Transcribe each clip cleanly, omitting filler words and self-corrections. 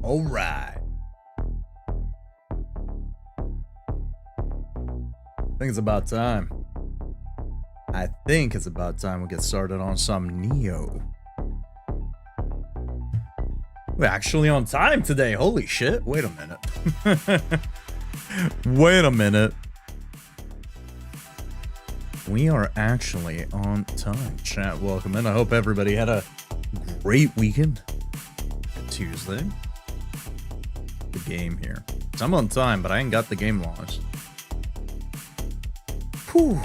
All right. I think it's about time. I think it's about time we get started on some Nioh. We're actually on time today. Holy shit. Wait a minute. Wait a minute. We are actually on time. Chat, welcome in. I hope everybody had a great weekend. Tuesday. The game here. So I'm on time, but I ain't got the game launched. Whew.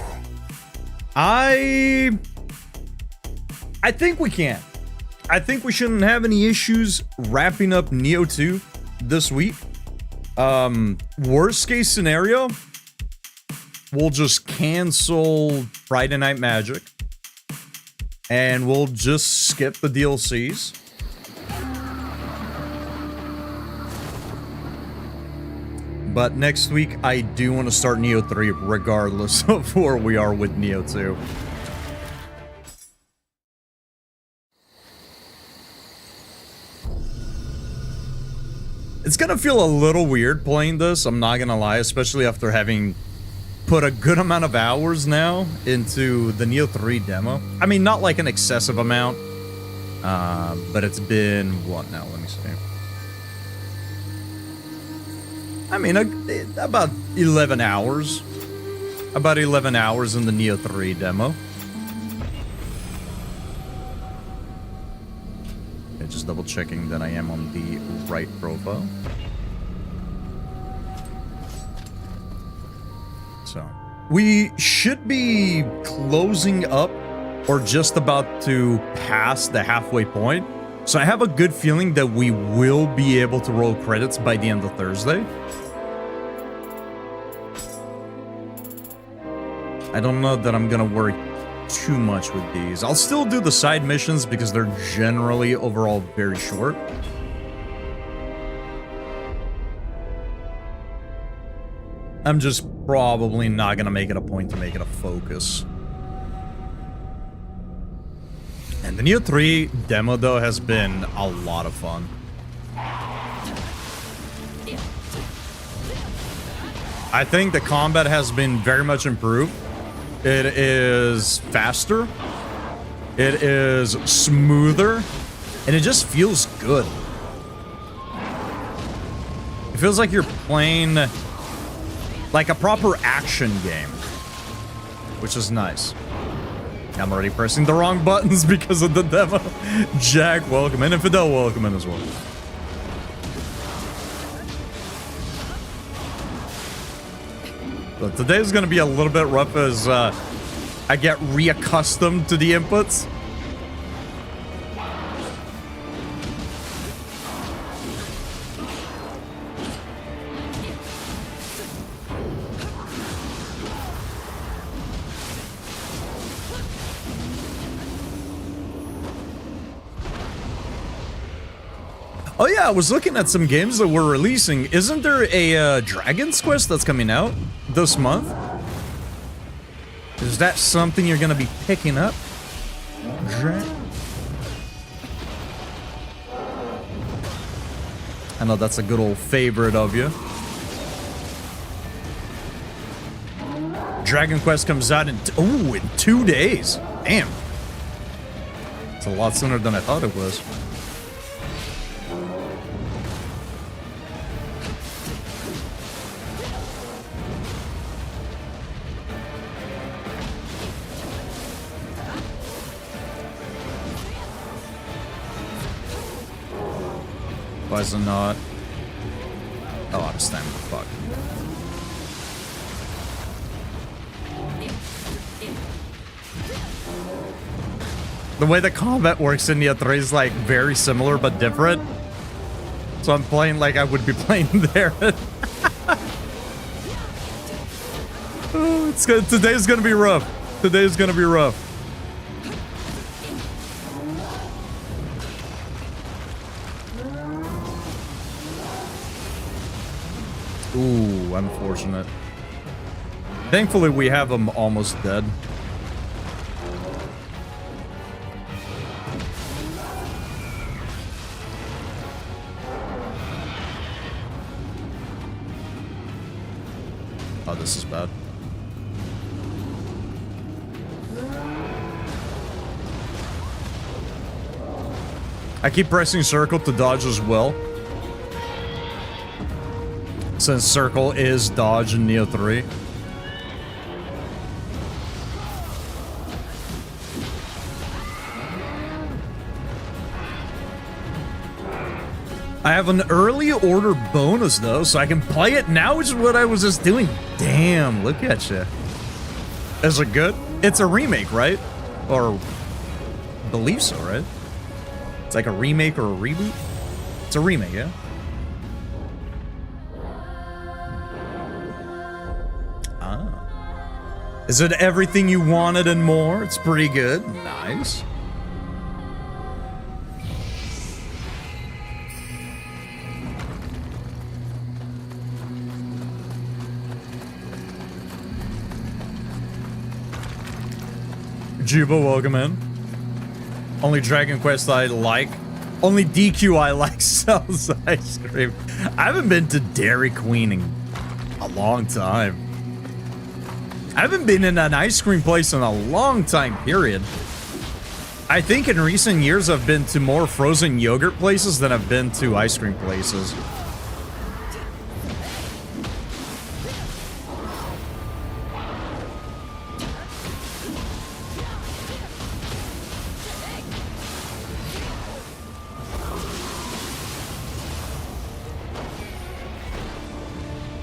I think we can. I think we shouldn't have any issues wrapping up Nioh 2 this week. Worst case scenario, we'll just cancel Friday Night Magic and we'll just skip the DLCs. But next week, I do want to start Nioh 3 regardless of where we are with Nioh 2. It's gonna feel a little weird playing this, I'm not gonna lie, especially after having put a good amount of hours now into the Nioh 3 demo. I mean, not like an excessive amount, but it's been, what now? Let me see. I mean, about 11 hours. About 11 hours in the Nioh 3 demo. Okay, just double checking that I am on the right profile. So, we should be closing up or just about to pass the halfway point. So I have a good feeling that we will be able to roll credits by the end of Thursday. I don't know that I'm gonna worry too much with these. I'll still do the side missions because they're generally overall very short. I'm just probably not gonna make it a point to make it a focus. And the Nioh 3 demo, though, has been a lot of fun. I think the combat has been very much improved. It is faster. It is smoother. And it just feels good. It feels like you're playing like a proper action game, which is nice. I'm already pressing the wrong buttons because of the demo. Jack, welcome in. Infidel, welcome in as well. But today is going to be a little bit rough as I get reaccustomed to the inputs. Oh yeah, I was looking at some games that we're releasing. Isn't there a Dragon's Quest that's coming out this month? Is that something you're gonna be picking up? I know that's a good old favorite of you. Dragon Quest comes out in in 2 days. Damn. It's a lot sooner than I thought it was. Why is it not? Oh, I'm standing the fuck. The way the combat works in Nioh 3 is like very similar but different. So I'm playing like I would be playing there. Oh, it's good. Today's gonna be rough. Today's gonna be rough. Ooh, unfortunate. Thankfully, we have him almost dead. Oh, this is bad. I keep pressing circle to dodge as well. Since circle is dodge in Nioh 3. I have an early order bonus though, so I can play it now, which is what I was just doing. Damn, look at you. Is it good? It's a remake, right? Or I believe so, right? It's like a remake or a reboot? It's a remake, yeah? Ah. Is it everything you wanted and more? It's pretty good. Nice. Juba, welcome in. Only Dragon Quest I like. Only DQ I like sells ice cream. I haven't been to Dairy Queen in a long time. I haven't been in an ice cream place in a long time, period. I think in recent years I've been to more frozen yogurt places than I've been to ice cream places.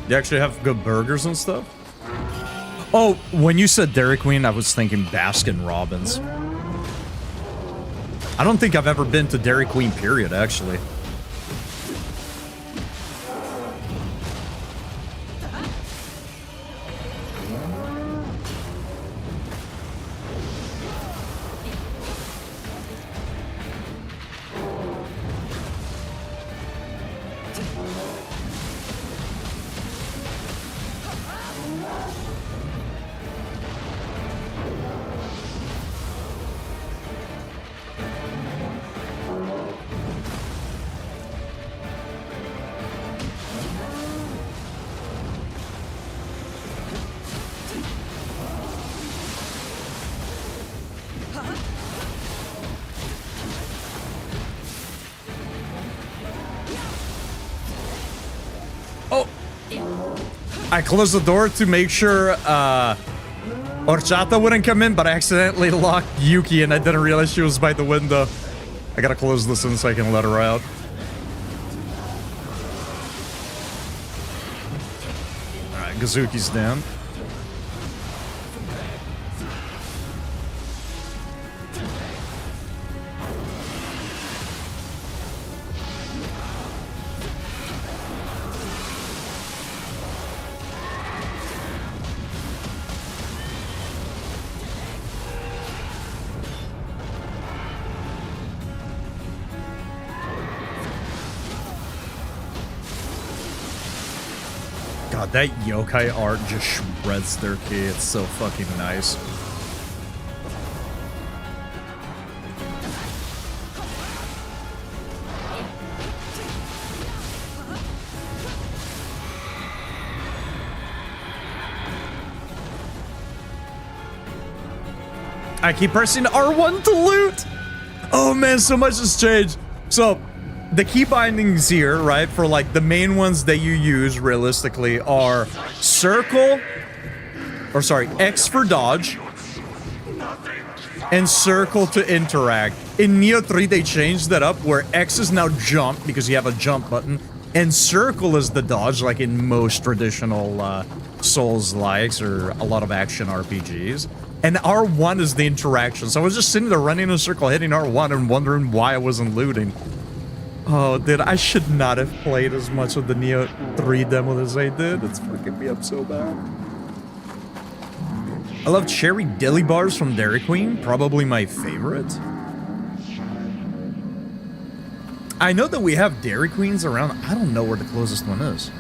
They actually have good burgers and stuff? Oh, when you said Dairy Queen, I was thinking Baskin Robbins. I don't think I've ever been to Dairy Queen, period, actually. I closed the door to make sure Horchata wouldn't come in, but I accidentally locked Yuki and I didn't realize she was by the window. I gotta close this in so I can let her out. Alright, Gazuki's down. That yokai art just shreds their key. It's so fucking nice. I keep pressing R1 to loot. Oh man, so much has changed. So the key bindings here, right, for like the main ones that you use realistically are circle, or sorry, X for dodge, and circle to interact. In Nioh 3, they changed that up where X is now jump because you have a jump button, and circle is the dodge like in most traditional Souls-likes or a lot of action RPGs. And R1 is the interaction. So I was just sitting there running in a circle, hitting R1 and wondering why I wasn't looting. Oh, dude, I should not have played as much of the Nioh 3 demo as I did. It's fucking me up so bad. I love cherry dilly bars from Dairy Queen. Probably my favorite. I know that we have Dairy Queens around. I don't know where the closest one is.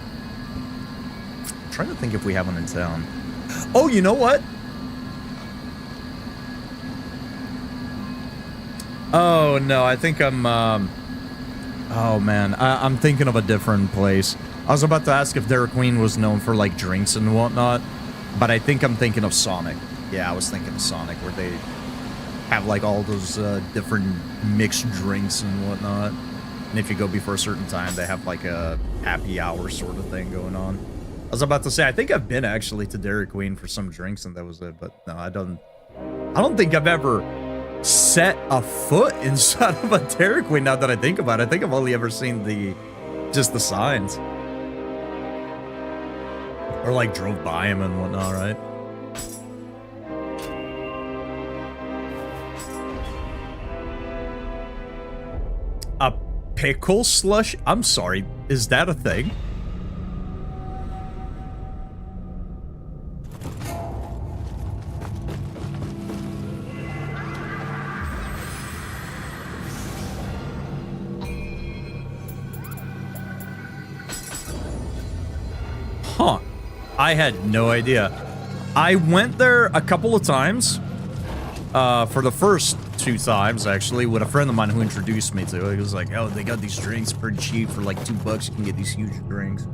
I'm trying to think if we have one in town. Oh, you know what? Oh, no, I think I'm, Oh man, I'm thinking of a different place. I was about to ask if Dairy Queen was known for like drinks and whatnot, but I think I'm thinking of Sonic. Yeah, I was thinking of Sonic, where they have like all those different mixed drinks and whatnot. And if you go before a certain time, they have like a happy hour sort of thing going on. I was about to say, I think I've been actually to Dairy Queen for some drinks and that was it, but no, I don't think I've ever set a foot inside of a Dairy Queen now that I think about it. I think I've only ever seen just the signs. Or like drove by them and whatnot, right? A pickle slush? I'm sorry, is that a thing? Huh. I had no idea. I went there a couple of times. For the first 2 times, actually, with a friend of mine who introduced me to it. He was like, oh, they got these drinks pretty cheap for like $2. You can get these huge drinks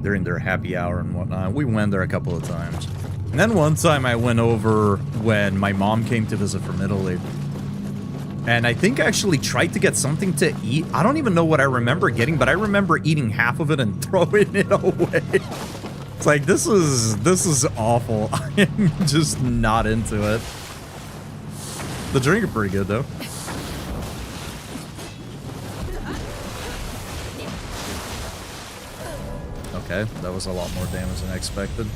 during their happy hour and whatnot. We went there a couple of times. And then one time I went over when my mom came to visit from Italy. And I think I actually tried to get something to eat. I don't even know what I remember getting, but I remember eating half of it and throwing it away. It's like, this is awful. I am just not into it. The drink are pretty good, though. Okay, that was a lot more damage than I expected.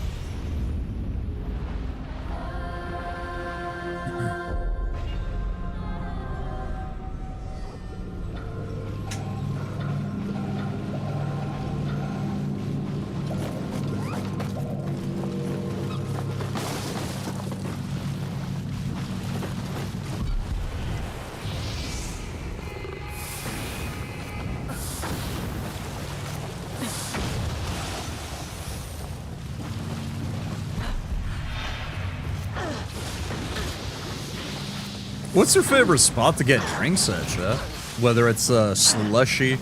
What's your favorite spot to get drinks at, Chet? Whether it's a slushy,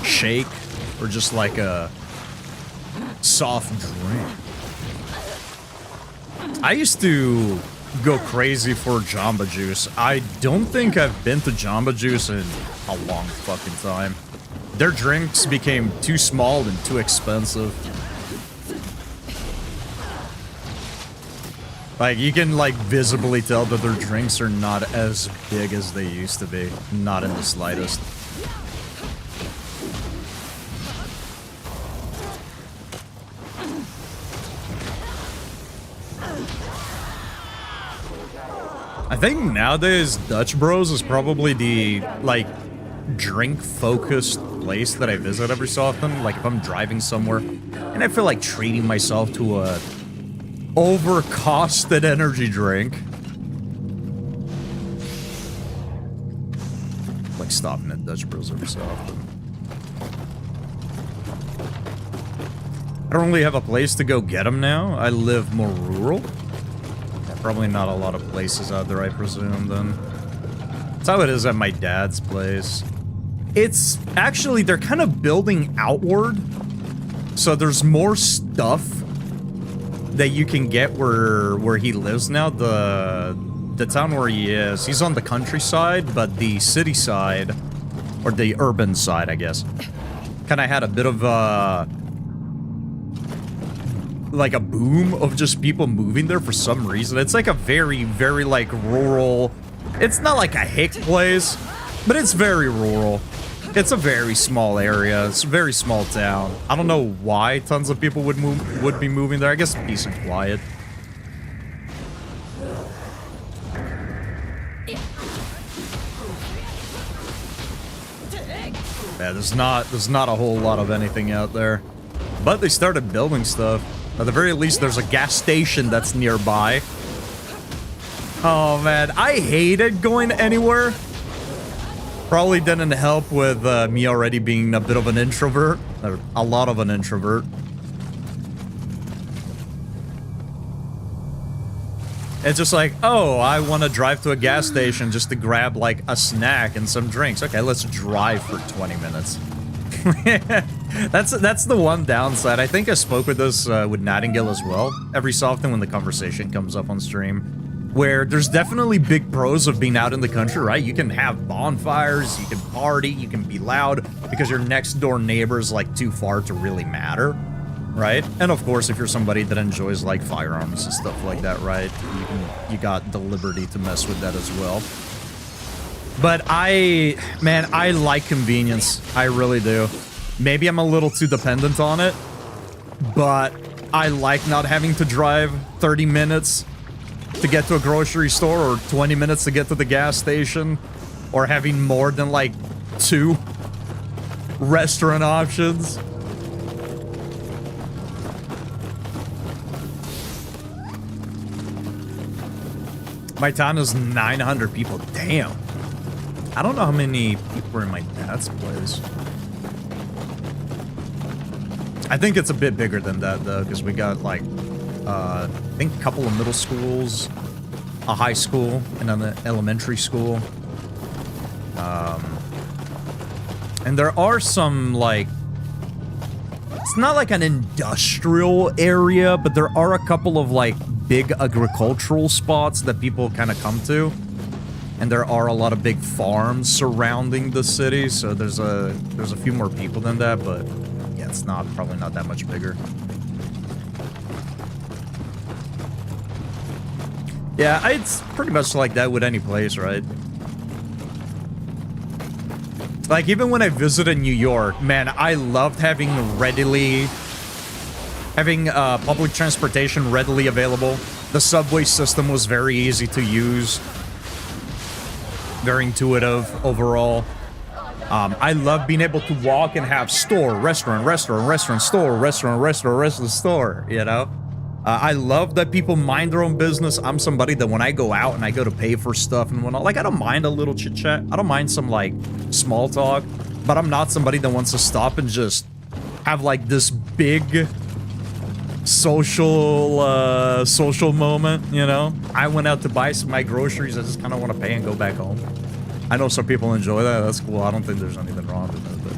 shake, or just like a soft drink. I used to go crazy for Jamba Juice. I don't think I've been to Jamba Juice in a long fucking time. Their drinks became too small and too expensive. Like, you can, like, visibly tell that their drinks are not as big as they used to be. Not in the slightest. I think nowadays Dutch Bros is probably the, like, drink-focused place that I visit every so often. Like, if I'm driving somewhere and I feel like treating myself to a overcosted energy drink. Like stopping at Dutch Bros every so often. I don't really have a place to go get them now. I live more rural. Probably not a lot of places out there, I presume, then. That's how it is at my dad's place. It's actually, they're kind of building outward. So there's more stuff that you can get where he lives now. The town where he is, he's on the countryside, but the city side, or the urban side, I guess, kind of had a bit of like a boom of just people moving there for some reason. It's like a very, very like rural, it's not like a hick place, but it's very rural. It's a very small area. It's a very small town. I don't know why tons of people would be moving there. I guess peace and quiet. Yeah, there's not a whole lot of anything out there. But they started building stuff. At the very least, there's a gas station that's nearby. Oh man, I hated going anywhere. Probably didn't help with me already being a bit of an introvert. Or a lot of an introvert. It's just like, oh, I want to drive to a gas station just to grab like a snack and some drinks. Okay, let's drive for 20 minutes. That's the one downside. I think I spoke with this with Nightingale as well every so often when the conversation comes up on stream, where there's definitely big pros of being out in the country, right? You can have bonfires, you can party, you can be loud because your next door neighbor's like too far to really matter, right? And of course, if you're somebody that enjoys like firearms and stuff like that, right? You got the liberty to mess with that as well. But man, I like convenience. I really do. Maybe I'm a little too dependent on it, but I like not having to drive 30 minutes to get to a grocery store or 20 minutes to get to the gas station, or having more than like 2 restaurant options. My town is 900 people. Damn. I don't know how many people are in my dad's place. I think it's a bit bigger than that, though, because we got, like, I think a couple of middle schools, a high school, and an elementary school. And there are some, like... It's not like an industrial area, but there are a couple of, like, big agricultural spots that people kind of come to. And there are a lot of big farms surrounding the city, so there's a few more people than that, but yeah, it's probably not that much bigger. Yeah, it's pretty much like that with any place, right? Like, even when I visited New York, man, I loved having public transportation readily available. The subway system was very easy to use. Very intuitive overall. I love being able to walk and have store, restaurant, store, store, you know? I love that people mind their own business. I'm somebody that when I go out and I go to pay for stuff and whatnot, like, I don't mind a little chit chat. I don't mind some, like, small talk, but I'm not somebody that wants to stop and just have, like, this big social moment, you know? I went out to buy some of my groceries. I just kind of want to pay and go back home. I know some people enjoy that. That's cool. I don't think there's anything wrong with it, but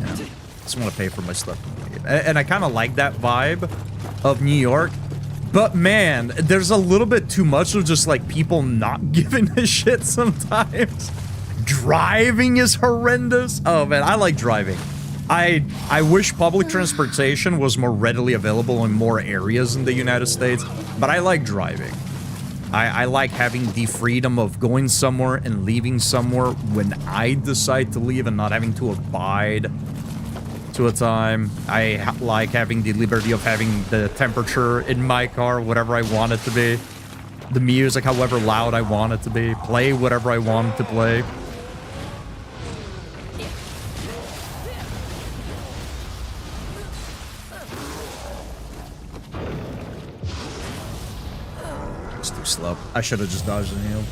yeah, just want to pay for my stuff. And I kind of like that vibe of New York, but man, there's a little bit too much of just like people not giving a shit sometimes. Driving is horrendous. Oh man, I like driving. I wish public transportation was more readily available in more areas in the United States, but I like driving. I like having the freedom of going somewhere and leaving somewhere when I decide to leave and not having to abide to a time. I like having the liberty of having the temperature in my car, whatever I want it to be. The music, however loud I want it to be. Play whatever I want it to play. Slow. I should have just dodged the Nioh.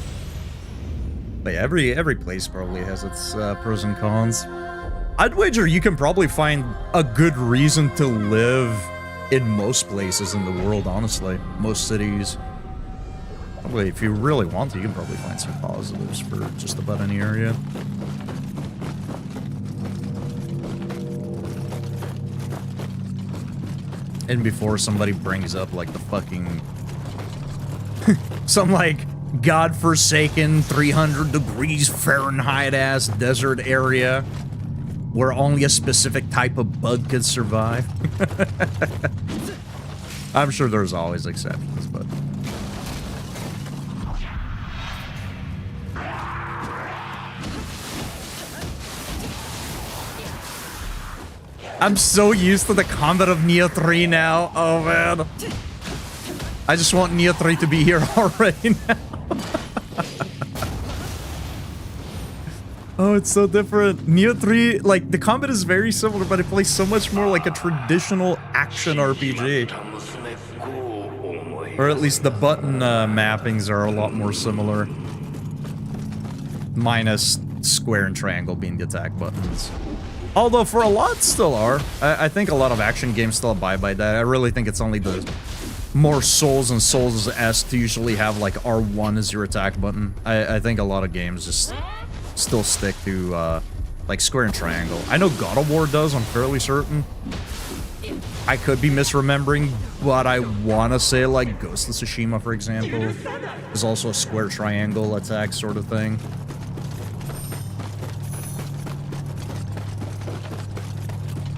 But yeah, every place probably has its pros and cons. I'd wager you can probably find a good reason to live in most places in the world, honestly. Most cities. Probably, if you really want to, you can probably find some positives for just about any area. And before somebody brings up, like, the fucking... some, like, godforsaken 300 degrees Fahrenheit ass desert area where only a specific type of bug could survive. I'm sure there's always exceptions, but... I'm so used to the combat of Nioh 3 now. Oh, man. I just want Nioh 3 to be here already now. Oh, it's so different. Nioh 3, like, the combat is very similar, but it plays so much more like a traditional action RPG. Or at least the button mappings are a lot more similar. Minus square and triangle being the attack buttons. Although for a lot still are. I think a lot of action games still abide by that. I really think it's only the more Souls and Souls S to usually have like R1 as your attack button. I think a lot of games just still stick to like square and triangle. I know God of War does, I'm fairly certain. I could be misremembering, but I want to say like Ghost of Tsushima, for example, is also a square triangle attack sort of thing.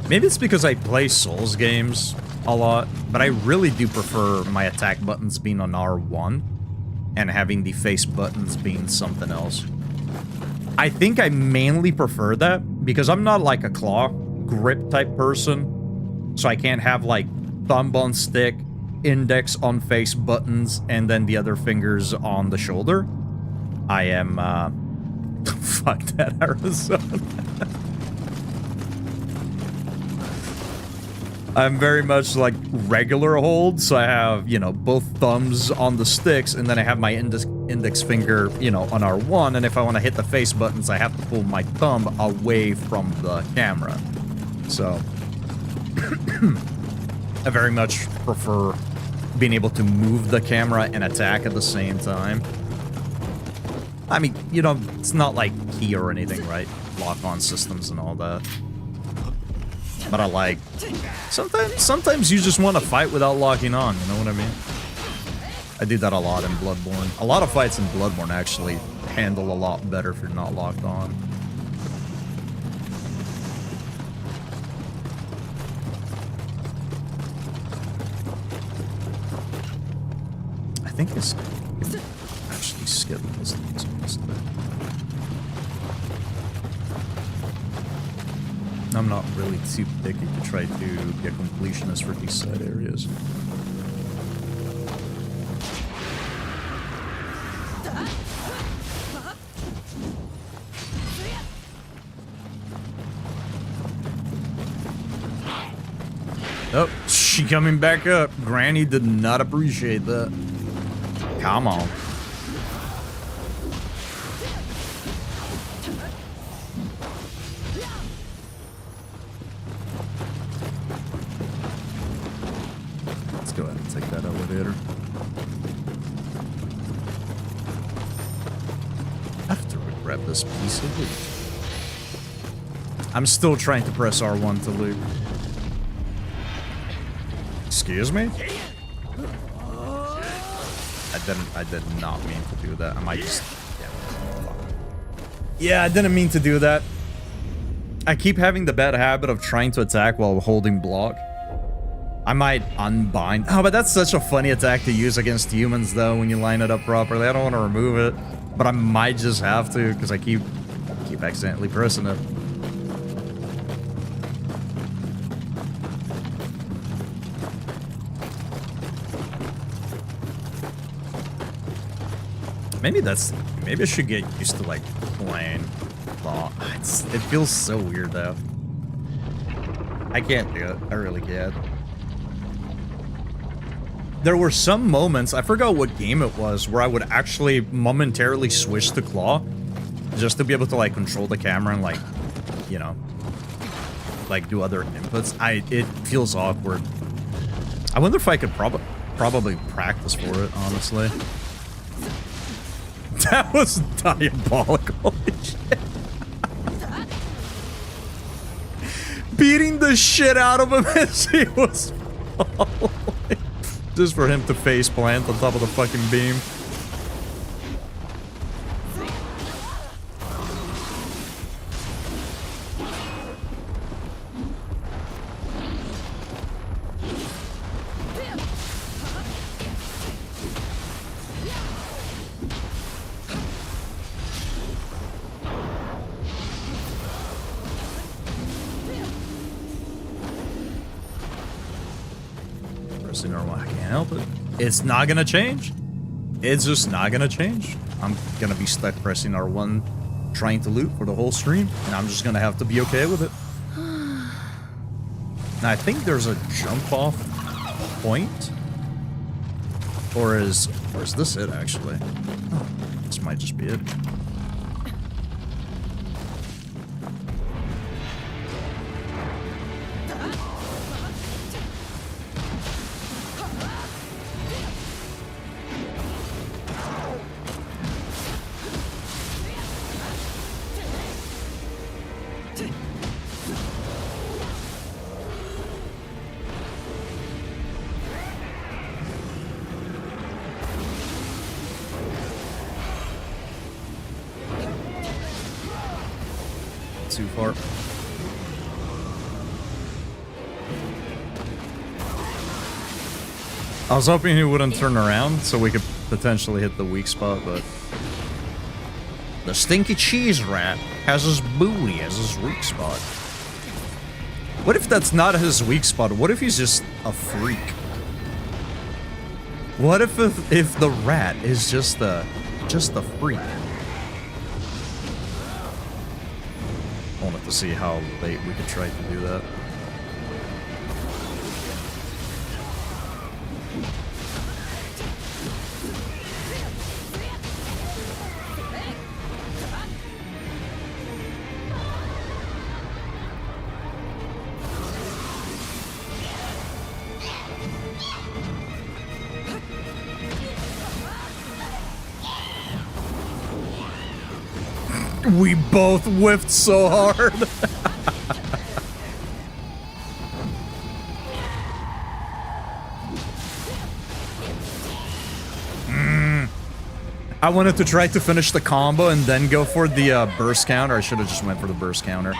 Maybe it's because I play Souls games a lot, but I really do prefer my attack buttons being on R1 and having the face buttons being something else. I think I mainly prefer that because I'm not like a claw grip type person, so I can't have like thumb on stick, index on face buttons, and then the other fingers on the shoulder. I am, fuck that, Arizona. I'm very much like regular hold, so I have, you know, both thumbs on the sticks, and then I have my index finger, you know, on R1, and if I want to hit the face buttons, I have to pull my thumb away from the camera. So, I very much prefer being able to move the camera and attack at the same time. I mean, you know, it's not like key or anything, right? Lock-on systems and all that. But I like... Sometimes you just want to fight without locking on, you know what I mean? I do that a lot in Bloodborne. A lot of fights in Bloodborne actually handle a lot better if you're not locked on. I think it's actually skip this thing. I'm not really too picky to try to get completionists for these side areas. Oh, she coming back up. Granny did not appreciate that. Come on. Let's go ahead and take that elevator. After we grab this piece of loot. I'm still trying to press R1 to loot. Excuse me? I did not mean to do that. I might just... Yeah, I didn't mean to do that. I keep having the bad habit of trying to attack while holding block. I might unbind. Oh, but that's such a funny attack to use against humans, though, when you line it up properly. I don't want to remove it, but I might just have to, because I keep accidentally pressing it. Maybe I should get used to like playing law. It feels so weird though. I can't do it. I really can't. There were some moments, I forgot what game it was, where I would actually momentarily switch to claw just to be able to like control the camera and like, you know, like do other inputs. It feels awkward. I wonder if I could probably practice for it, honestly. That was diabolical. Shit. Beating the shit out of him as he was falling. Just for him to face plant on top of the fucking beam. I can't help it. It's not gonna change. It's just not gonna change. I'm gonna be stuck pressing R1 trying to loot for the whole stream, and I'm just gonna have to be okay with it. Now I think there's a jump off point. Or is this it actually? Oh, this might just be it. too far. I was hoping he wouldn't turn around so we could potentially hit the weak spot, but... The stinky cheese rat has his booty as his weak spot. What if that's not his weak spot? What if he's just a freak? What if the rat is just a freak? I wanted to see how late we could try to do that. We both whiffed so hard. I wanted to try to finish the combo and then go for the burst counter. I should have just went for the burst counter.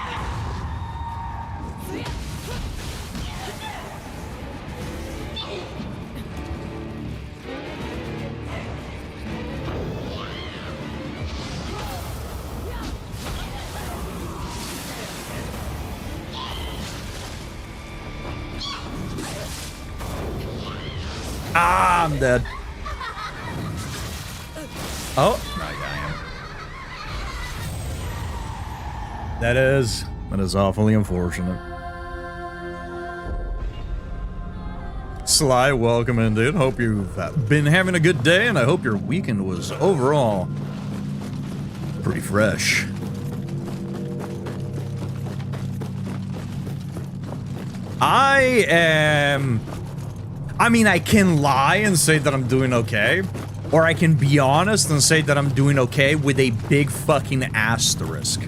Ah, I'm dead. Oh, I got him. That is awfully unfortunate. Sly, welcome in, dude. Hope you've been having a good day, and I hope your weekend was overall pretty fresh. I mean, I can lie and say that I'm doing okay, or I can be honest and say that I'm doing okay with a big fucking asterisk.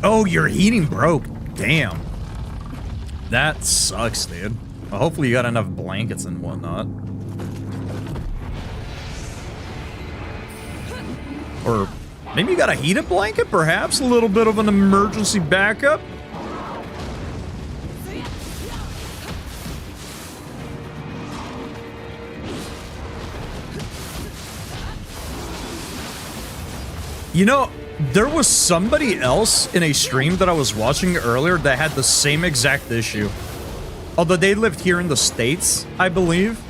Oh, your heating broke. Damn. That sucks, dude. Well, hopefully you got enough blankets and whatnot. Or maybe you got a heated blanket, perhaps? A little bit of an emergency backup? You know, there was somebody else in a stream that I was watching earlier that had the same exact issue. Although they lived here in the States, I believe.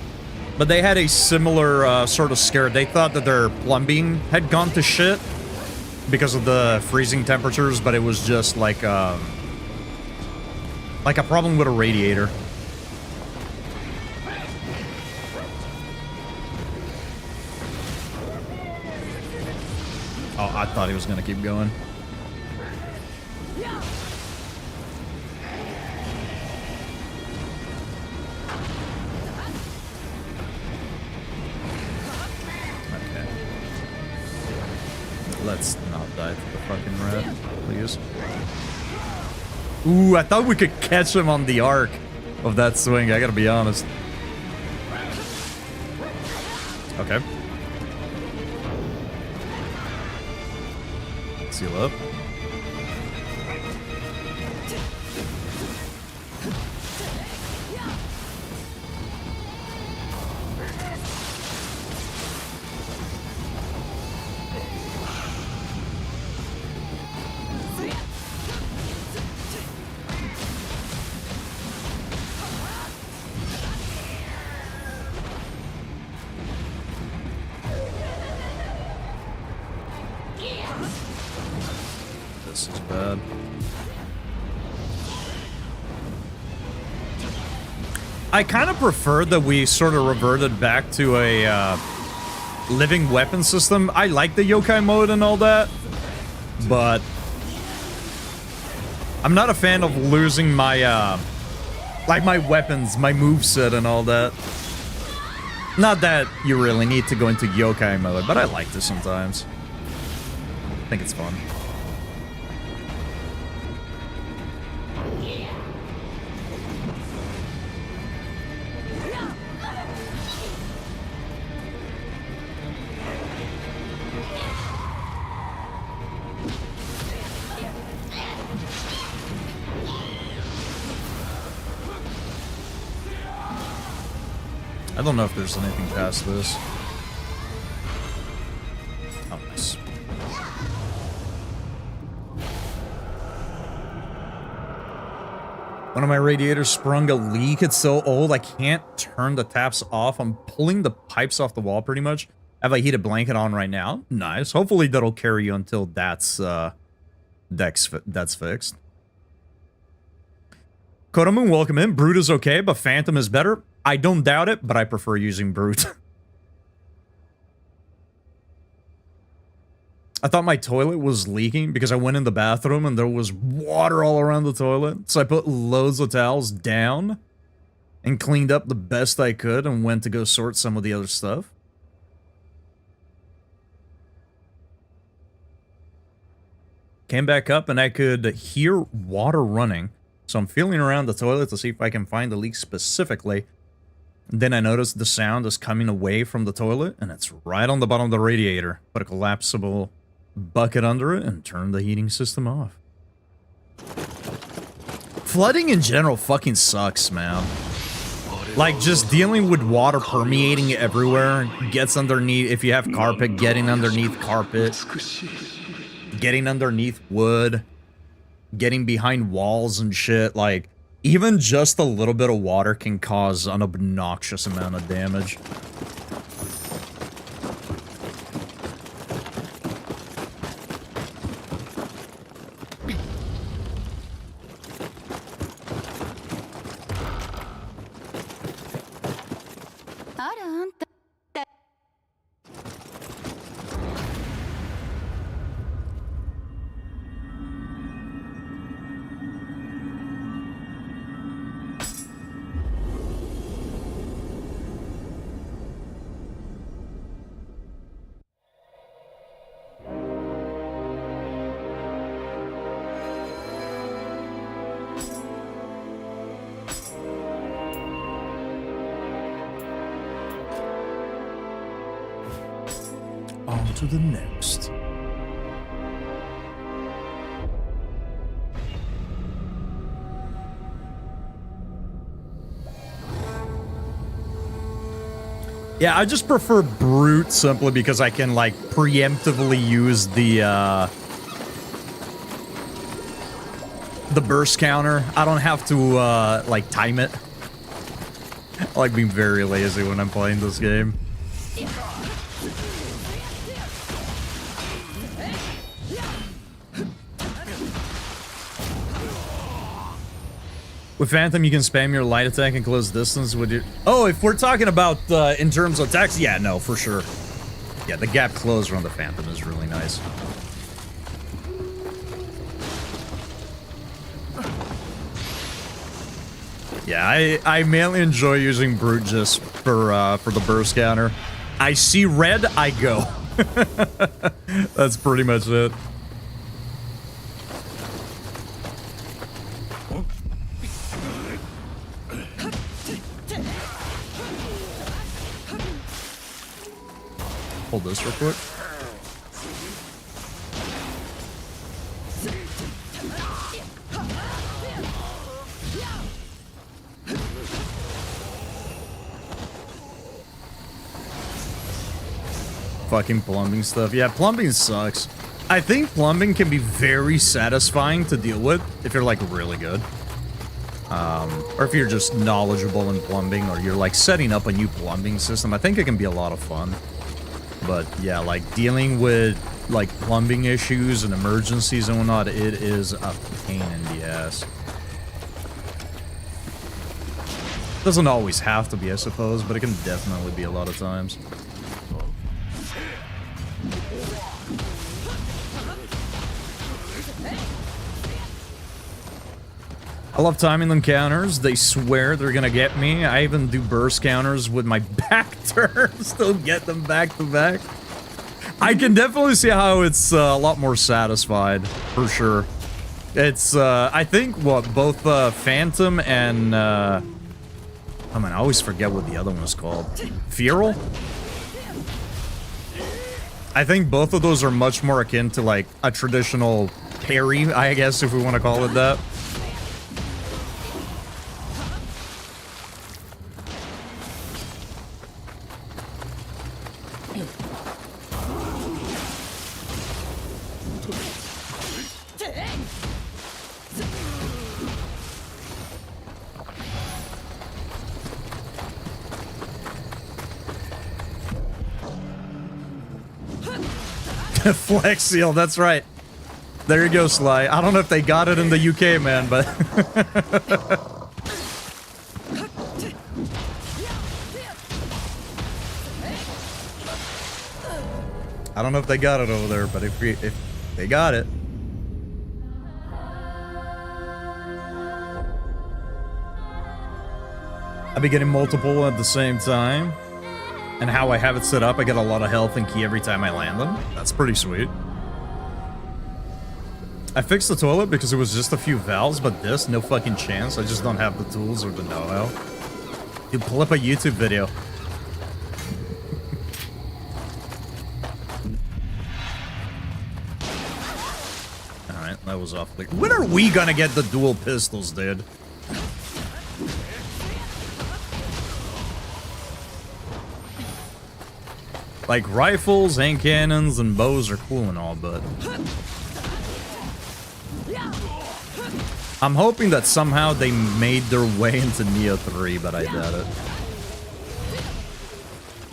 But they had a similar sort of scare. They thought that their plumbing had gone to shit because of the freezing temperatures, but it was just like a problem with a radiator. Oh, I thought he was gonna keep going. Okay. Let's not die to the fucking rat, please. Ooh, I thought we could catch him on the arc of that swing, I gotta be honest. Okay. Seal up. This is bad. I kind of prefer that we sort of reverted back to a living weapon system. I like the yokai mode and all that, but I'm not a fan of losing my like my weapons, my moveset and all that. Not that you really need to go into yokai mode, but I like this sometimes. I think it's fun. I don't know if there's anything past this. Oh, nice. One of my radiators sprung a leak. It's so old, I can't turn the taps off. I'm pulling the pipes off the wall pretty much. I have a heated blanket on right now. Nice. Hopefully that'll carry you until that's fixed. Kodamoon, welcome in. Brute is okay, but Phantom is better. I don't doubt it, but I prefer using Brute. I thought my toilet was leaking because I went in the bathroom and there was water all around the toilet. So I put loads of towels down and cleaned up the best I could and went to go sort some of the other stuff. Came back up and I could hear water running. So I'm feeling around the toilet to see if I can find the leak specifically. And then I noticed the sound is coming away from the toilet, and it's right on the bottom of the radiator. Put a collapsible bucket under it and turn the heating system off. Flooding in general fucking sucks, man. Like, just dealing with water permeating everywhere, gets underneath, if you have carpet, getting underneath carpet, getting underneath wood, getting behind walls and shit, like, even just a little bit of water can cause an obnoxious amount of damage. On to the next. Yeah, I just prefer Brute simply because I can, like, preemptively use the burst counter. I don't have to, like, time it. I like being very lazy when I'm playing this game. With Phantom, you can spam your light attack and close distance with your... Oh, if we're talking about in terms of attacks, yeah, no, for sure. Yeah, the gap closer on the Phantom is really nice. Yeah, I mainly enjoy using Brute just for the burst counter. I see red, I go. That's pretty much it. Hold this real quick. Fucking plumbing stuff. Yeah, plumbing sucks. I think plumbing can be very satisfying to deal with if you're, like, really good. Or if you're just knowledgeable in plumbing, or you're, like, setting up a new plumbing system. I think it can be a lot of fun. But, yeah, like, dealing with, like, plumbing issues and emergencies and whatnot, it is a pain in the ass. Doesn't always have to be, I suppose, but it can definitely be a lot of times. I love timing them counters. They swear they're gonna get me. I even do burst counters with my back turns to get them back to back. I can definitely see how it's a lot more satisfied, for sure. It's, I think, what, both Phantom and, oh man, I always forget what the other one is called. Feral? I think both of those are much more akin to, like, a traditional parry, I guess, if we want to call it that. Flex seal, that's right. There you go, Sly. I don't know if they got it in the UK, man, but... I don't know if they got it over there, but if they got it... I'll be getting multiple at the same time. And how I have it set up, I get a lot of health and ki every time I land them. That's pretty sweet. I fixed the toilet because it was just a few valves, but this, no fucking chance. I just don't have the tools or the know-how. Dude, pull up a YouTube video. Alright, that was off. When are we gonna get the dual pistols, dude? Like, rifles, hand cannons, and bows are cool and all, but... I'm hoping that somehow they made their way into Nioh 3, but I doubt it.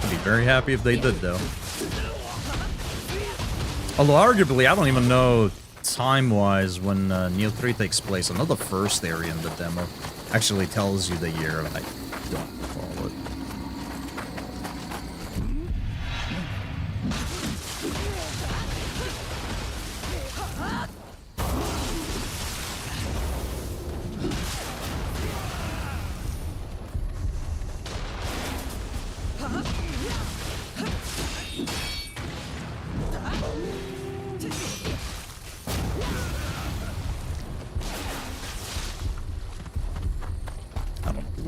I'd be very happy if they did, though. Although, arguably, I don't even know time-wise when Nioh 3 takes place. I know the first area in the demo actually tells you the year, and I don't recall it.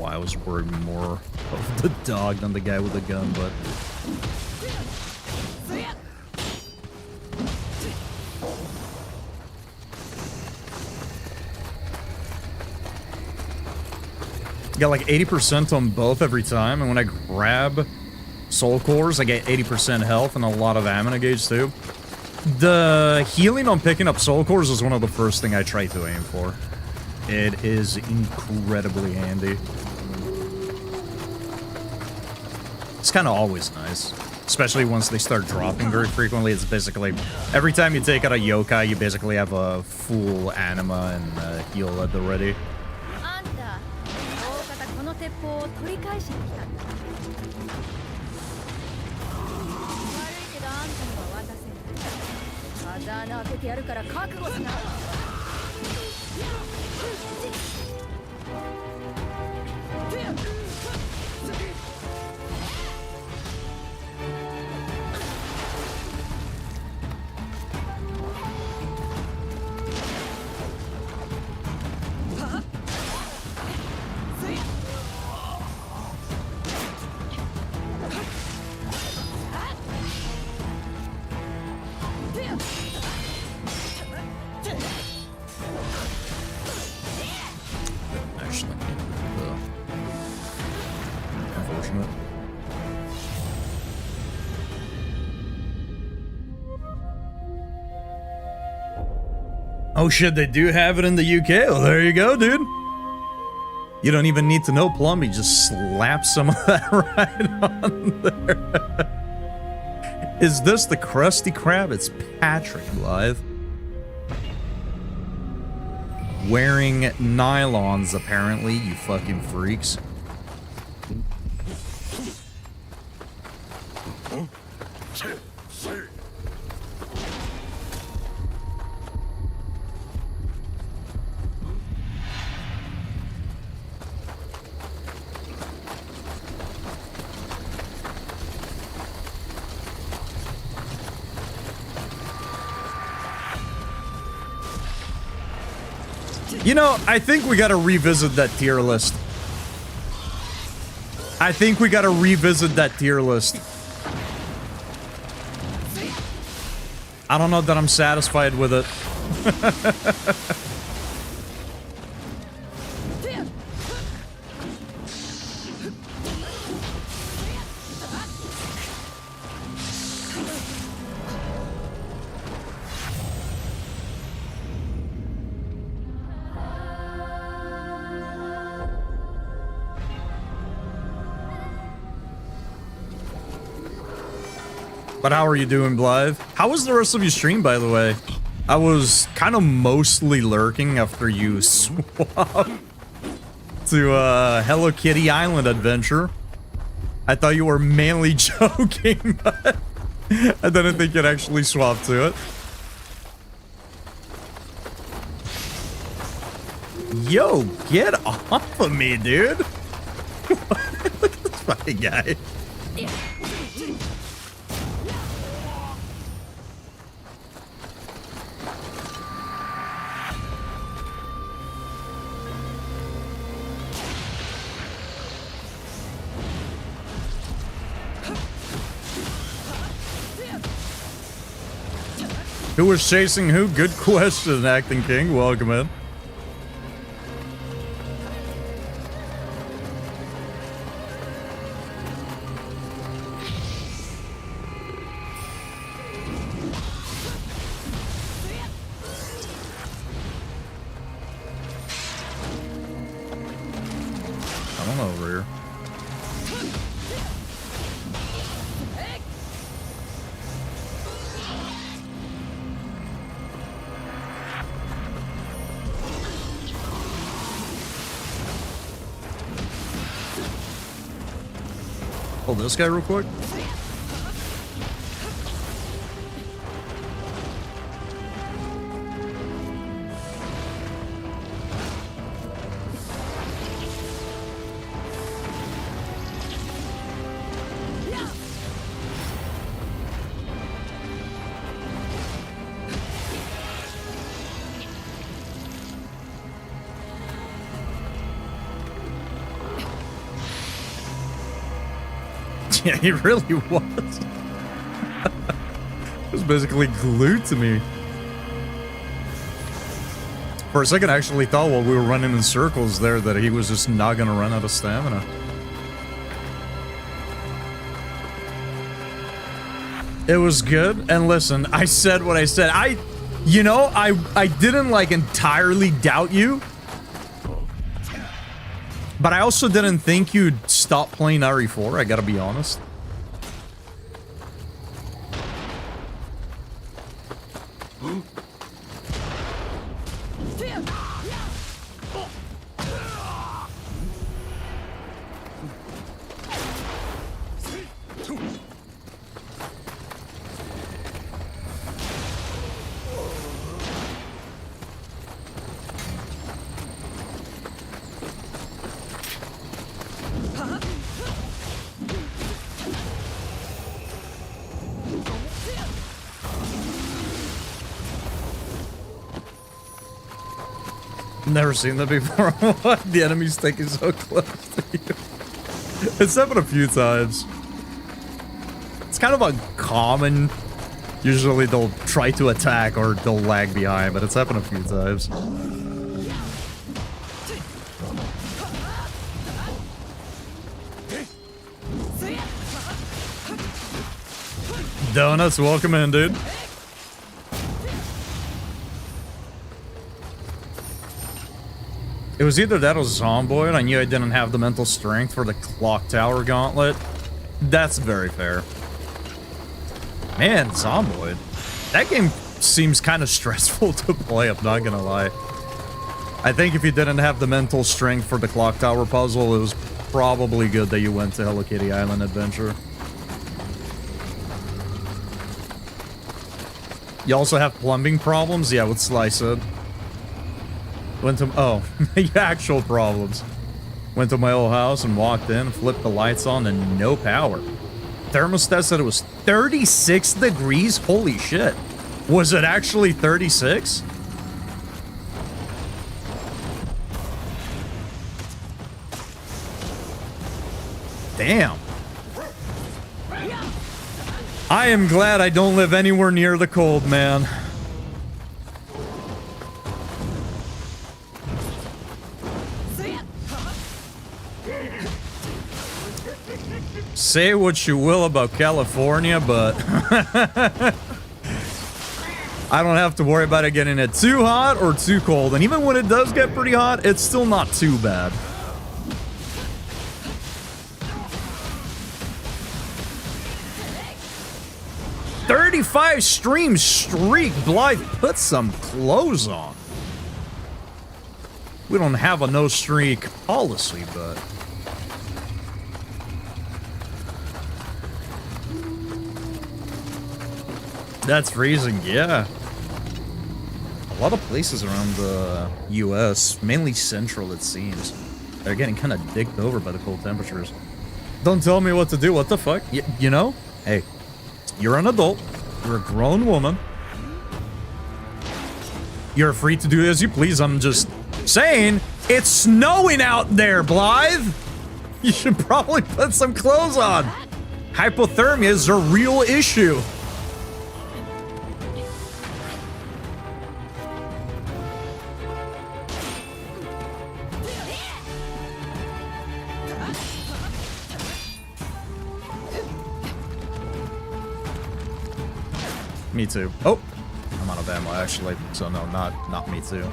I was worried more of the dog than the guy with the gun, but... Got like 80% on both every time, and when I grab soul cores, I get 80% health and a lot of ammo gauge too. The healing on picking up soul cores is one of the first thing I try to aim for. It is incredibly handy. It's kind of always nice, especially once they start dropping very frequently. It's basically every time you take out a yokai, you basically have a full anima and heal at the ready. Oh shit, they do have it in the UK. Well, there you go, dude. You don't even need to know plumbing, just slap some of that right on there. Is this the Krusty Krab? It's Patrick live. Wearing nylons, apparently, you fucking freaks. You know, I think we gotta revisit that tier list. I think we gotta revisit that tier list. I don't know that I'm satisfied with it. But how are you doing, Blythe? How was the rest of your stream, by the way? I was kind of mostly lurking after you swapped to Hello Kitty Island Adventure. I thought you were mainly joking, but I didn't think you'd actually swap to it. Yo, get off of me, dude. Look at this fucking guy. Who was chasing who? Good question, Acting King. Welcome in. Come on over here. Hold this guy real quick. Yeah, he really was. He was basically glued to me. For a second, I actually thought while we were running in circles there that he was just not gonna run out of stamina. It was good, and listen, I said what I said. I didn't like entirely doubt you. But I also didn't think you'd stop playing RE4, I gotta be honest. Never seen that before. What? The enemy's taking so close to you. It's happened a few times. It's kind of uncommon. Usually they'll try to attack or they'll lag behind, but it's happened a few times. Donuts, welcome in, dude. It was either that or Zomboid. I knew I didn't have the mental strength for the Clock Tower Gauntlet. That's very fair. Man, Zomboid. That game seems kind of stressful to play, I'm not gonna lie. I think if you didn't have the mental strength for the Clock Tower puzzle, it was probably good that you went to Hello Kitty Island Adventure. You also have plumbing problems? Yeah, what Sly said. Went to, oh, actual problems. Went to my old house and walked in, flipped the lights on, and no power. Thermostat said it was 36 degrees? Holy shit. Was it actually 36? Damn. I am glad I don't live anywhere near the cold, man. Say what you will about California, but I don't have to worry about it getting it too hot or too cold. And even when it does get pretty hot, it's still not too bad. "35 stream streak, Blythe, put some clothes on." We don't have a no streak policy, but that's freezing, yeah. A lot of places around the US, mainly central it seems, they're getting kind of dicked over by the cold temperatures. Don't tell me what to do, what the fuck? You know? Hey, you're an adult, you're a grown woman. You're free to do as you please. I'm just saying, it's snowing out there, Blythe! You should probably put some clothes on. Hypothermia is a real issue. Me too. Oh, I'm out of ammo actually, so no, not me too.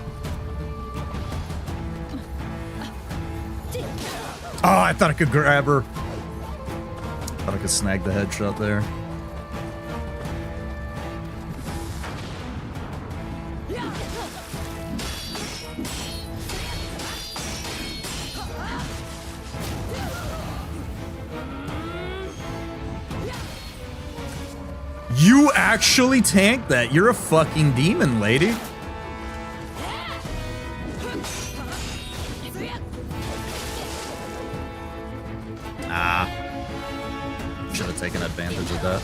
Oh, I thought I could grab her. Thought I could snag the headshot there. You actually tanked that. You're a fucking demon, lady. Ah. Should have taken advantage of that.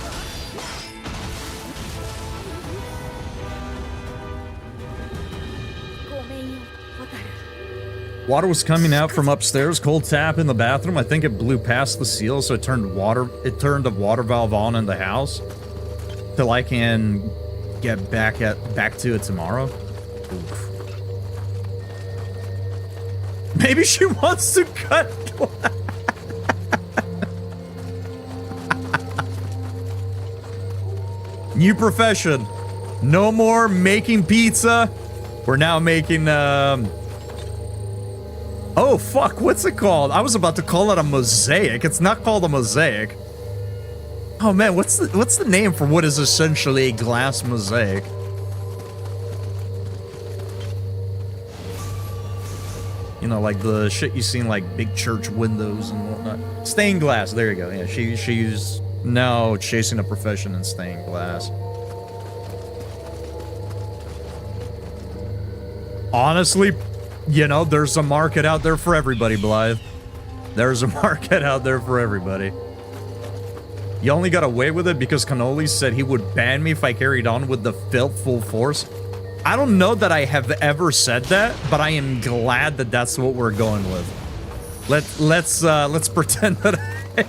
Water was coming out from upstairs, cold tap in the bathroom. I think it blew past the seal, so it turned a water valve on in the house. Till I can get back to it tomorrow. Oof. Maybe she wants to cut glass. New profession. No more making pizza. We're now making oh fuck, what's it called? I was about to call it a mosaic. It's not called a mosaic. Oh man, what's the name for what is essentially a glass mosaic? You know, like the shit you see in like big church windows and whatnot. Stained glass, there you go. Yeah, she's now chasing a profession in stained glass. Honestly, you know, there's a market out there for everybody, Blythe. There's a market out there for everybody. You only got away with it because Cannoli said he would ban me if I carried on with the filth full force. I don't know that I have ever said that, but I am glad that that's what we're going with. Let's pretend that I...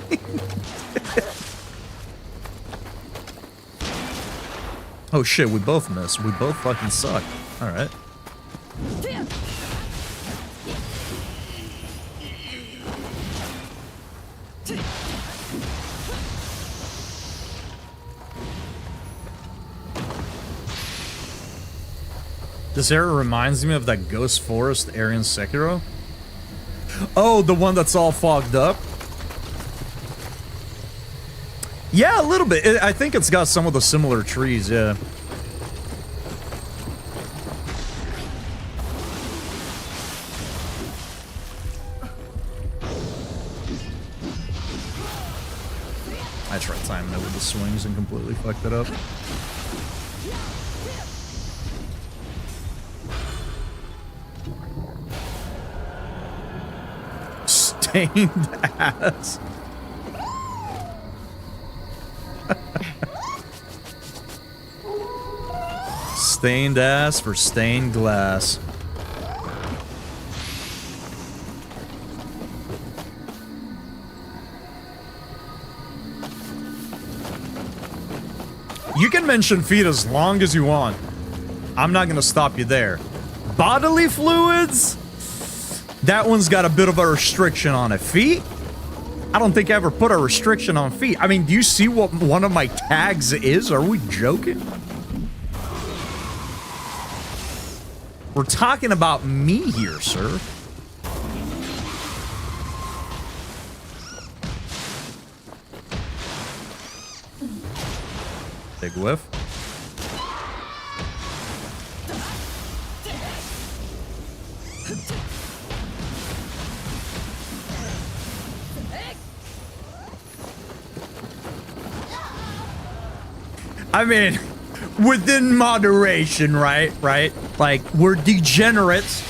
Oh shit, we both missed. We both fucking suck. All right. This area reminds me of that Ghost Forest area in Sekiro. Oh, the one that's all fogged up? Yeah, a little bit. I think it's got some of the similar trees, yeah. I tried timing it with the swings and completely fucked it up. Stained ass. Stained ass for stained glass. You can mention feet as long as you want. I'm not gonna stop you there. Bodily fluids? That one's got a bit of a restriction on it. Feet? I don't think I ever put a restriction on feet. I mean, do you see what one of my tags is? Are we joking? We're talking about me here, sir. Big whiff. I mean, within moderation, right? Right? Like, we're degenerates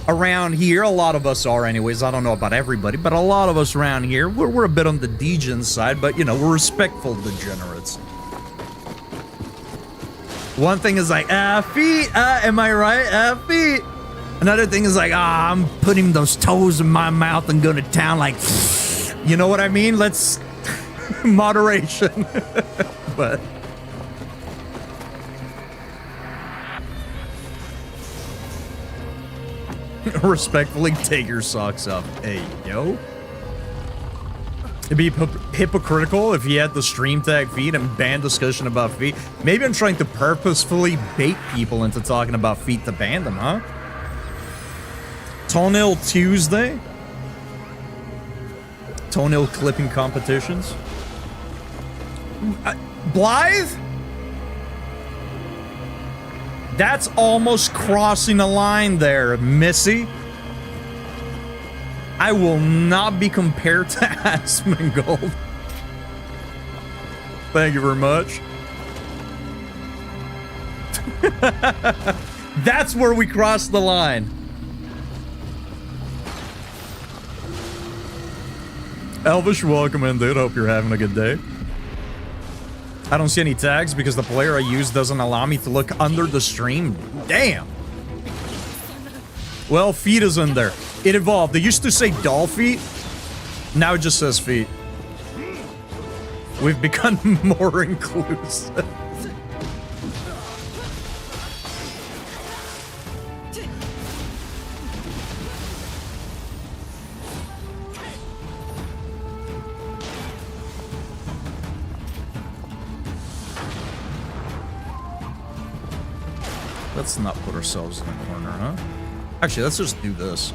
around here. A lot of us are anyways. I don't know about everybody, but a lot of us around here, we're a bit on the degen side, but, you know, we're respectful degenerates. One thing is like, feet, am I right? Feet. Another thing is like, I'm putting those toes in my mouth and going to town like, you know what I mean? Let's, moderation. But... respectfully take your socks off. Hey, yo. It'd be hypocritical if you had the stream tag feet and ban discussion about feet. Maybe I'm trying to purposefully bait people into talking about feet to ban them, huh? Toenail Tuesday? Toenail clipping competitions? Blythe? That's almost crossing a line there, Missy. I will not be compared to Asmongold. Thank you very much. That's where we crossed the line. Elvish, welcome in, dude. Hope you're having a good day. I don't see any tags because the player I use doesn't allow me to look under the stream. Damn. Well, feet is in there. It evolved. They used to say doll feet. Now it just says feet. We've become more inclusive. Let's not put ourselves in the corner, huh? Actually, let's just do this.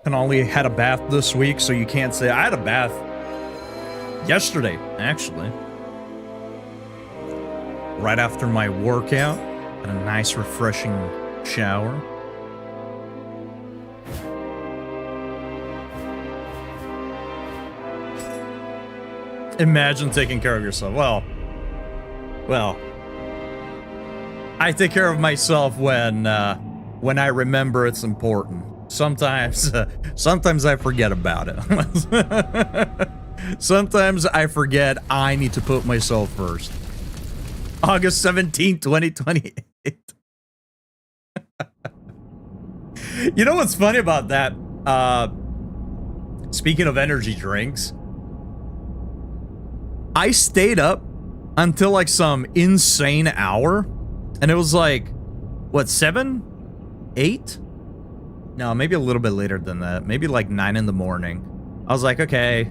And only had a bath this week, so you can't say I had a bath yesterday, actually. Right after my workout, had a nice refreshing shower. Imagine taking care of yourself. Well, I take care of myself when I remember it's important. Sometimes I forget about it. Sometimes I forget I need to put myself first. August 17, 2028. You know what's funny about that? Speaking of energy drinks, I stayed up until like some insane hour, and it was like, what, 7? 8? No, maybe a little bit later than that. Maybe like 9 in the morning. I was like, okay,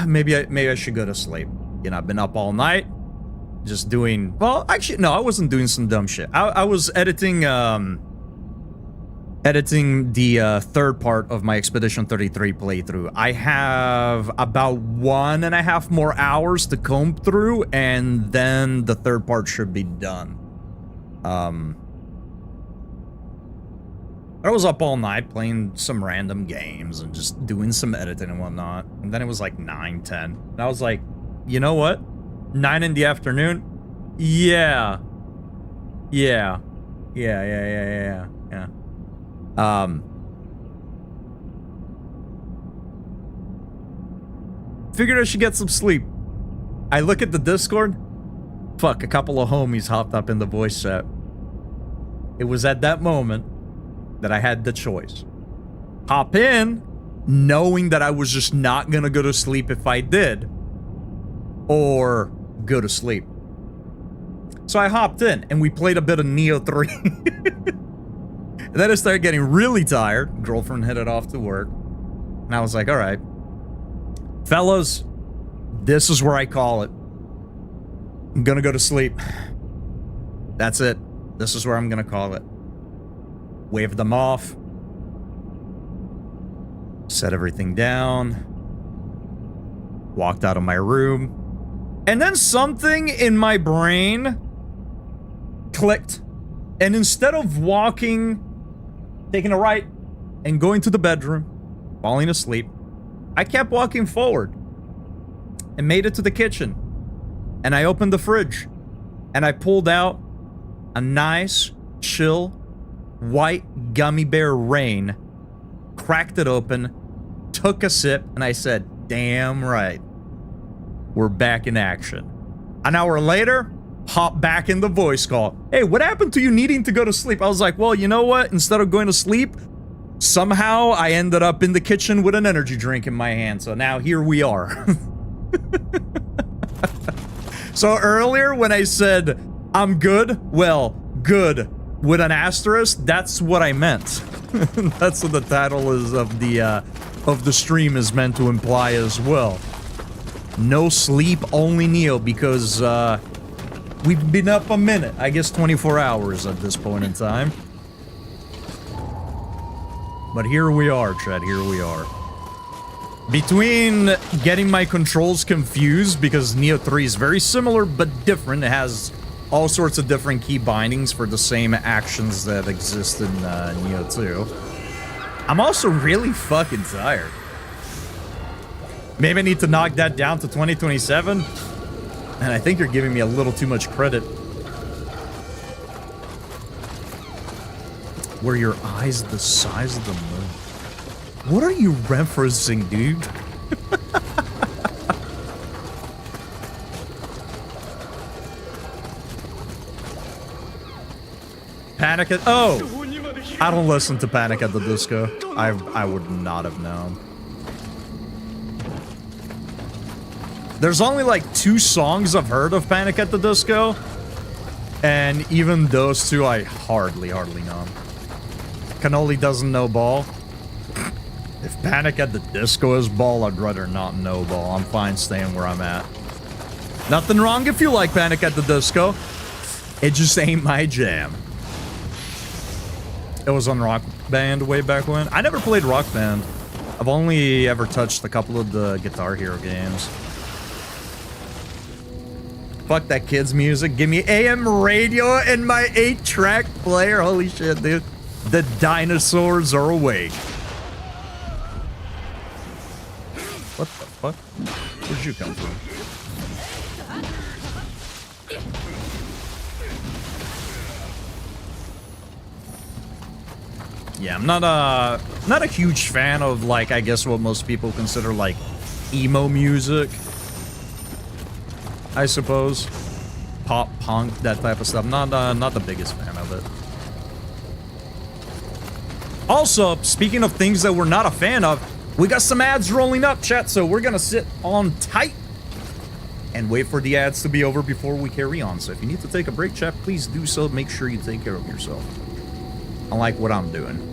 maybe I should go to sleep. You know, I've been up all night, just doing. Well, actually, no, I wasn't doing some dumb shit. I was editing editing the third part of my Expedition 33 playthrough. I have about 1.5 more hours to comb through, and then the third part should be done. I was up all night playing some random games and just doing some editing and whatnot. And then it was like 9, 10. And I was like, you know what? 9 in the afternoon? Yeah. Figured I should get some sleep. I look at the Discord. Fuck, a couple of homies hopped up in the voice chat. It was at that moment that I had the choice. Hop in, knowing that I was just not gonna go to sleep if I did, or go to sleep. So I hopped in, and we played a bit of Nioh 3. And then I started getting really tired. Girlfriend headed off to work. And I was like, alright. Fellas, this is where I call it. I'm gonna go to sleep. That's it. This is where I'm gonna call it. Waved them off. Set everything down. Walked out of my room. And then something in my brain clicked. And instead of walking, taking a right, and going to the bedroom, falling asleep, I kept walking forward and made it to the kitchen. And I opened the fridge. And I pulled out a nice, chill, white gummy bear rain, cracked it open, took a sip, and I said, damn right. We're back in action. An hour later, hop back in the voice call. Hey, what happened to you needing to go to sleep? I was like, well, you know what? Instead of going to sleep, somehow I ended up in the kitchen with an energy drink in my hand. So now here we are. So earlier when I said, I'm good, well, good with an asterisk, that's what I meant. That's what the title is of the stream is meant to imply as well. No Sleep Only Nioh, because we've been up a minute. I guess 24 hours at this point in time. But here we are, Chad, here we are. Between getting my controls confused, because Nioh 3 is very similar but different, it has all sorts of different key bindings for the same actions that exist in Nioh 2. I'm also really fucking tired. Maybe I need to knock that down to 2027. And I think you're giving me a little too much credit. Were your eyes the size of the moon? What are you referencing, dude? Panic at... Oh! I don't listen to Panic at the Disco. I would not have known. There's only like 2 songs I've heard of Panic at the Disco. And even those 2 I hardly know. Cannoli doesn't know ball. If Panic at the Disco is ball, I'd rather not know ball. I'm fine staying where I'm at. Nothing wrong if you like Panic at the Disco. It just ain't my jam. It was on Rock Band way back when. I never played Rock Band. I've only ever touched a couple of the Guitar Hero games. Fuck that kid's music. Give me AM radio and my 8-track player. Holy shit, dude. The dinosaurs are awake. What the fuck? Where'd you come from? Yeah, I'm not a huge fan of, like, I guess what most people consider like emo music. I suppose. Pop punk, that type of stuff. Not the biggest fan of it. Also, speaking of things that we're not a fan of, we got some ads rolling up, chat, so we're gonna sit on tight and wait for the ads to be over before we carry on. So if you need to take a break, chat, please do so. Make sure you take care of yourself. Unlike what I'm doing.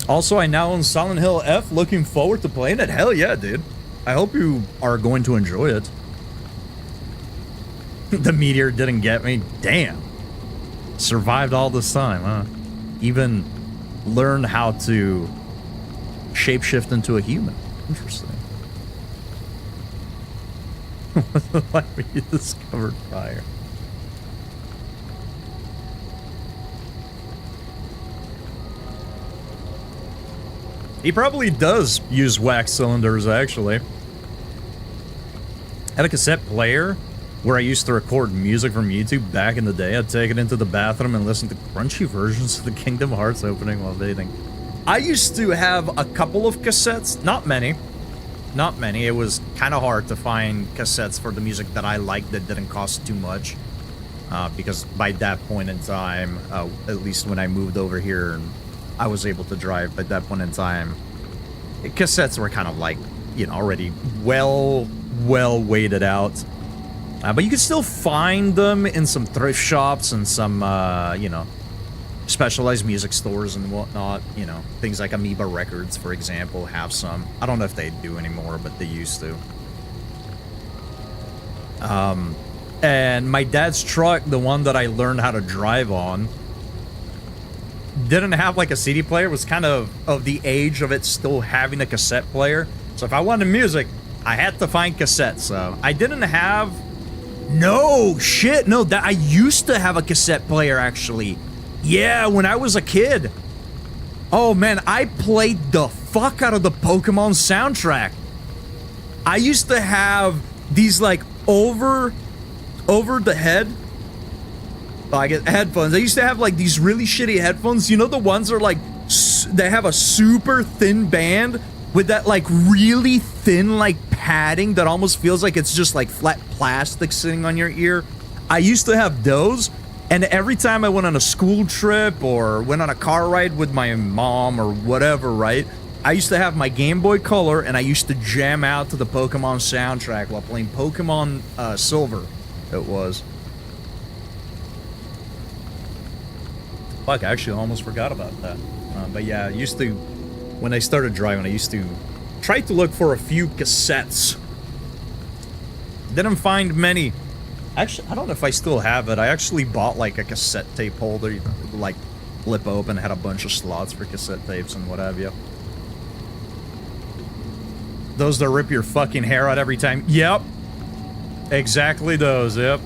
Also, I now own Silent Hill F. Looking forward to playing it. Hell yeah, dude. I hope you are going to enjoy it. The meteor didn't get me. Damn. Survived all this time, huh? Even learned how to shapeshift into a human. Interesting. Why you discovered fire? He probably does use wax cylinders, actually. Had a cassette player where I used to record music from YouTube back in the day. I'd take it into the bathroom and listen to crunchy versions of the Kingdom Hearts opening while bathing. I used to have a couple of cassettes, not many. Not many. It was kind of hard to find cassettes for the music that I liked that didn't cost too much. Because by that point in time, at least when I moved over here and I was able to drive, by that point in time, cassettes were kind of like, you know, already well weighted out. But you could still find them in some thrift shops and some, you know, specialized music stores and whatnot. You know, things like Amoeba Records, for example, have some. I don't know if they do anymore, but they used to. And my dad's truck, the one that I learned how to drive on, didn't have like a CD player. It was kind of the age of it still having a cassette player. So if I wanted music, I had to find cassettes. So I didn't have... No, shit, no, that I used to have a cassette player, actually. Yeah, when I was a kid. Oh, man, I played the fuck out of the Pokemon soundtrack. I used to have these, like, over the head, like, headphones. I used to have, like, these really shitty headphones. You know the ones that are, like, they have a super thin band with that, like, really thin, like, padding that almost feels like it's just, like, flat plastic sitting on your ear. I used to have those, and every time I went on a school trip or went on a car ride with my mom or whatever, right, I used to have my Game Boy Color, and I used to jam out to the Pokemon soundtrack while playing Pokemon Silver, it was. Fuck, I actually almost forgot about that. But yeah, I used to... When I started driving, I used to try to look for a few cassettes. Didn't find many. Actually, I don't know if I still have it. I actually bought like a cassette tape holder, you know, like flip open, had a bunch of slots for cassette tapes and what have you. Those that rip your fucking hair out every time. Yep. Exactly those, yep.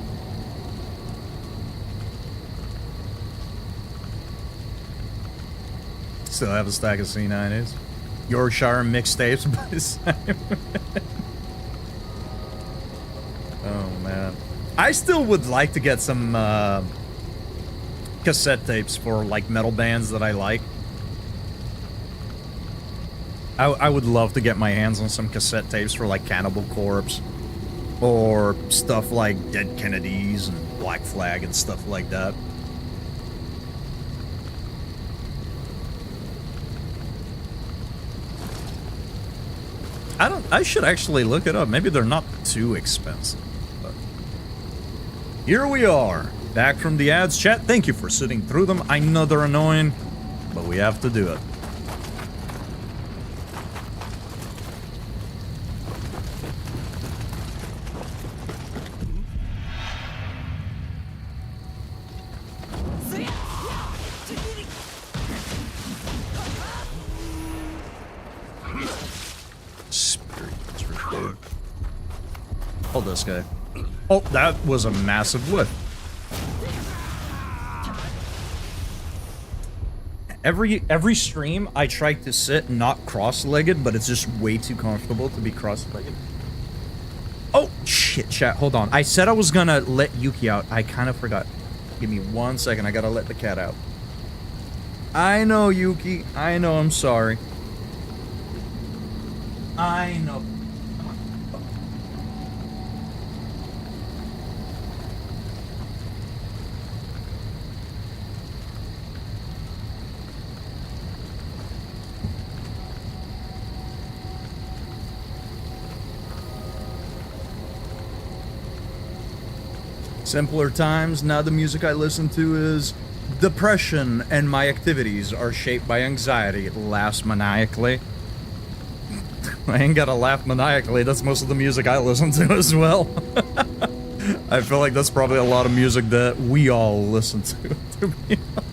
Still have a stack of C90s. Yorkshire mixtapes by Simon. Oh, man. I still would like to get some cassette tapes for, like, metal bands that I like. I would love to get my hands on some cassette tapes for, like, Cannibal Corpse. Or stuff like Dead Kennedys and Black Flag and stuff like that. I should actually look it up. Maybe they're not too expensive. But here we are, back from the ads. Chat, thank you for sitting through them. I know they're annoying, but we have to do it. Oh, this guy. Oh, that was a massive whiff. Every stream, I try to sit not cross-legged, but it's just way too comfortable to be cross-legged. Oh, shit, chat, hold on. I said I was gonna let Yuki out. I kind of forgot. Give me 1 second. I gotta let the cat out. I know, Yuki. I know, I'm sorry. I know. Simpler times, now the music I listen to is depression, and my activities are shaped by anxiety. It laughs maniacally. I ain't gotta laugh maniacally, that's most of the music I listen to as well. I feel like that's probably a lot of music that we all listen to be honest.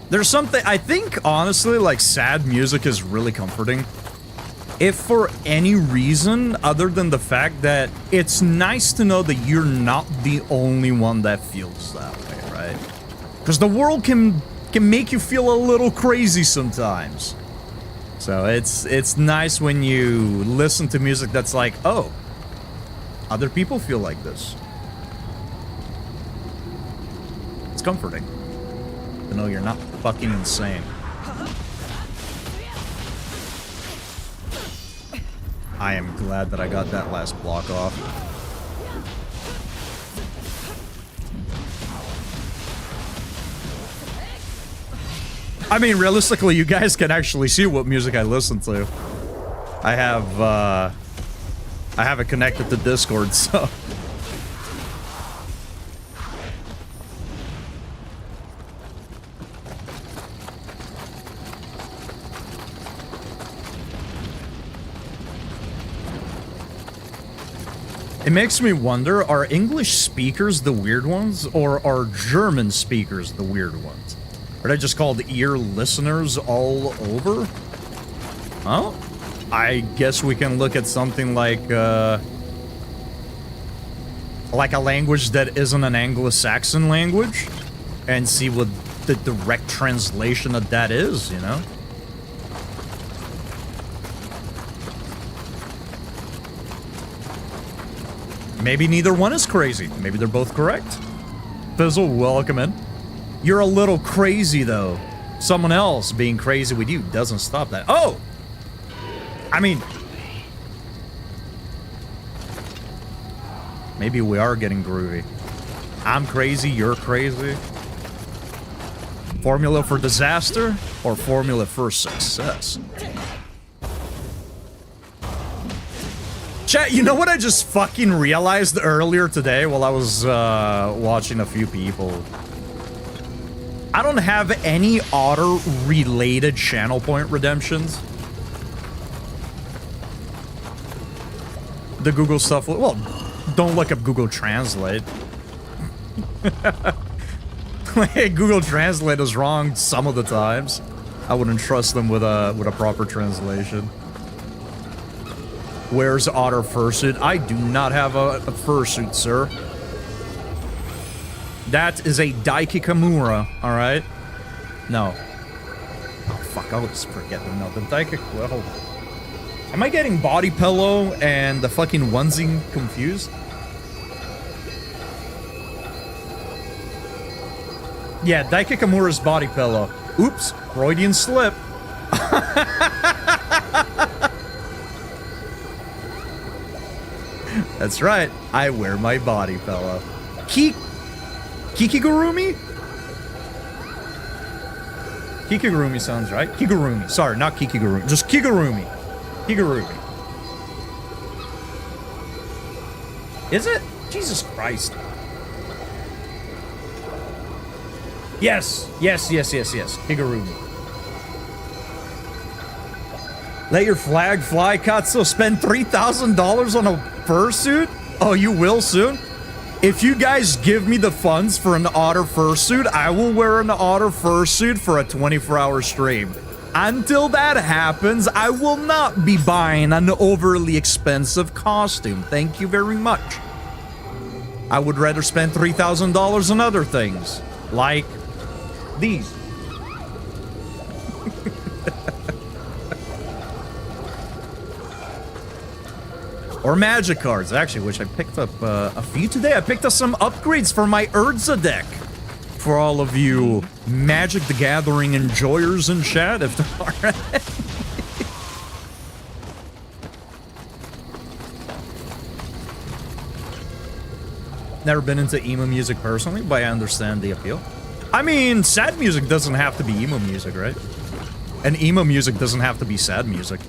There's something, I think, honestly, like, sad music is really comforting. If for any reason other than the fact that it's nice to know that you're not the only one that feels that way, right? Because the world can make you feel a little crazy sometimes. So it's nice when you listen to music that's like, oh, other people feel like this. It's comforting to know you're not fucking insane. I am glad that I got that last block off. I mean, realistically, you guys can actually see what music I listen to. I have it connected to Discord, so... It makes me wonder, are English speakers the weird ones, or are German speakers the weird ones? Are they just called ear listeners all over? Well, I guess we can look at something like a language that isn't an Anglo-Saxon language, and see what the direct translation of that is, you know? Maybe neither one is crazy. Maybe they're both correct. Fizzle, welcome in. You're a little crazy, though. Someone else being crazy with you doesn't stop that. Oh! I mean... maybe we are getting groovy. I'm crazy, you're crazy. Formula for disaster or formula for success? Chat, you know what I just fucking realized earlier today while I was watching a few people? I don't have any Otter-related channel point redemptions. The Google stuff, well, don't look up Google Translate. Hey, Google Translate is wrong some of the times. I wouldn't trust them with a proper translation. Where's Otter fursuit? I do not have a fursuit, sir. That is a Daiki Kimura, alright? No. Oh, fuck, I always forget them. No, the Daiki... well, hold on. Am I getting body pillow and the fucking onesie confused? Yeah, Daiki Kimura's body pillow. Oops, Freudian slip. That's right, I wear my body pillow. Kikigurumi? Kikigurumi sounds right. Kigurumi. Sorry, not Kikigurumi. Just Kigurumi. Kigurumi. Is it? Jesus Christ. Yes. Yes, yes, yes, yes. Kigurumi. Let your flag fly, Katsu. Spend $3,000 on a fursuit? Oh, you will soon? If you guys give me the funds for an Otter fursuit, I will wear an Otter fursuit for a 24-hour stream. Until that happens, I will not be buying an overly expensive costume. Thank you very much. I would rather spend $3,000 on other things. Like these. Or magic cards, actually, which I picked up a few today. I picked up some upgrades for my Urza deck. For all of you Magic the Gathering enjoyers in chat, if there are any. Never been into emo music personally, but I understand the appeal. I mean, sad music doesn't have to be emo music, right? And emo music doesn't have to be sad music.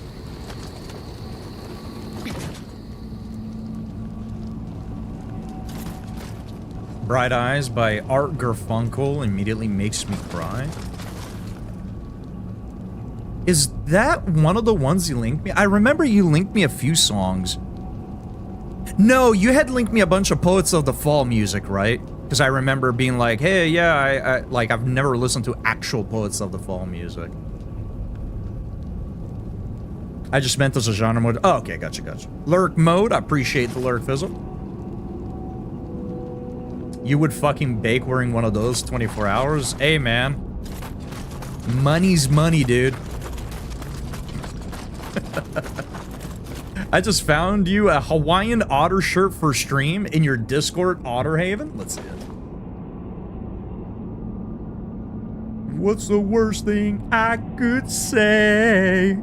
Bright Eyes by Art Garfunkel immediately makes me cry. Is that one of the ones you linked me? I remember you linked me a few songs. No, you had linked me a bunch of Poets of the Fall music, right? Because I remember being like, hey, yeah, I've never listened to actual Poets of the Fall music. I just meant as a genre mode. Oh, okay, gotcha. Lurk mode, I appreciate the lurk fizzle. You would fucking bake wearing one of those 24 hours? Hey, man. Money's money, dude. I just found you a Hawaiian otter shirt for stream in your Discord Otter Haven. Let's see it. What's the worst thing I could say?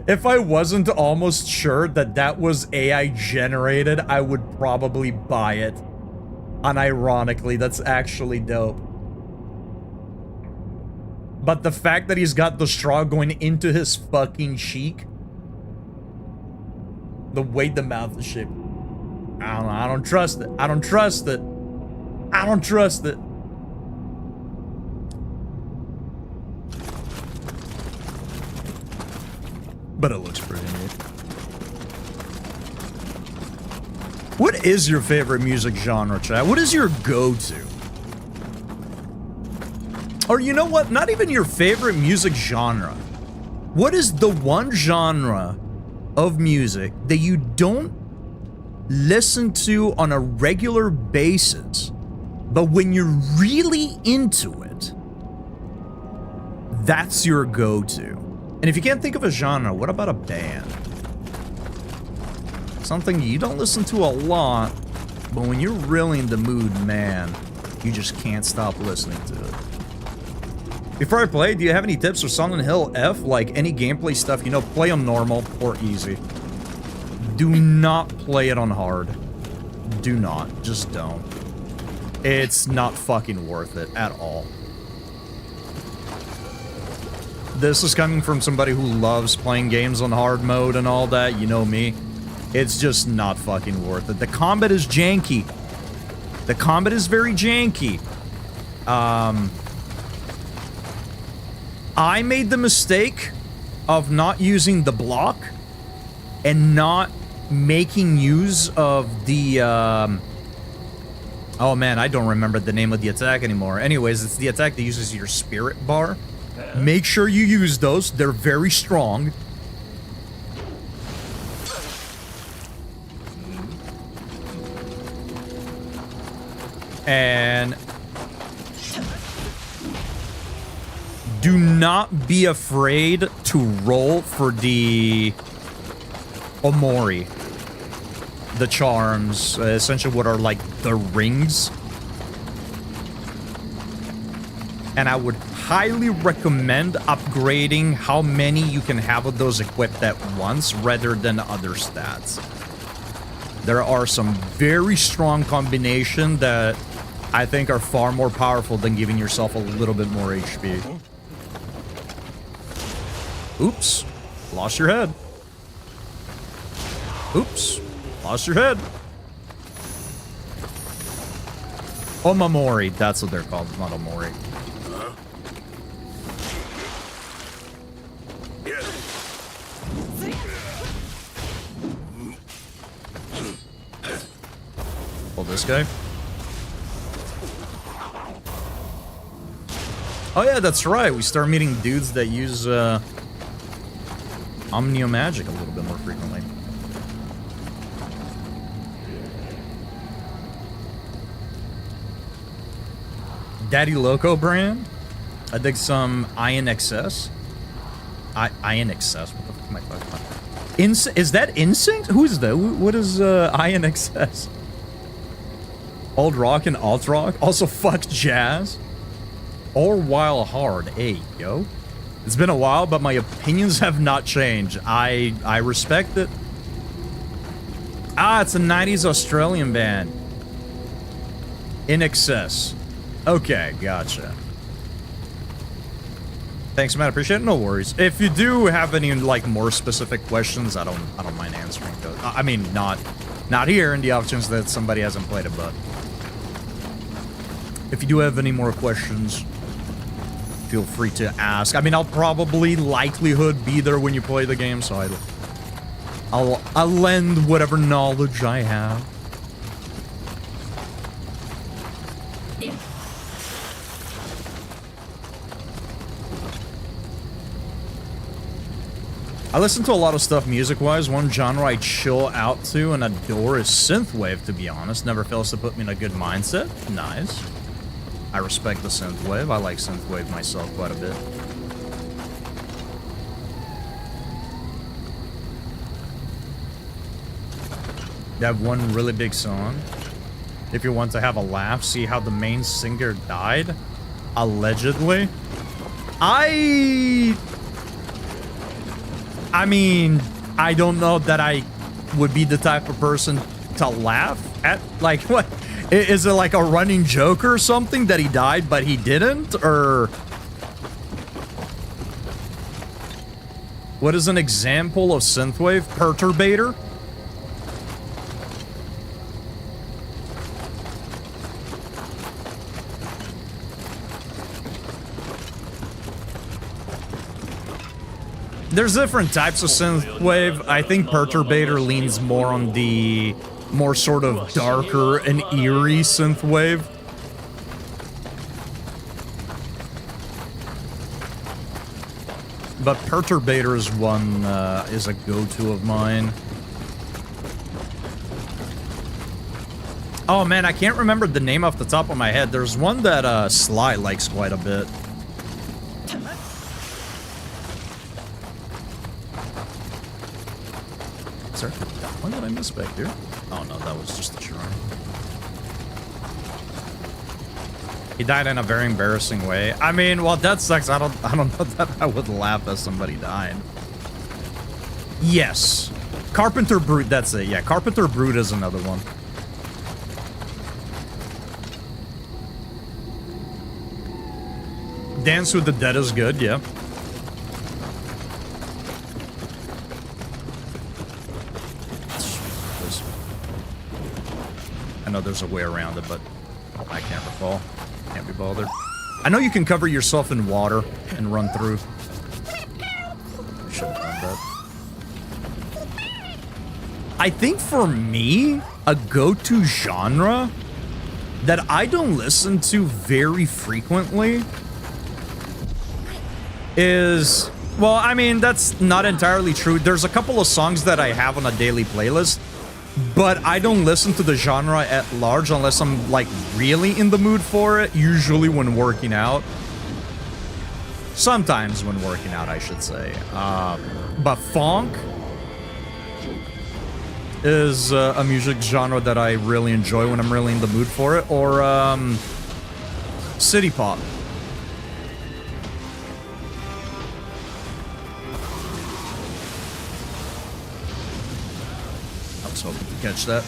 If I wasn't almost sure that that was AI generated, I would probably buy it. Unironically, that's actually dope. But the fact that he's got the straw going into his fucking cheek, the way the mouth is shaped, I don't know, I don't trust it. I don't trust it. I don't trust it. But it looks pretty neat. What is your favorite music genre, chat? What is your go-to? Or you know what? Not even your favorite music genre. What is the one genre of music that you don't listen to on a regular basis, but when you're really into it, that's your go-to? And if you can't think of a genre, what about a band? Something you don't listen to a lot, but when you're really in the mood, man, you just can't stop listening to it. Before I play, do you have any tips for Silent Hill F? Like any gameplay stuff, you know, play on normal or easy. Do not play it on hard. Do not. Just don't. It's not fucking worth it at all. This is coming from somebody who loves playing games on hard mode and all that. You know me. It's just not fucking worth it. The combat is janky. The combat is very janky. I made the mistake of not using the block and not making use of the, oh man, I don't remember the name of the attack anymore. Anyways, it's the attack that uses your spirit bar. Make sure you use those. They're very strong. And do not be afraid to roll for the Omori. The charms, essentially what are like the rings. And I would highly recommend upgrading how many you can have of those equipped at once rather than other stats. There are some very strong combinations that I think are far more powerful than giving yourself a little bit more HP. Oops. Lost your head. Oops. Lost your head. Omamori. That's what they're called, not Omori. Well, this guy. Oh yeah, that's right. We start meeting dudes that use Omnio Magic a little bit more frequently. Daddy Loco brand. I dig some Iron XS. Iron XS. What the fuck am I talking about? Is that Instinct? Who's that? What is Iron XS? Old rock and alt rock. Also, fuck jazz. Or while hard. Hey, yo. It's been a while, but my opinions have not changed. I respect it. Ah, it's a 90s Australian band. In Excess. Okay, gotcha. Thanks, man. Appreciate it. No worries. If you do have any like more specific questions, I don't mind answering those. I mean, not here in the options that somebody hasn't played it, but if you do have any more questions, feel free to ask. I mean, I'll probably likelihood be there when you play the game, so I'll lend whatever knowledge I have. I listen to a lot of stuff music-wise. One genre I chill out to and adore is synthwave, to be honest. Never fails to put me in a good mindset. Nice. I respect the synthwave. I like synthwave myself quite a bit. They have one really big song. If you want to have a laugh, see how the main singer died? Allegedly. I mean, I don't know that I would be the type of person to laugh at. Like, what? Is it like a running joke or something that he died, but he didn't? Or what is an example of synthwave? Perturbator? There's different types of synthwave. I think Perturbator leans more on the more sort of darker and eerie synthwave. But Perturbator is one, is a go-to of mine. Oh man, I can't remember the name off the top of my head. There's one that Sly likes quite a bit. Is there one that I missed back here? Oh no, that was just the shrine. He died in a very embarrassing way. I mean, well, that sucks. I don't know that I would laugh as somebody died. Yes. Carpenter Brute, that's it. Yeah, Carpenter Brute is another one. Dance with the Dead is good, yeah. I know there's a way around it, but I can't recall. Can't be bothered. I know you can cover yourself in water and run through. Should have done that. I think for me, a go-to genre that I don't listen to very frequently is... Well, I mean, that's not entirely true. There's a couple of songs that I have on a daily playlist, but I don't listen to the genre at large unless I'm, like, really in the mood for it, usually when working out. Sometimes when working out, I should say. But funk is a music genre that I really enjoy when I'm really in the mood for it, or city pop. Hoping to catch that.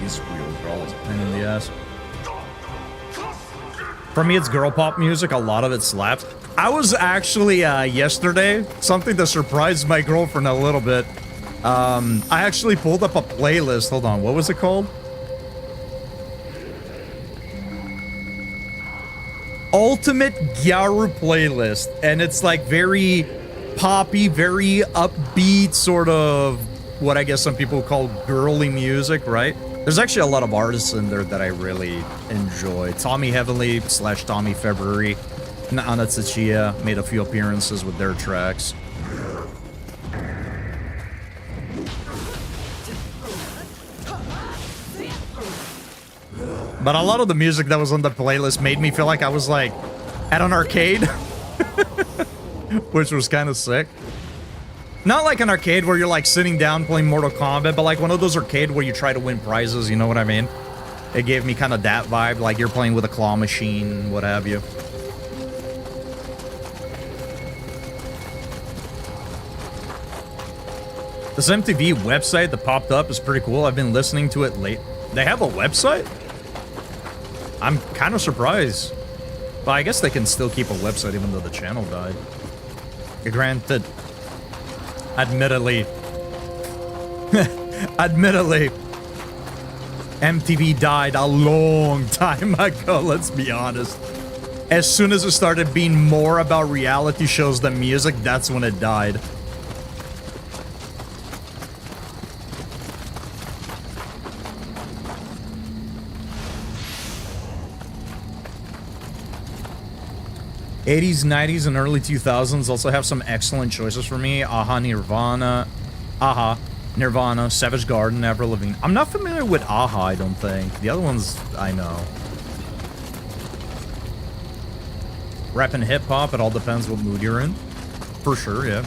These real girls, pain in the ass. For me, it's girl pop music. A lot of it slaps. I was actually, yesterday, something that surprised my girlfriend a little bit. I actually pulled up a playlist. Hold on, what was it called? Ultimate Gyaru playlist. And it's like very poppy, very upbeat, sort of what I guess some people call girly music, right? There's actually a lot of artists in there that I really enjoy. Tommy Heavenly / Tommy February and Anna Tsuchiya made a few appearances with their tracks. But a lot of the music that was on the playlist made me feel like I was like at an arcade, which was kind of sick. Not like an arcade where you're like sitting down playing Mortal Kombat, but like one of those arcade where you try to win prizes, you know what I mean? It gave me kind of that vibe, like you're playing with a claw machine, what have you. This MTV website that popped up is pretty cool. I've been listening to it late. They have a website? I'm kind of surprised. But I guess they can still keep a website even though the channel died. Granted, admittedly, MTV died a long time ago, let's be honest. As soon as it started being more about reality shows than music, that's when it died. '80s, '90s, and early 2000s also have some excellent choices for me. Nirvana, Savage Garden, Avril Lavigne. I'm not familiar with Aha, I don't think. The other ones I know. Rap and hip hop, it all depends what mood you're in. For sure, yeah.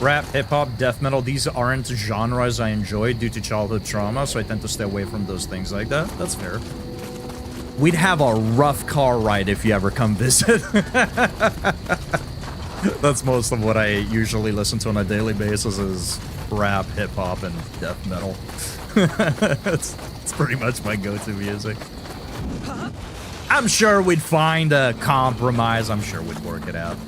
Rap, hip hop, death metal, these aren't genres I enjoy due to childhood trauma, so I tend to stay away from those things like that. That's fair. We'd have a rough car ride if you ever come visit. That's most of what I usually listen to on a daily basis is rap, hip-hop, and death metal. It's pretty much my go-to music. I'm sure we'd find a compromise. I'm sure we'd work it out.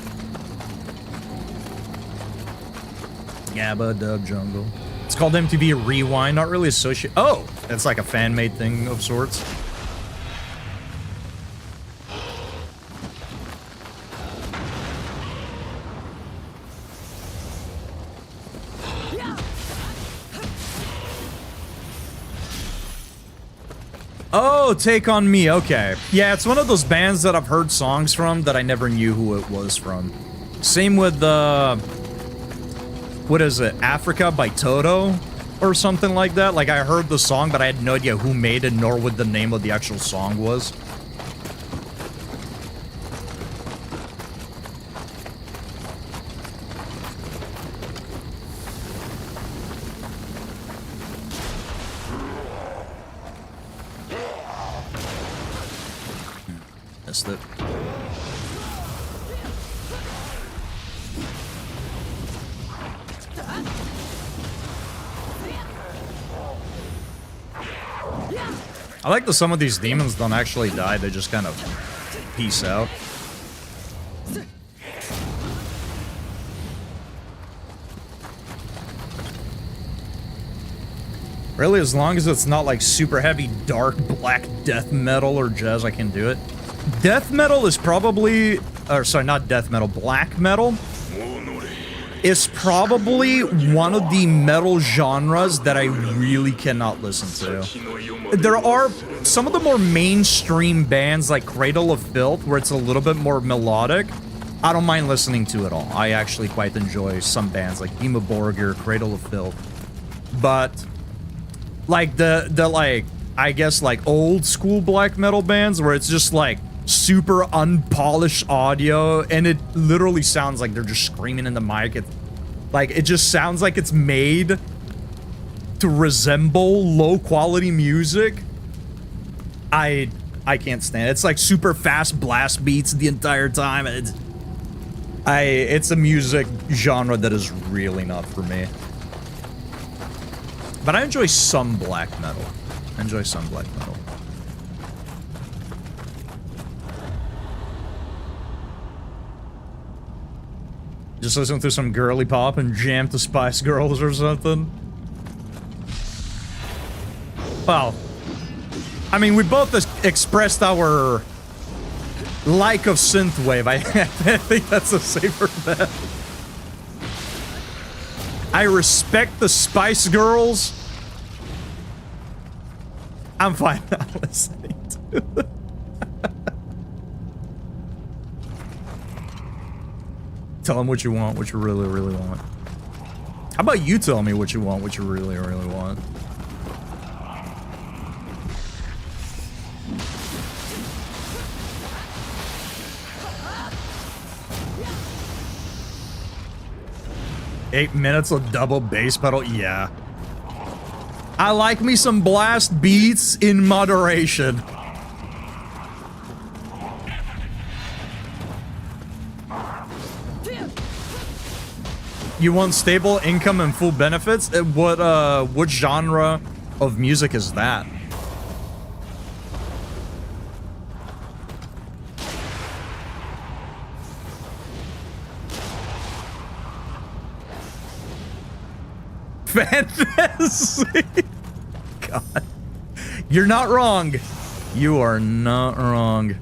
Yabba Dub Jungle. It's called MTV Rewind, not really associated. Oh, it's like a fan-made thing of sorts. Oh, Take On Me, okay. Yeah, it's one of those bands that I've heard songs from that I never knew who it was from. Same with what is it, Africa by Toto or something like that? Like, I heard the song, but I had no idea who made it, nor what the name of the actual song was. Missed it. I like that some of these demons don't actually die, they just kind of peace out. Really, as long as it's not like super heavy, dark, black death metal or jazz, I can do it. Death metal is probably, or sorry, not death metal, black metal is probably one of the metal genres that I really cannot listen to. There are some of the more mainstream bands like Cradle of Filth, where it's a little bit more melodic. I don't mind listening to it all. I actually quite enjoy some bands like Dima Borgir, Cradle of Filth. But like the like, I guess like old school black metal bands where it's just like super unpolished audio and it literally sounds like they're just screaming in the mic. It just sounds like it's made to resemble low quality music. I can't stand it. It's like super fast blast beats the entire time. It's a music genre that is really not for me. But I enjoy some black metal. Just listen to some girly pop and jam to Spice Girls or something. Well, I mean, we both expressed our like of synthwave. I think that's a safer bet. I respect the Spice Girls. I'm fine not listening to them. Tell them what you want, what you really, really want. How about you tell me what you want, what you really, really want? 8 minutes of double bass pedal. Yeah. I like me some blast beats in moderation. You want stable income and full benefits? What genre of music is that? Fantasy. God. You're not wrong. You are not wrong.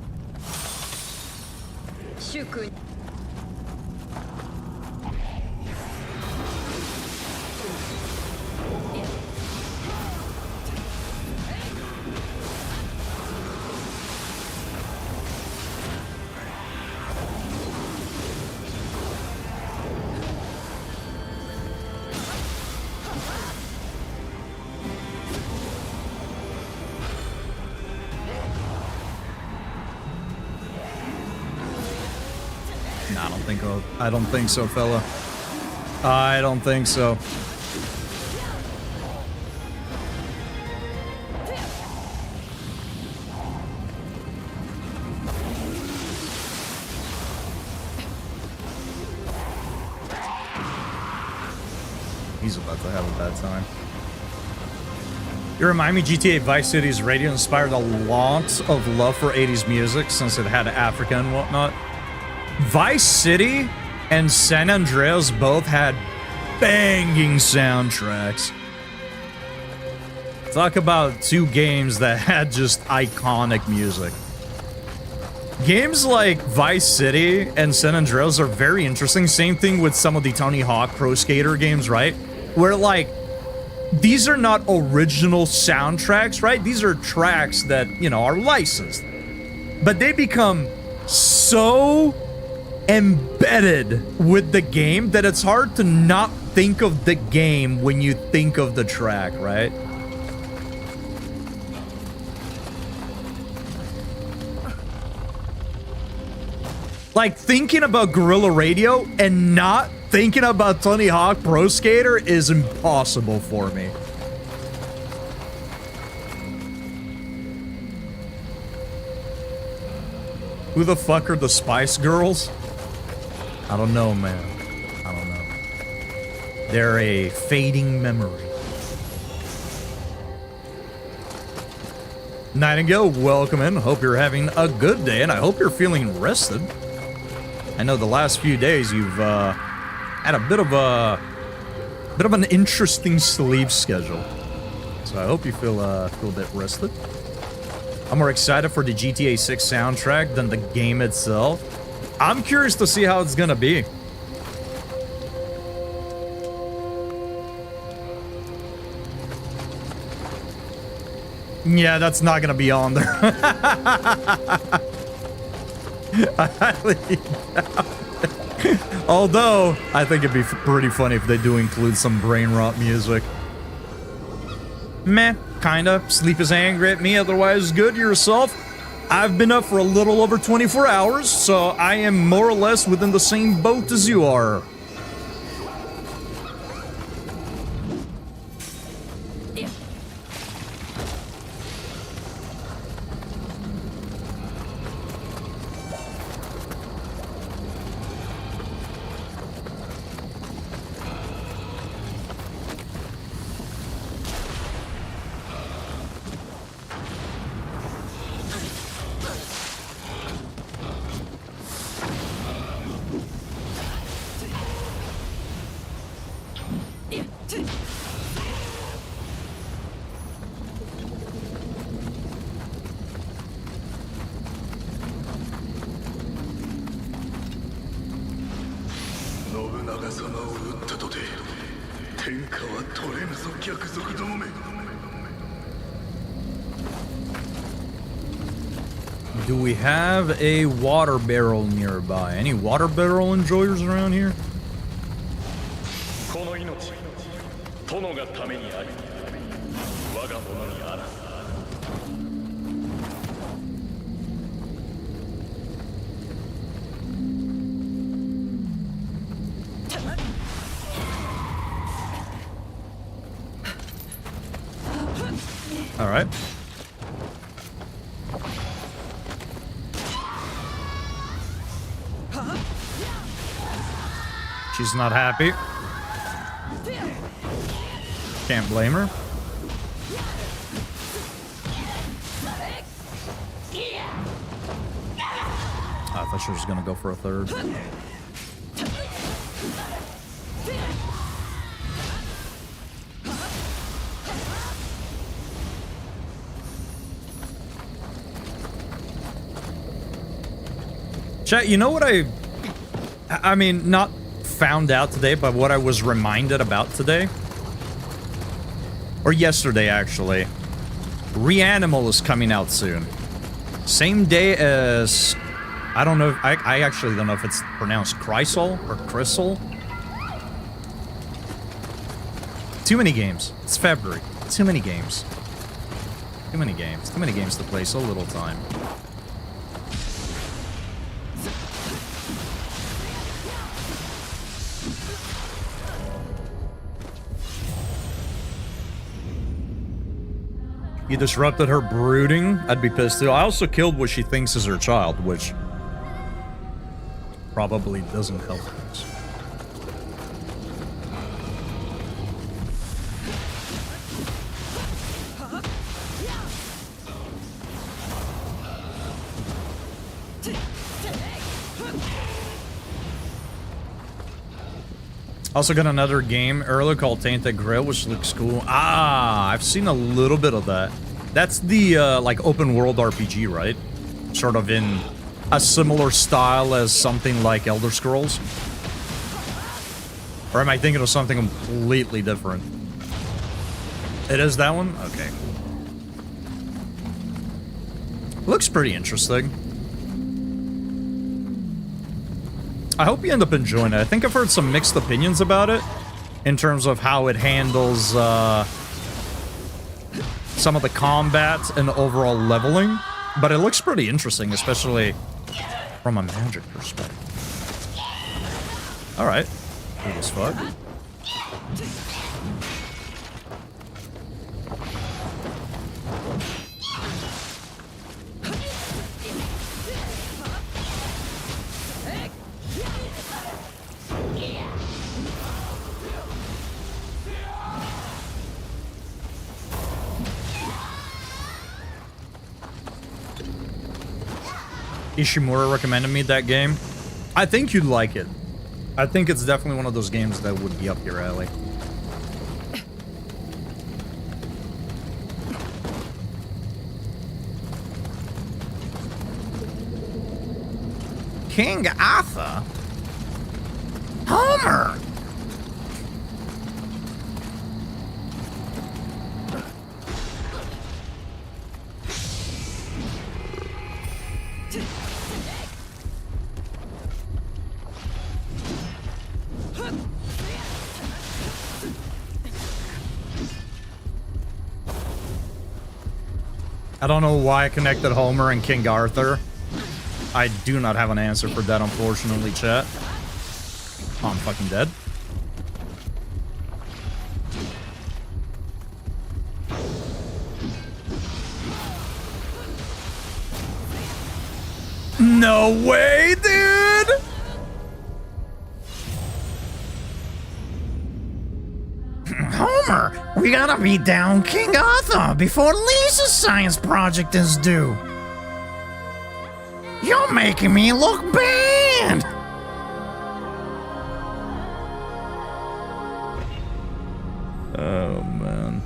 I don't think so, fella. I don't think so. He's about to have a bad time. You remind me, GTA Vice City's radio inspired a lot of love for 80s music since it had Africa and whatnot. Vice City and San Andreas both had banging soundtracks. Talk about two games that had just iconic music. Games like Vice City and San Andreas are very interesting. Same thing with some of the Tony Hawk Pro Skater games, right? Where, like, these are not original soundtracks, right? These are tracks that, you know, are licensed. But they become so embedded with the game that it's hard to not think of the game when you think of the track, right? Like, thinking about Guerrilla Radio and not thinking about Tony Hawk Pro Skater is impossible for me. Who the fuck are the Spice Girls? I don't know, man. I don't know. They're a fading memory. Nightingale, welcome in. Hope you're having a good day, and I hope you're feeling rested. I know the last few days you've had a bit of an interesting sleep schedule, so I hope you feel a bit rested. I'm more excited for the GTA 6 soundtrack than the game itself. I'm curious to see how it's gonna be. Yeah, that's not gonna be on there. I highly doubt it. Although, I think it'd be pretty funny if they do include some brain rot music. Meh, kinda. Sleep is angry at me, otherwise good. Yourself? I've been up for a little over 24 hours, so I am more or less within the same boat as you are. Do we have a water barrel nearby? Any water barrel enjoyers around here? right. She's not happy. Can't blame her. I thought she was gonna go for a third. Chat, you know what I mean, not found out today, but what I was reminded about today? Or yesterday, actually. Reanimal is coming out soon. Same day as... I don't know, I actually don't know if it's pronounced Chrysal or Crystal. Too many games. It's February. Too many games. Too many games. Too many games to play, so little time. You disrupted her brooding? I'd be pissed too. I also killed what she thinks is her child, which probably doesn't help things. Also got another game earlier called Tainted Grail, which looks cool. Ah, I've seen a little bit of that. That's the, like, open world RPG, right? Sort of in a similar style as something like Elder Scrolls? Or am I thinking of something completely different? It is that one? Okay. Looks pretty interesting. I hope you end up enjoying it. I think I've heard some mixed opinions about it in terms of how it handles some of the combat and overall leveling, but it looks pretty interesting, especially from a magic perspective. All right, cool as fuck. Ishimura recommended me that game. I think you'd like it. I think it's definitely one of those games that would be up your alley. King Arthur? Homer! I don't know why I connected Homer and King Arthur. I do not have an answer for that, unfortunately, chat. Oh, I'm fucking dead. No way, dude! Homer, we gotta beat down King Arthur before Lisa's science project is due. You're making me look bad! Oh, man.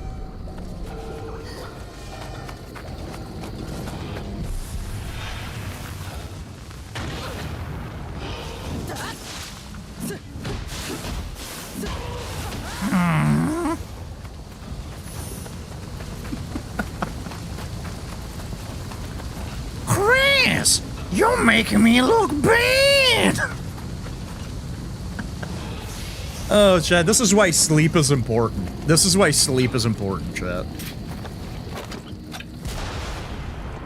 Chris, you're making me look bad. Oh, Chad, this is why sleep is important. This is why sleep is important, Chad.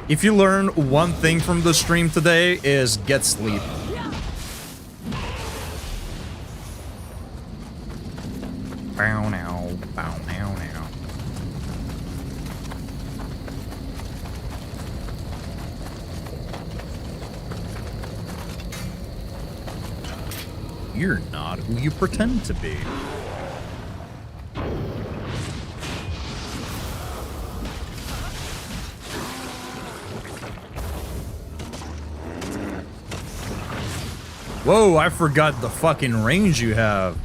If you learn one thing from the stream today is get sleep. Bow now, bow now now. You're not who you pretend to be. Whoa, I forgot the fucking range you have.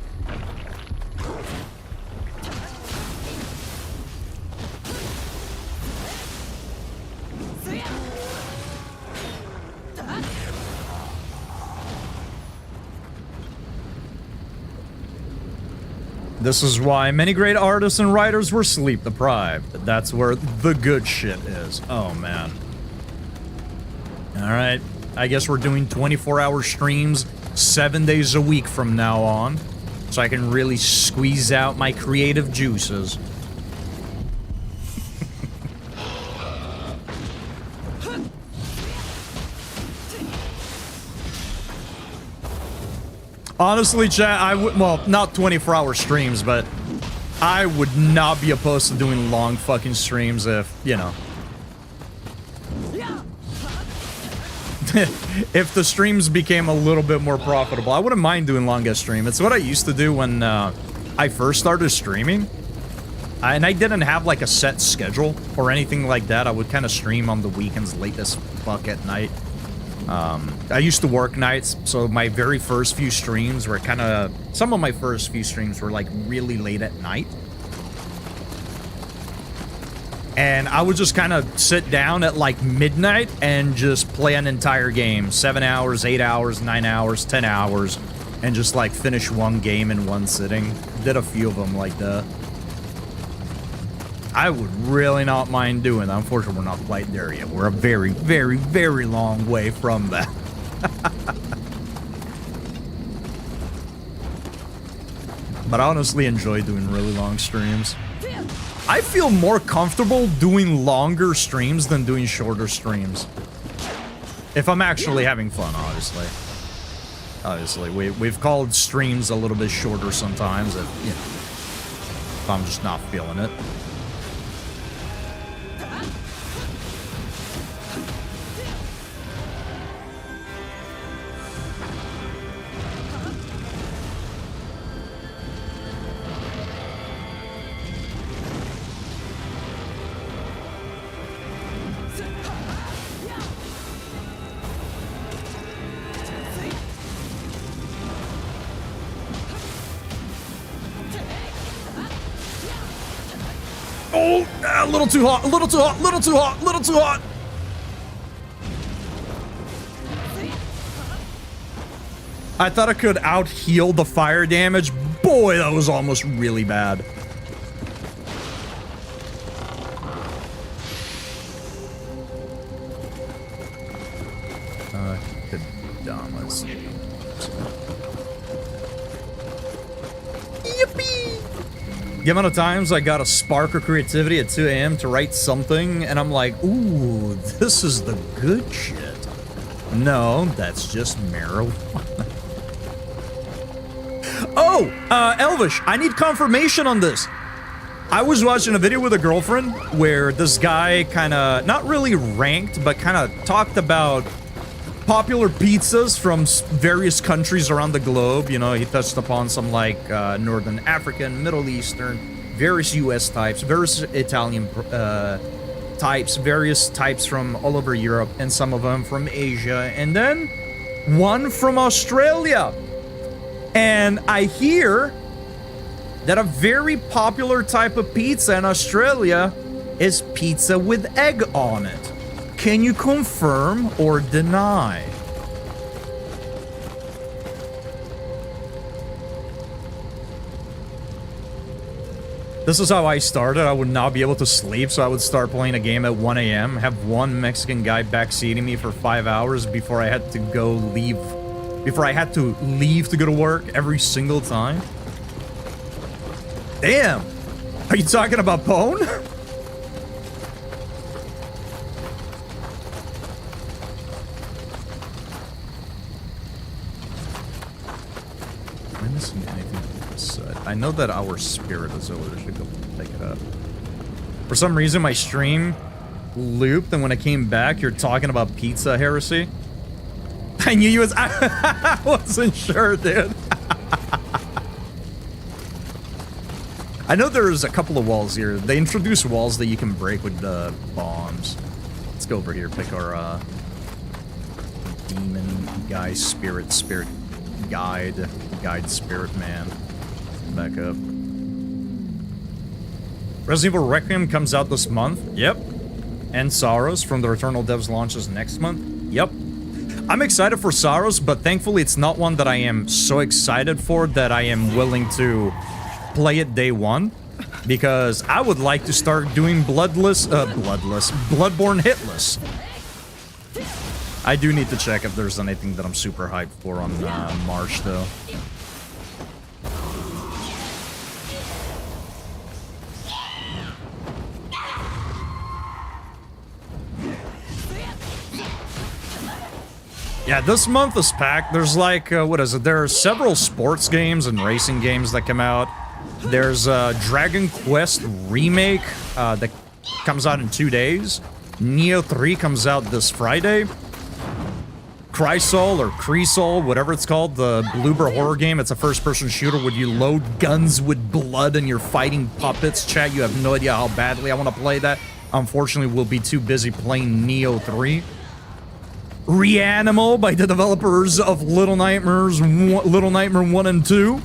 This is why many great artists and writers were sleep deprived. That's where the good shit is. Oh, man. Alright. I guess we're doing 24-hour streams 7 days a week from now on. So I can really squeeze out my creative juices. Honestly, chat, I would, well, not 24-hour streams, but I would not be opposed to doing long fucking streams if, you know. If the streams became a little bit more profitable, I wouldn't mind doing longest stream. It's what I used to do when I first started streaming. And I didn't have like a set schedule or anything like that. I would kind of stream on the weekends late as fuck at night. I used to work nights, so my very first few streams were kind of... Some of my first few streams were like really late at night. And I would just kind of sit down at like midnight and just play an entire game. 7 hours, 8 hours, 9 hours, 10 hours. And just like finish one game in one sitting. Did a few of them like that. I would really not mind doing that. Unfortunately, we're not quite there yet. We're a very, very, very long way from that. But I honestly enjoy doing really long streams. I feel more comfortable doing longer streams than doing shorter streams. If I'm actually having fun, obviously. Obviously, we've called streams a little bit shorter sometimes if, you know, if I'm just not feeling it. Oh, a little too hot, a little too hot, little too hot, little too hot. I thought I could out-heal the fire damage. Boy, that was almost really bad. Kadamas. Yippee! The amount of times I got a spark of creativity at 2 a.m. to write something, and I'm like, ooh, this is the good shit. No, that's just marijuana. Oh, Elvish, I need confirmation on this. I was watching a video with a girlfriend where this guy kind of, not really ranked, but kind of talked about popular pizzas from various countries around the globe. You know, he touched upon some like Northern African, Middle Eastern, various US types, various Italian types, various types from all over Europe, and some of them from Asia, and then one from Australia. And I hear that a very popular type of pizza in Australia is pizza with egg on it. Can you confirm or deny? This is how I started. I would not be able to sleep, so I would start playing a game at 1 a.m., have one Mexican guy backseating me for 5 hours before I had to leave to go to work every single time. Damn! Are you talking about Pone? I'm missing anything on this side. I know that our spirit is over there. Should go pick it up. For some reason, my stream looped, and when I came back, you're talking about pizza heresy. I knew you was... I wasn't sure, dude. I know there's a couple of walls here. They introduce walls that you can break with bombs. Let's go over here, pick our demon guy, spirit guide spirit man. Back up. Resident Evil Requiem comes out this month. Yep. And Sorrows from the Returnal Devs launches next month. Yep. I'm excited for Sorrows, but thankfully it's not one that I am so excited for that I am willing to play it day one, because I would like to start doing Bloodborne hitless. I do need to check if there's anything that I'm super hyped for on March, though. Yeah, this month is packed. There's like, what is it? There are several sports games and racing games that come out. There's a Dragon Quest remake that comes out in 2 days. Nioh 3 comes out this Friday. Chrysol or Cresol, whatever it's called, the Bloober horror game. It's a first-person shooter where you load guns with blood and you're fighting puppets. Chat, you have no idea how badly I want to play that. Unfortunately, we'll be too busy playing Nioh 3. Reanimal by the developers of Little Nightmare 1 and 2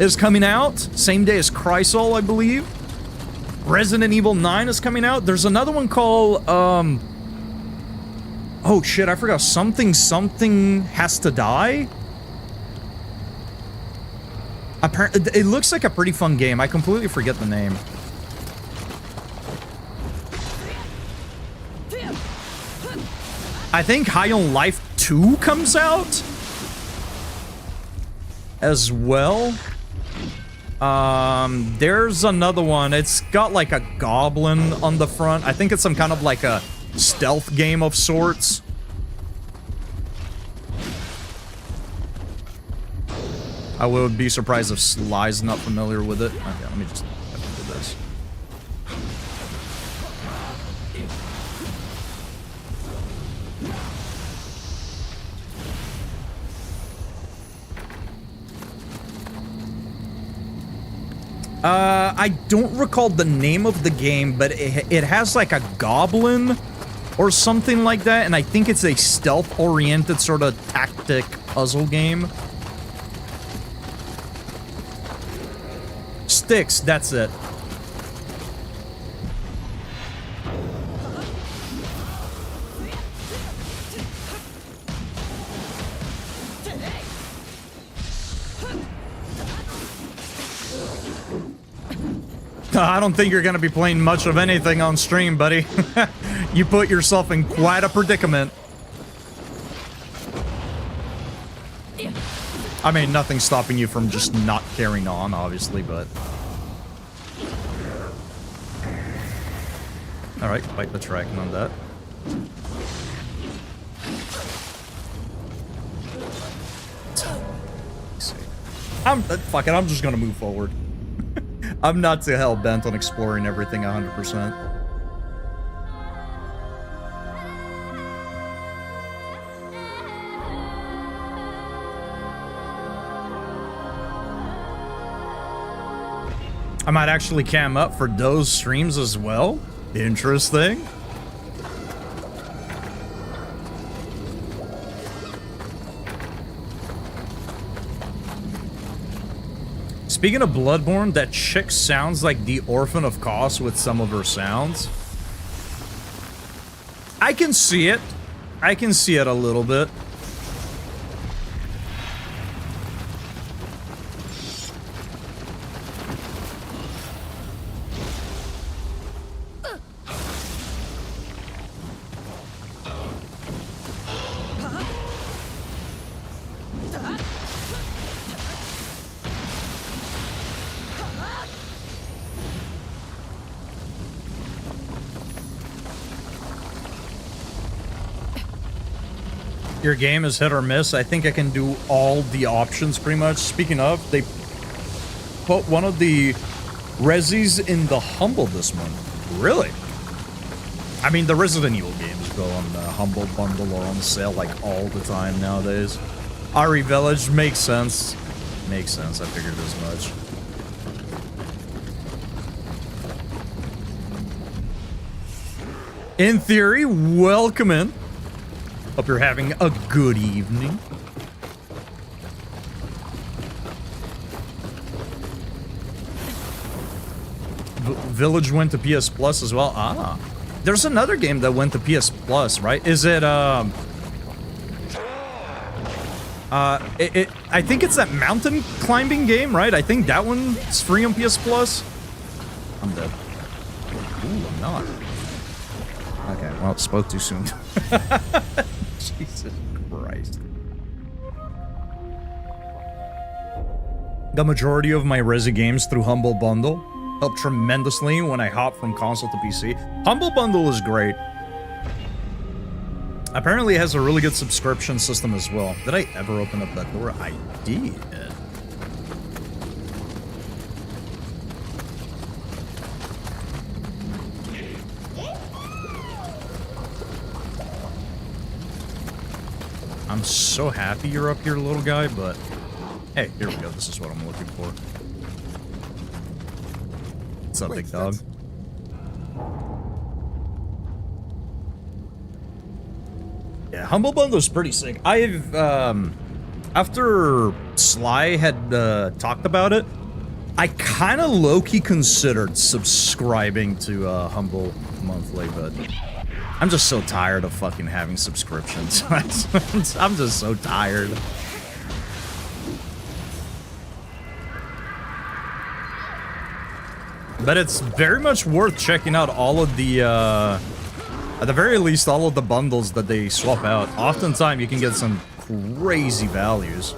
is coming out. Same day as Chrysol, I believe. Resident Evil 9 is coming out. There's another one called, oh shit, I forgot. Something Has to Die? Apparently, it looks like a pretty fun game. I completely forget the name. I think High on Life 2 comes out as well. There's another one. It's got like a goblin on the front. I think it's some kind of like a stealth game of sorts. I would be surprised if Sly's not familiar with it. Okay, let me just do this. I don't recall the name of the game, but it has like a goblin or something like that, and I think it's a stealth-oriented sort of tactic puzzle game. Sticks, that's it. I don't think you're going to be playing much of anything on stream, buddy. You put yourself in quite a predicament. I mean, nothing's stopping you from just not carrying on, obviously, but... Alright, fight the tracking on that. Fuck it, I'm just gonna move forward. I'm not too hell-bent on exploring everything 100%. I might actually cam up for those streams as well. Interesting. Speaking of Bloodborne, that chick sounds like the Orphan of Kos with some of her sounds. I can see it. I can see it a little bit. Your game is hit or miss. I think I can do all the options pretty much. Speaking of, they put one of the resis in the Humble this month. Really? I mean, the Resident Evil games go on the Humble Bundle or on sale like all the time nowadays. Ari Village makes sense. Makes sense, I figured as much. In theory, welcome in. Hope you're having a good evening. Village went to PS Plus as well. Ah, there's another game that went to PS Plus, right? Is it I think it's that mountain climbing game, right? I think that one's free on PS Plus. I'm dead. Ooh, I'm not. Okay, well, spoke too soon. Jesus Christ. The majority of my Resi games through Humble Bundle help tremendously when I hop from console to PC. Humble Bundle is great. Apparently it has a really good subscription system as well. Did I ever open up that door? I did. I'm so happy you're up here, little guy, but hey, here we go. This is what I'm looking for. What's up, big dog? Yeah, Humble Bundle is pretty sick. I've, after Sly had talked about it, I kind of low-key considered subscribing to Humble Monthly, but I'm just so tired of fucking having subscriptions. I'm just so tired. But it's very much worth checking out all of the, at the very least, all of the bundles that they swap out. Oftentimes, you can get some crazy values.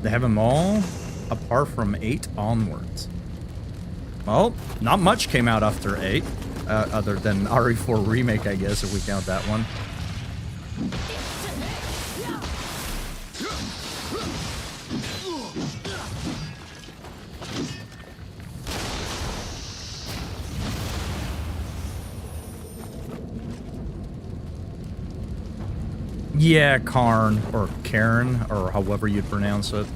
They have them all apart from 8 onwards. Well, not much came out after 8, other than RE4 Remake, I guess, if we count that one. Yeah, Karn, or Karen, or however you'd pronounce it.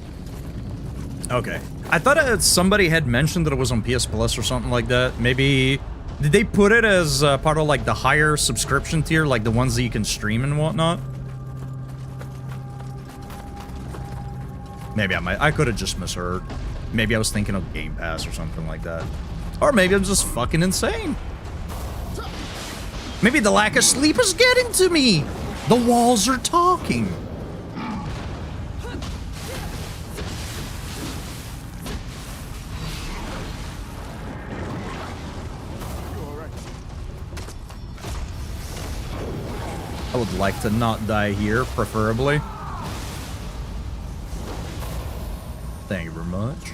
Okay. I thought somebody had mentioned that it was on PS Plus or something like that. Maybe... Did they put it as part of, like, the higher subscription tier? Like, the ones that you can stream and whatnot? Maybe I could have just misheard. Maybe I was thinking of Game Pass or something like that. Or maybe I'm just fucking insane. Maybe the lack of sleep is getting to me! The walls are talking! I would like to not die here, preferably. Thank you very much.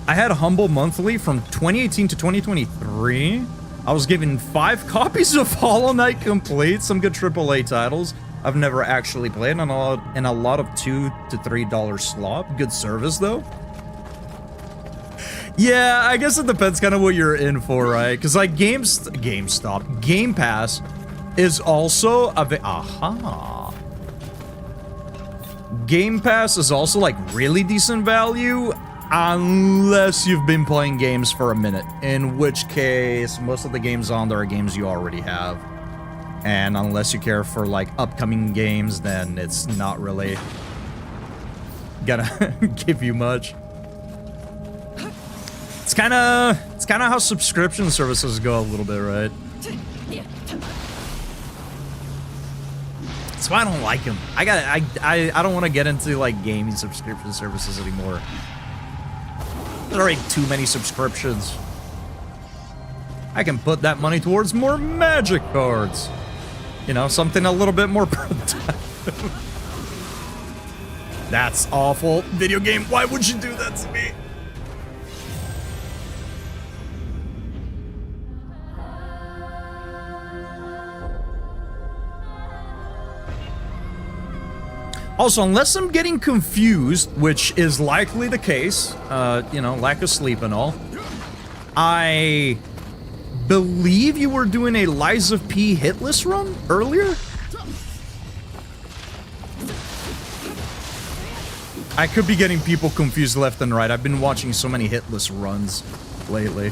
I had a Humble Monthly from 2018 to 2023. I was given 5 copies of Hollow Knight Complete, some good AAA titles I've never actually played, and a lot of $2 to $3 slop. Good service, though. Yeah, I guess it depends kind of what you're in for, right? Because, like, Game Pass is also a... Aha. Game Pass is also, like, really decent value, unless you've been playing games for a minute. In which case, most of the games on there are games you already have. And unless you care for, like, upcoming games, then it's not really gonna give you much. It's kind of how subscription services go a little bit, right? That's why I don't like them. I don't want to get into like gaming subscription services anymore. There are already too many subscriptions. I can put that money towards more magic cards. You know, something a little bit more productive. That's awful. Video game, why would you do that to me? Also, unless I'm getting confused, which is likely the case, you know, lack of sleep and all, I believe you were doing a Lies of P hitless run earlier? I could be getting people confused left and right. I've been watching so many hitless runs lately.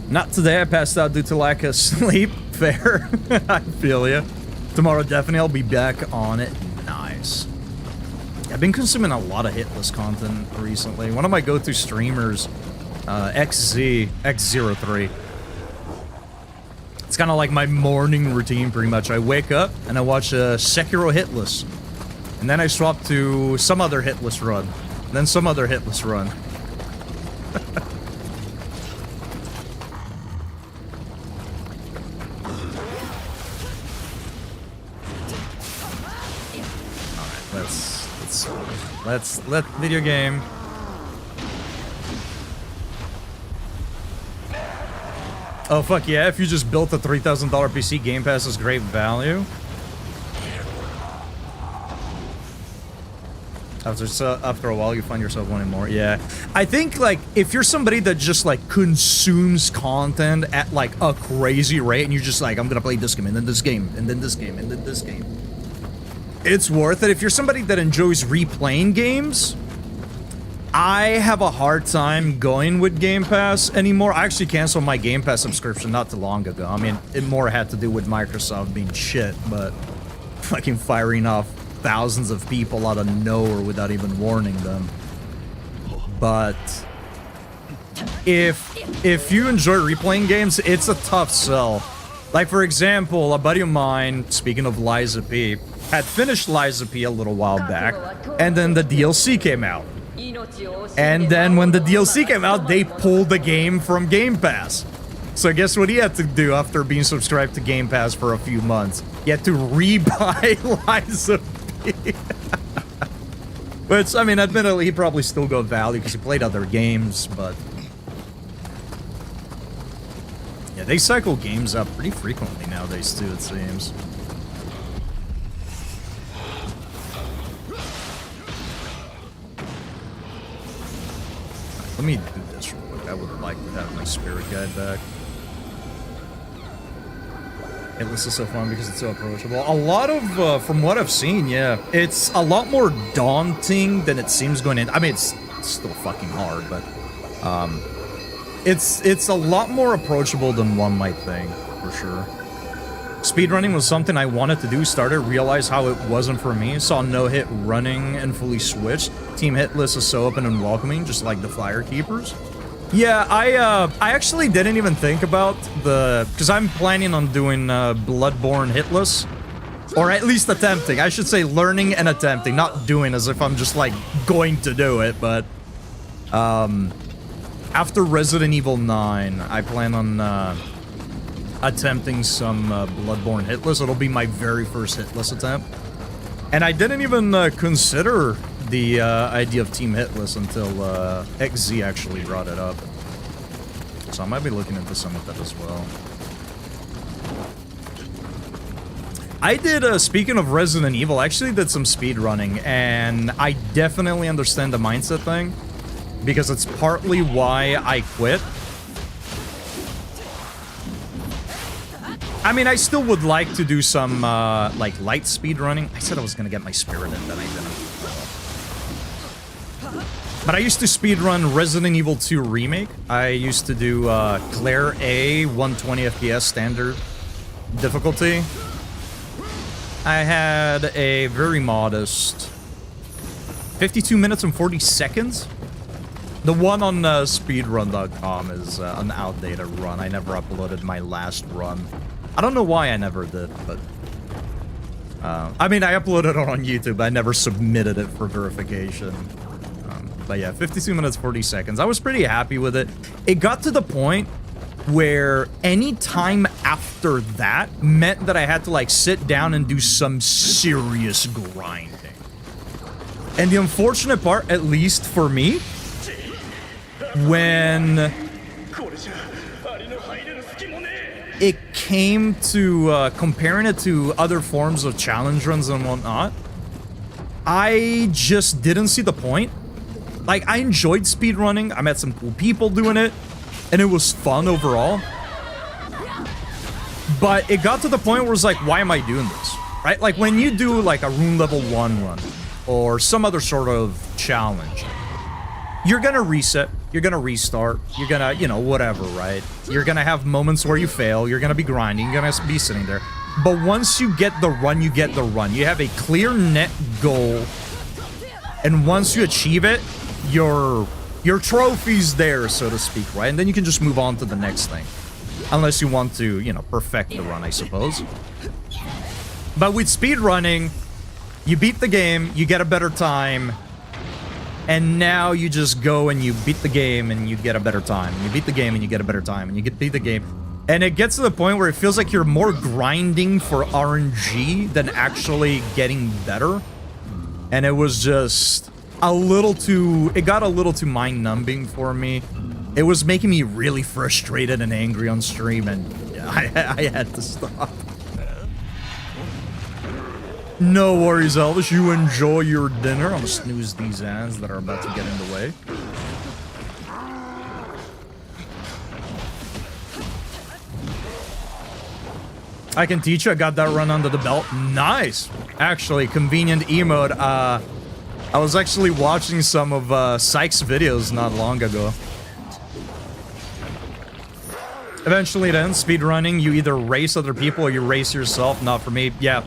Not today, I passed out due to lack of sleep. Fair. I feel ya. Tomorrow, definitely, I'll be back on it. Nice. I've been consuming a lot of hitless content recently. One of my go-to streamers, X03. It's kind of like my morning routine, pretty much. I wake up, and I watch Sekiro hitless. And then I swap to some other hitless run. And then some other hitless run. Let's let video game. Oh fuck yeah, if you just built a $3,000 PC, Game Pass is great value. After a while you find yourself wanting more. Yeah. I think like if you're somebody that just like consumes content at like a crazy rate and you're just like, I'm gonna play this game and then this game and then this game and then this game, it's worth it. If you're somebody that enjoys replaying games, I have a hard time going with Game Pass anymore. I actually canceled my Game Pass subscription not too long ago. I mean, it more had to do with Microsoft being shit, but fucking firing off thousands of people out of nowhere without even warning them. But if you enjoy replaying games, it's a tough sell. Like, for example, a buddy of mine, speaking of Lies of P, had finished Lies of P a little while back, and then the DLC came out. And then when the DLC came out, they pulled the game from Game Pass. So guess what he had to do after being subscribed to Game Pass for a few months? He had to re-buy Lies of P. Which, I mean, admittedly, he probably still got value because he played other games, but... yeah, they cycle games up pretty frequently nowadays, too, it seems. Let me do this real quick. I would like to have my spirit guide back. Hitless is so fun because it's so approachable. A lot of, from what I've seen, yeah, it's a lot more daunting than it seems going in. I mean, it's still fucking hard, but it's a lot more approachable than one might think, for sure. Speedrunning was something I wanted to do, started, realized how it wasn't for me, saw No Hit running and fully switched. Team Hitless is so open and welcoming, just like the Firekeepers. Yeah, I actually didn't even think about the... because I'm planning on doing Bloodborne hitless. Or at least attempting. I should say learning and attempting, not doing as if I'm just, like, going to do it, but... after Resident Evil 9, I plan on attempting some Bloodborne hitless. It'll be my very first hitless attempt. And I didn't even consider the idea of Team Hitless until XZ actually brought it up. So I might be looking into some of that as well. I did, speaking of Resident Evil, I actually did some speedrunning, and I definitely understand the mindset thing, because it's partly why I quit. I mean, I still would like to do some, like, light speedrunning. I said I was gonna get my spirit in, then I didn't. But I used to speedrun Resident Evil 2 Remake. I used to do Claire A, 120 FPS standard difficulty. I had a very modest 52 minutes and 40 seconds. The one on speedrun.com is an outdated run. I never uploaded my last run. I don't know why I never did, but... I mean, I uploaded it on YouTube. I never submitted it for verification. But yeah, 52 minutes, 40 seconds. I was pretty happy with it. It got to the point where any time after that meant that I had to like sit down and do some serious grinding. And the unfortunate part, at least for me, when it came to comparing it to other forms of challenge runs and whatnot, I just didn't see the point. Like, I enjoyed speedrunning. I met some cool people doing it, and it was fun overall. But it got to the point where it's like, why am I doing this? Right? Like, when you do, like, a Rune Level 1 run, or some other sort of challenge, you're gonna reset, you're gonna restart, you're gonna, you know, whatever, right? You're gonna have moments where you fail, you're gonna be grinding, you're gonna be sitting there. But once you get the run, you get the run. You have a clear net goal, and once you achieve it, your trophy's there, so to speak, right? And then you can just move on to the next thing. Unless you want to, you know, perfect the run, I suppose. But with speedrunning, you beat the game, you get a better time, and now you just go and you beat the game and you get a better time. And you beat the game and you get a better time, and you beat the game. And it gets to the point where it feels like you're more grinding for RNG than actually getting better. And it was just a little too... It got a little too mind-numbing for me. It was making me really frustrated and angry on stream, and I had to stop. No worries, Elvis. You enjoy your dinner. I'm gonna snooze these ads that are about to get in the way. I can teach you. I got that run under the belt. Nice. Actually, convenient emote. I was actually watching some of Sykes' videos not long ago. Eventually then, speedrunning, you either race other people or you race yourself. Not for me. Yeah,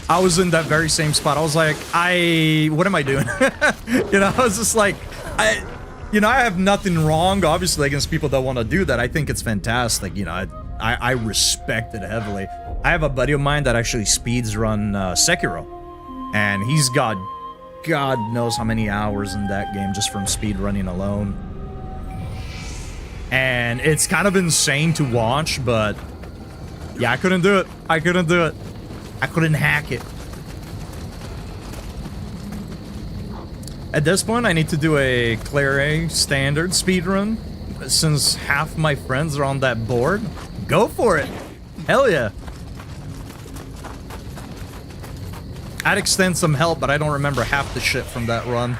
I was in that very same spot. I was like, what am I doing? You know, I was just like, I have nothing wrong, obviously, against people that want to do that. I think it's fantastic. You know, I respect it heavily. I have a buddy of mine that actually speeds run Sekiro. And he's got God knows how many hours in that game just from speedrunning alone. And it's kind of insane to watch, but yeah, I couldn't do it. I couldn't do it. I couldn't hack it. At this point, I need to do a Claire standard speedrun. Since half my friends are on that board, go for it. Hell yeah. I'd extend some help, but I don't remember half the shit from that run.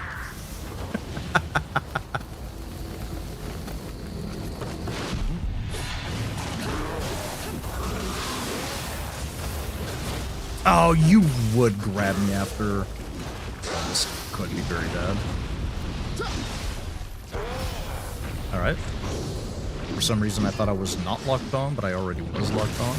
Oh, you would grab me after. Oh, this could be very bad. Alright. For some reason, I thought I was not locked on, but I already was locked on.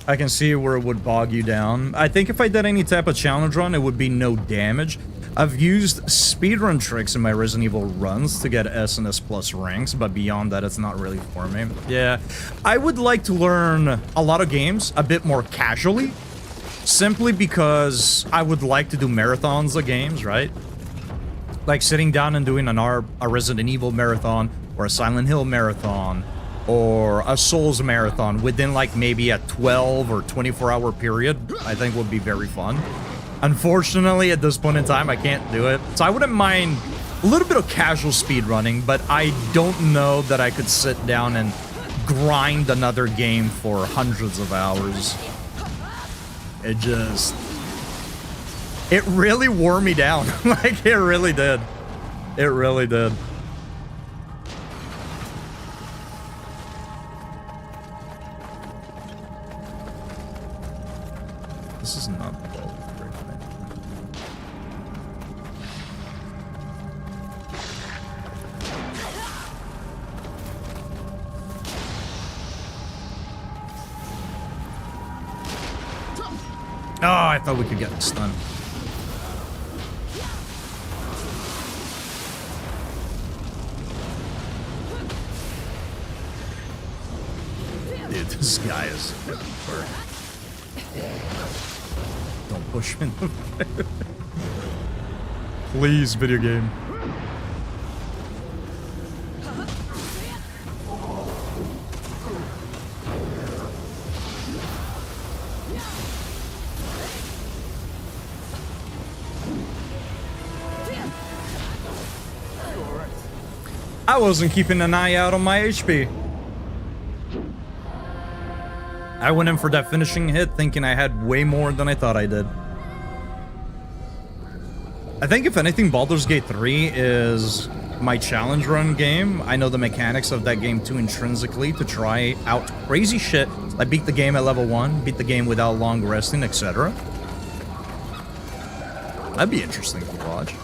I can see where it would bog you down. I think if I did any type of challenge run, it would be no damage. I've used speedrun tricks in my Resident Evil runs to get S and S plus ranks, but beyond that, it's not really for me. Yeah, I would like to learn a lot of games a bit more casually, simply because I would like to do marathons of games, right? Like sitting down and doing a Resident Evil marathon, or a Silent Hill marathon, or a Souls marathon within like maybe a 12 or 24-hour period, I think would be very fun. Unfortunately, at this point in time, I can't do it. So I wouldn't mind a little bit of casual speedrunning, but I don't know that I could sit down and grind another game for hundreds of hours. It really wore me down. Like, it really did. It really did. This is not the ball. Oh, I thought we could get the stun. This guy is everywhere. Don't push me in the face. Please, video game. I wasn't keeping an eye out on my HP. I went in for that finishing hit thinking I had way more than I thought I did. I think if anything, Baldur's Gate 3 is my challenge run game. I know the mechanics of that game too intrinsically to try out crazy shit. I beat the game at level 1, beat the game without long resting, etc. That'd be interesting to watch.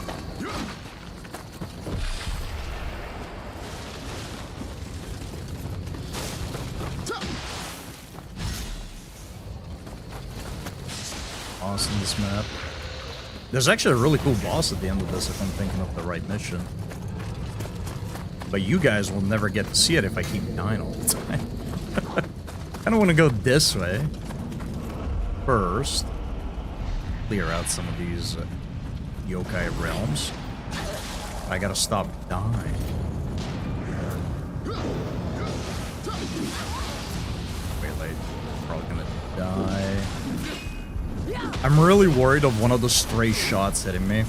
Awesome, this map. There's actually a really cool boss at the end of this if I'm thinking of the right mission. But you guys will never get to see it if I keep dying all the time. I don't want to go this way. First, clear out some of these yokai realms. I gotta stop dying. Wait, like, probably gonna die. I'm really worried of one of the stray shots hitting me.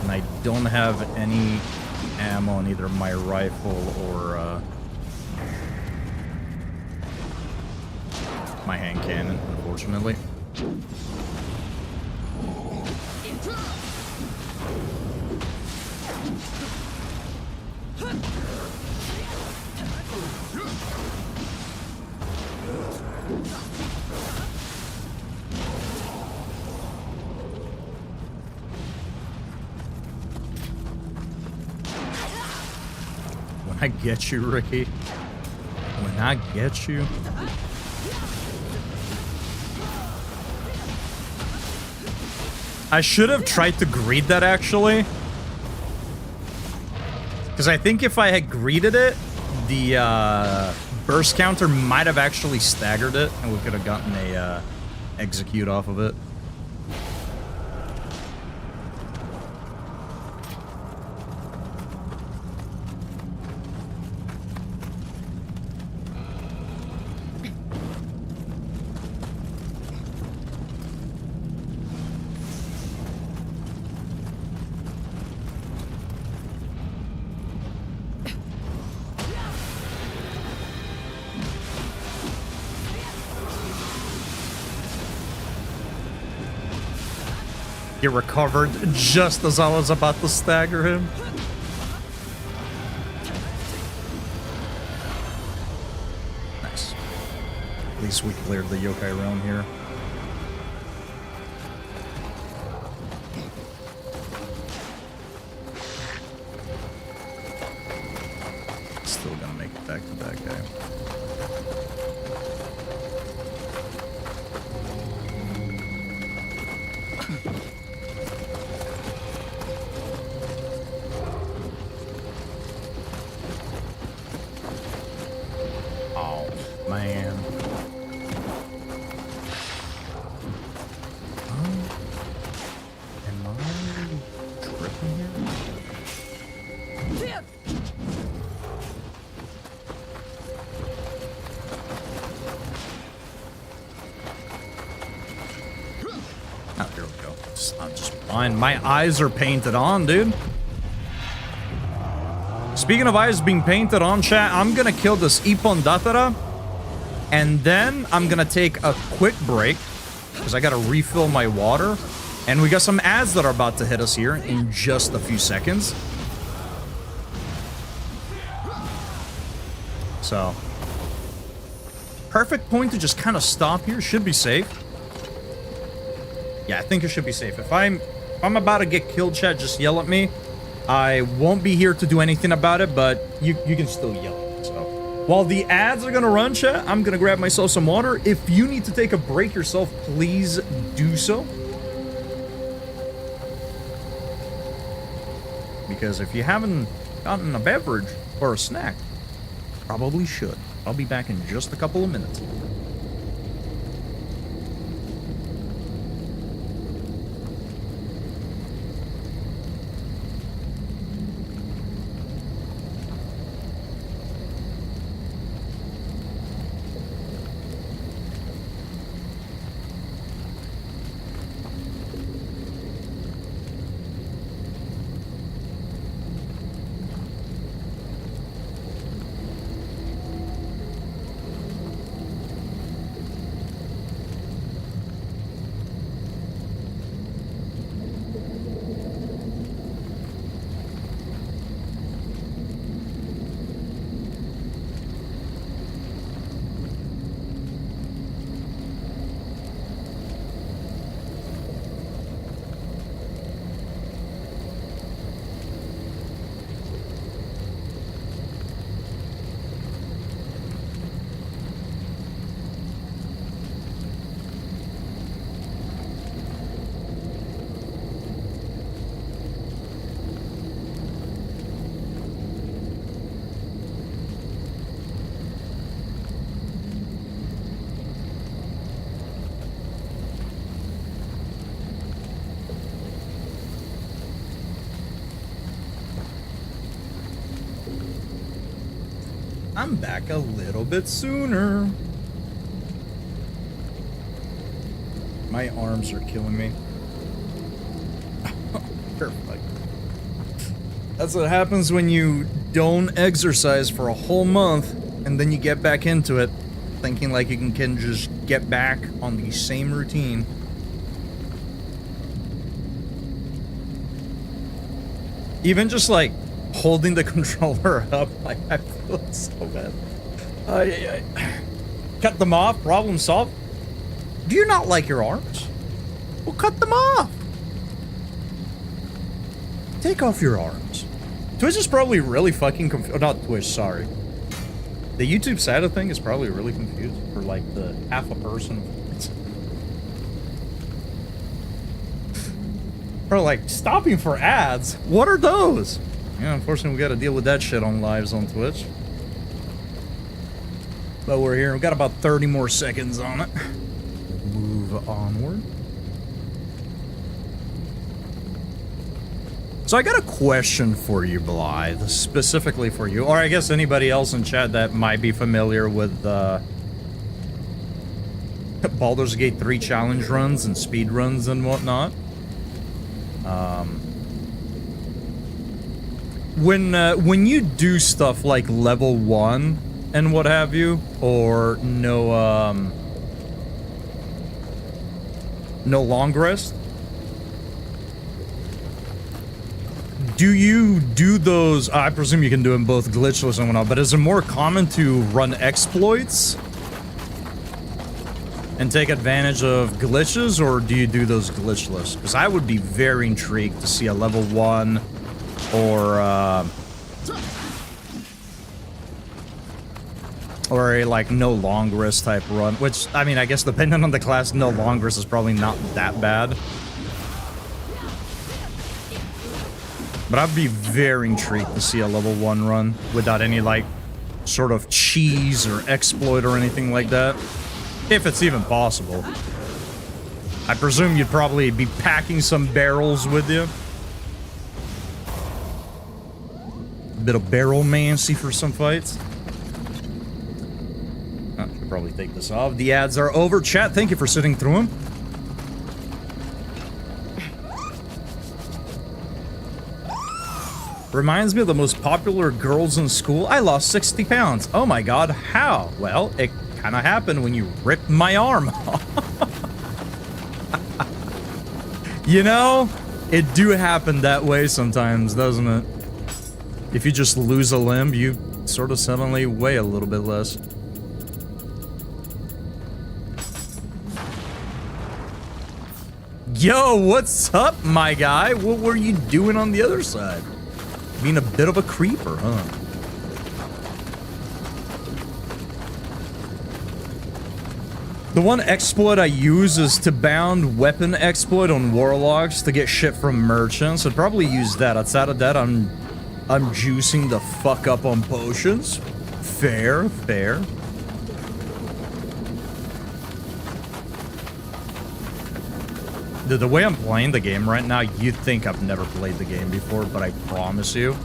And I don't have any ammo on either my rifle or my hand cannon, unfortunately. When I get you, Ricky. When I get you. I should have tried to greet that, actually. Because I think if I had greeted it, the burst counter might have actually staggered it, and we could have gotten a execute off of it. He recovered just as I was about to stagger him. Nice. At least we cleared the yokai realm here. Still gonna make it back to that guy. Man. Am I tripping here? Oh, here we go. I'm just blind. My eyes are painted on, dude. Speaking of eyes being painted on, chat, I'm gonna kill this Ippon Datara. And then I'm gonna take a quick break because I gotta refill my water. And we got some ads that are about to hit us here in just a few seconds. So, perfect point to just kind of stop here. Should be safe. Yeah, I think it should be safe. If I'm about to get killed, chat, just yell at me. I won't be here to do anything about it, but you can still yell. While the ads are gonna run, chat, I'm gonna grab myself some water. If you need to take a break yourself, please do so. Because if you haven't gotten a beverage or a snack, Probably should. I'll be back in just a couple of minutes. I'm back a little bit sooner. My arms are killing me. Perfect. That's what happens when you don't exercise for a whole month and then you get back into it thinking like you can just get back on the same routine. Even just like holding the controller up, like I feel so bad. Cut them off, problem solved. Do you not like your arms? Well, cut them off. Take off your arms. Twitch is probably really fucking confused. Not Twitch, sorry. The YouTube side of thing is probably really confused for like the half a person. Or like stopping for ads. What are those? Yeah, unfortunately we gotta deal with that shit on lives on Twitch. But we're here. We've got about 30 more seconds on it. Move onward. So I got a question for you, Blythe, specifically for you, or I guess anybody else in chat that might be familiar with Baldur's Gate 3 challenge runs and speed runs and whatnot. When you do stuff like level 1 and what have you, or no long rest, do you do those? I presume you can do them both glitchless and whatnot, but is it more common to run exploits and take advantage of glitches, or do you do those glitchless? Because I would be very intrigued to see a level 1 or a like no long rest type run, which I mean I guess depending on the class, no long rest is probably not that bad. But I'd be very intrigued to see a level 1 run without any like sort of cheese or exploit or anything like that. If it's even possible. I presume you'd probably be packing some barrels with you. A bit of barrelmancy for some fights. I should probably take this off. The ads are over. Chat, thank you for sitting through them. Reminds me of the most popular girls in school. I lost 60 pounds. Oh my god, how? Well, it kind of happened when you ripped my arm off. You know, it do happen that way sometimes, doesn't it? If you just lose a limb, you sort of suddenly weigh a little bit less. Yo, what's up, my guy? What were you doing on the other side? Being a bit of a creeper, huh? The one exploit I use is to bound weapon exploit on warlocks to get shit from merchants. I'd probably use that. Outside of that, I'm juicing the fuck up on potions. Fair, fair. The way I'm playing the game right now, you'd think I've never played the game before, but I promise you,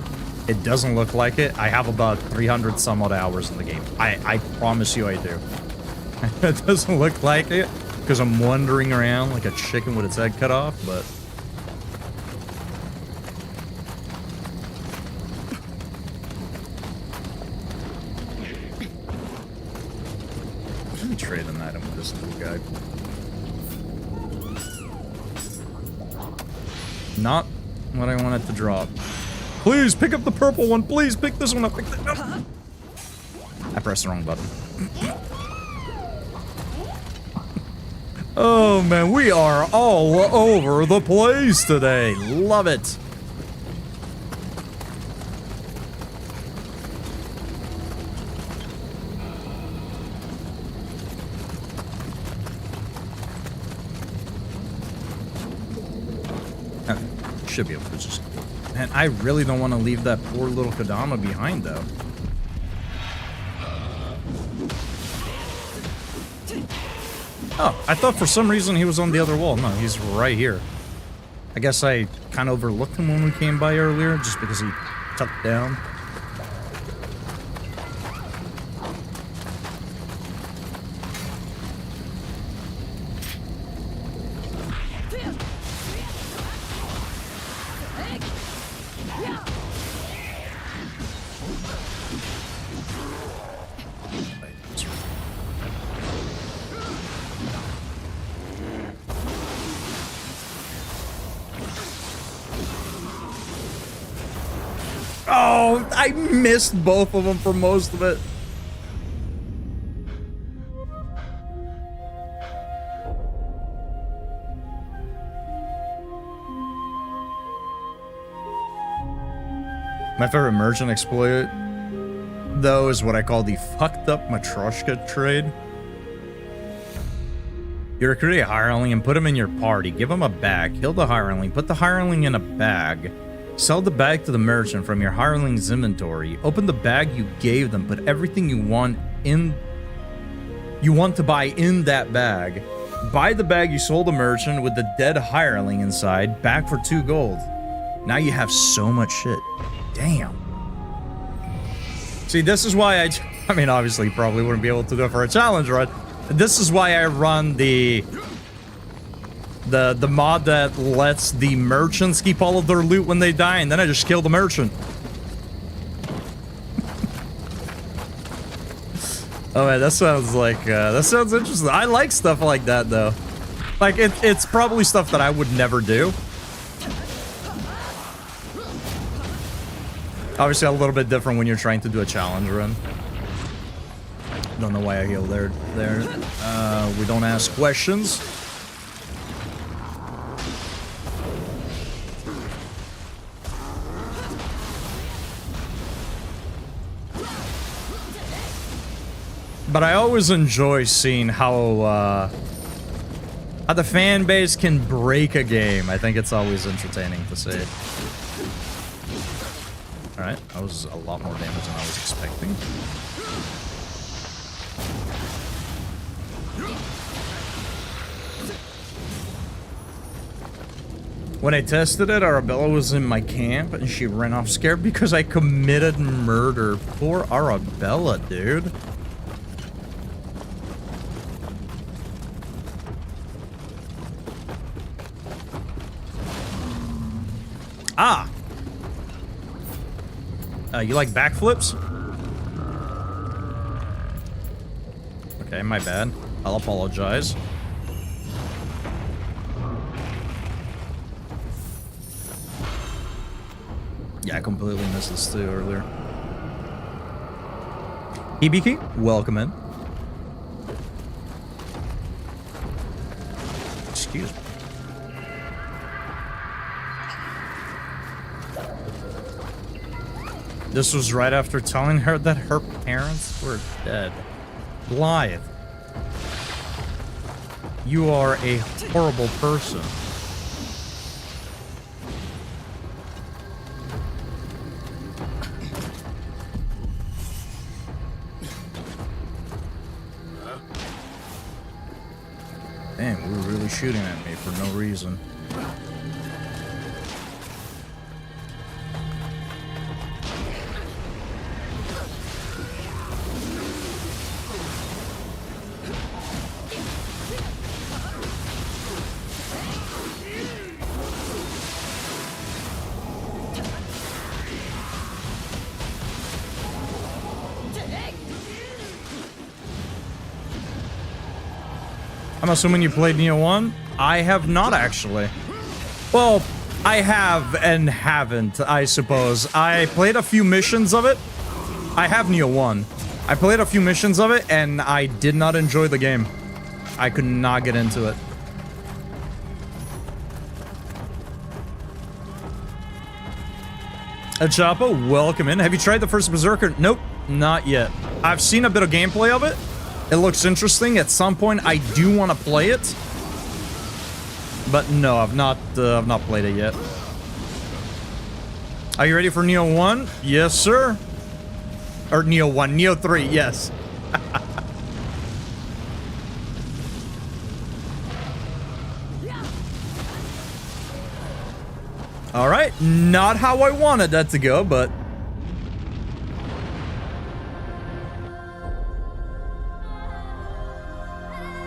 it doesn't look like it. I have about 300 some odd hours in the game. I promise you I do. It doesn't look like it, because I'm wandering around like a chicken with its head cut off, but... Let me trade an item with this little guy. Not what I wanted to drop. Please pick up the purple one. Please pick this one up. Pick that up. I pressed the wrong button. Oh man, we are all over the place today. Love it. Should be able to just... Man, I really don't want to leave that poor little Kodama behind, though. Oh, I thought for some reason he was on the other wall. No, he's right here. I guess I kind of overlooked him when we came by earlier, just because he tucked down. Oh, I missed both of them for most of it. My favorite merchant exploit, though, is what I call the fucked up Matryoshka trade. You recruit a hireling and put him in your party. Give him a bag. Kill the hireling. Put the hireling in a bag. Sell the bag to the merchant from your hireling's inventory. Open the bag you gave them. Put everything you want to buy in that bag. Buy the bag you sold the merchant with the dead hireling inside. Back for 2 gold. Now you have so much shit. Damn. See, this is why I mean, obviously, you probably wouldn't be able to do it for a challenge run. This is why I run the mod that lets the merchants keep all of their loot when they die, and then I just kill the merchant. Oh man, that sounds like that sounds interesting. I like stuff like that though. Like it's probably stuff that I would never do. Obviously a little bit different when you're trying to do a challenge run. Don't know why I healed there. We don't ask questions. But I always enjoy seeing how the fan base can break a game. I think it's always entertaining to see. Alright, that was a lot more damage than I was expecting. When I tested it, Arabella was in my camp and she ran off scared because I committed murder. Poor Arabella, dude. Ah! You like backflips? Okay, my bad. I'll apologize. Yeah, I completely missed this too earlier. Hibiki, welcome in. Excuse me. This was right after telling her that her parents were dead. Blythe, you are a horrible person. Dang, we were really shooting at me for no reason. I'm assuming you played Nioh 1? I have not, actually. Well, I have and haven't, I suppose. I played a few missions of it. I have Nioh 1. I played a few missions of it, and I did not enjoy the game. I could not get into it. Chapo, welcome in. Have you tried the first Berserker? Nope, not yet. I've seen a bit of gameplay of it. It looks interesting. At some point, I do want to play it. But no, I've not played it yet. Are you ready for Nioh 1? Yes, sir. Or Nioh 1, Nioh 3, yes. All right, not how I wanted that to go, but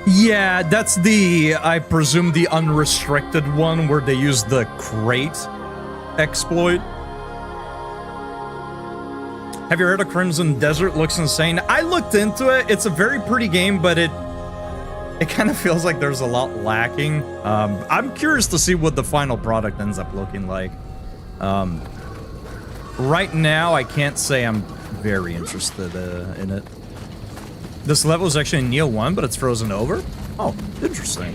yeah, that's the, I presume, the unrestricted one where they use the crate exploit. Have you heard of Crimson Desert? Looks insane. I looked into it. It's a very pretty game, but it kind of feels like there's a lot lacking. I'm curious to see what the final product ends up looking like. Right now, I can't say I'm very interested in it. This level is actually in Nioh 1, but it's frozen over? Oh, interesting.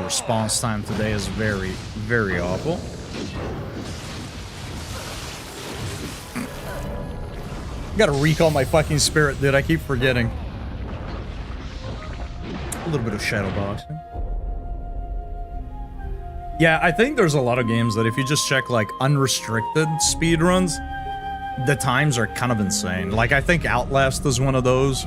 Response time today is very, very awful. Gotta recall my fucking spirit, dude. I keep forgetting. A little bit of shadow boxing. Yeah, I think there's a lot of games that if you just check like unrestricted speedruns, the times are kind of insane. Like I think Outlast is one of those.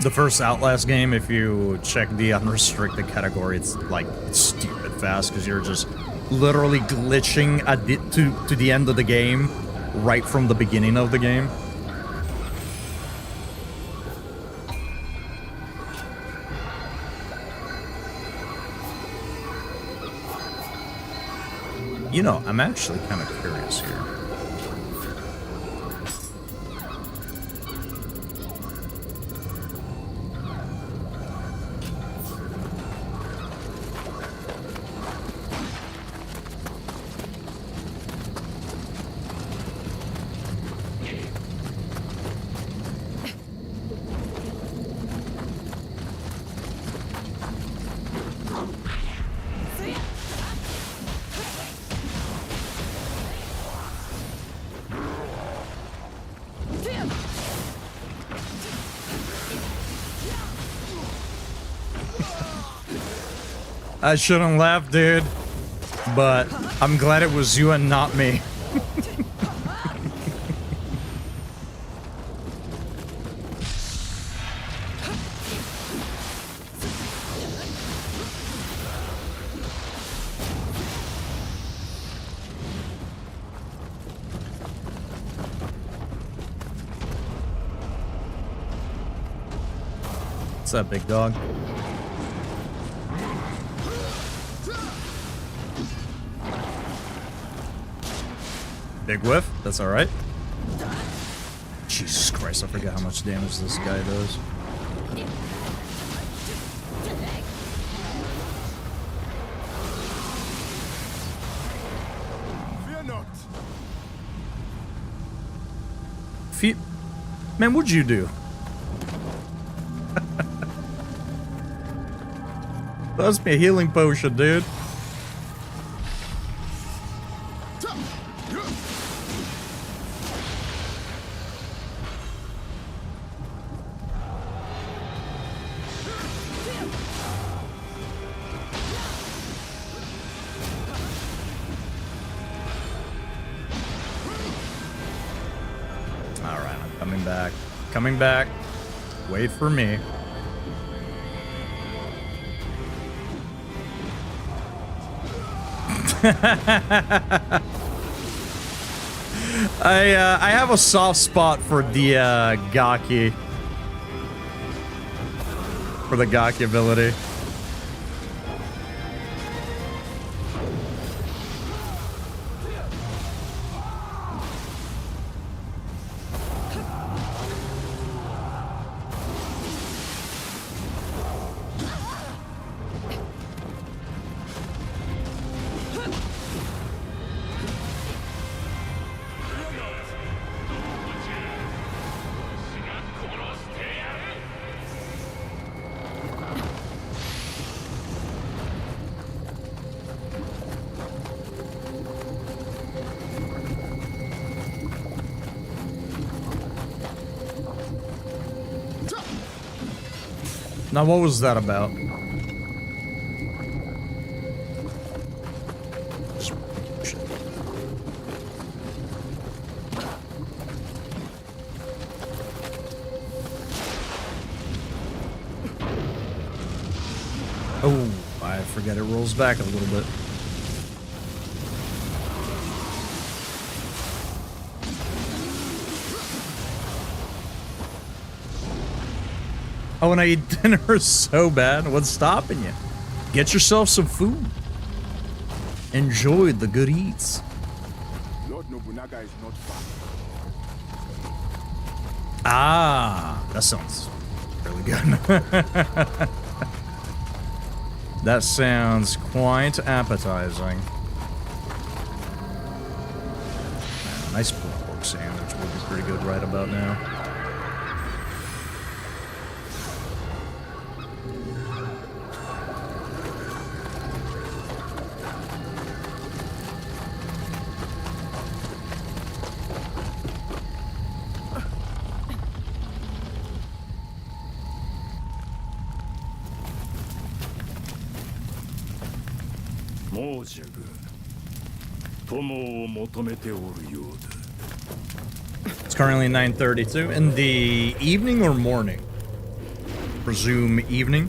The first Outlast game, if you check the unrestricted category, it's like stupid fast because you're just literally glitching to the end of the game right from the beginning of the game. You know, I'm actually kind of curious here. I shouldn't laugh, dude, but I'm glad it was you and not me. What's up, big dog? Big whiff? That's alright. Jesus Christ, I forgot how much damage this guy does. Fear not. Man, what'd you do? That's me a healing potion, dude. Coming back. Coming back. Wait for me. I have a soft spot for the Gaki. For the Gaki ability. Now, what was that about? Oh, I forget it rolls back a little bit. I want to eat dinner so bad. What's stopping you? Get yourself some food. Enjoy the good eats. Lord Nobunaga is not far. Ah, that sounds really good. That sounds quite appetizing. Man, a nice pork sandwich would be pretty good right about now. It's currently 9:32 in the evening or morning? Presume evening.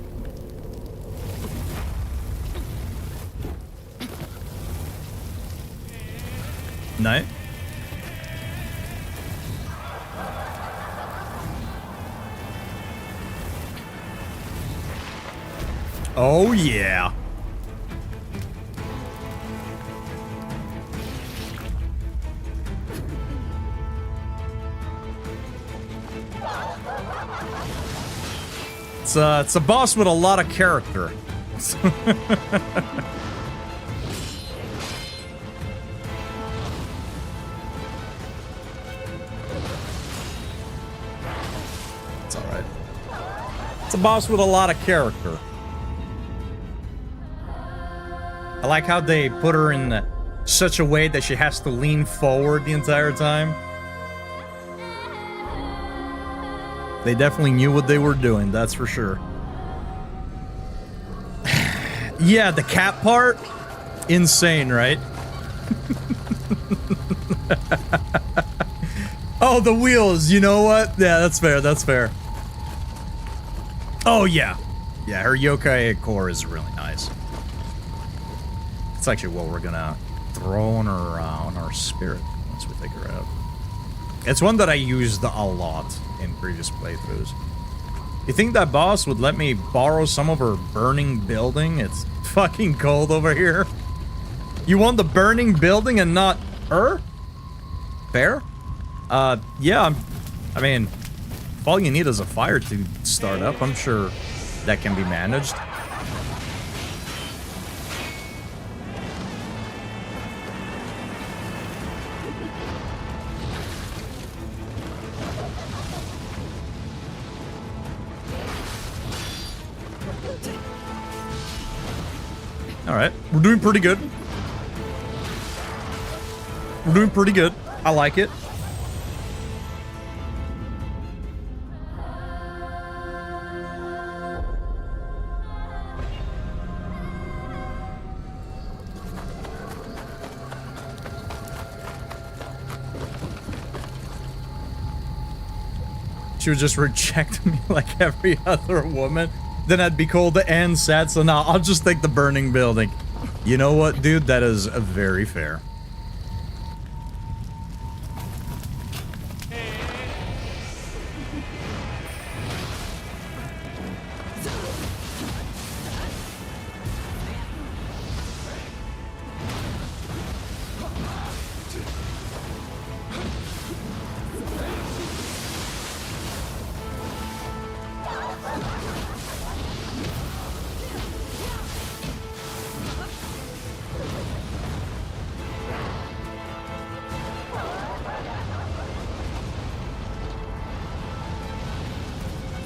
Night. Oh yeah. It's a boss with a lot of character. It's alright. It's a boss with a lot of character. I like how they put her in such a way that she has to lean forward the entire time. They definitely knew what they were doing, that's for sure. Yeah, the cat part? Insane, right? Oh, the wheels, you know what? Yeah, that's fair, that's fair. Oh, yeah. Yeah, her yokai core is really nice. It's actually what we're gonna throw on our spirit once we take her out. It's one that I used a lot in previous playthroughs. You think that boss would let me borrow some of her burning building? It's fucking cold over here. You want the burning building and not her? Fair? Yeah, I mean, if all you need is a fire to start up, I'm sure that can be managed. Alright, we're doing pretty good. We're doing pretty good. I like it. She would just reject me like every other woman. Then I'd be cold and sad, so now I'll just take the burning building. You know what, dude? That is very fair.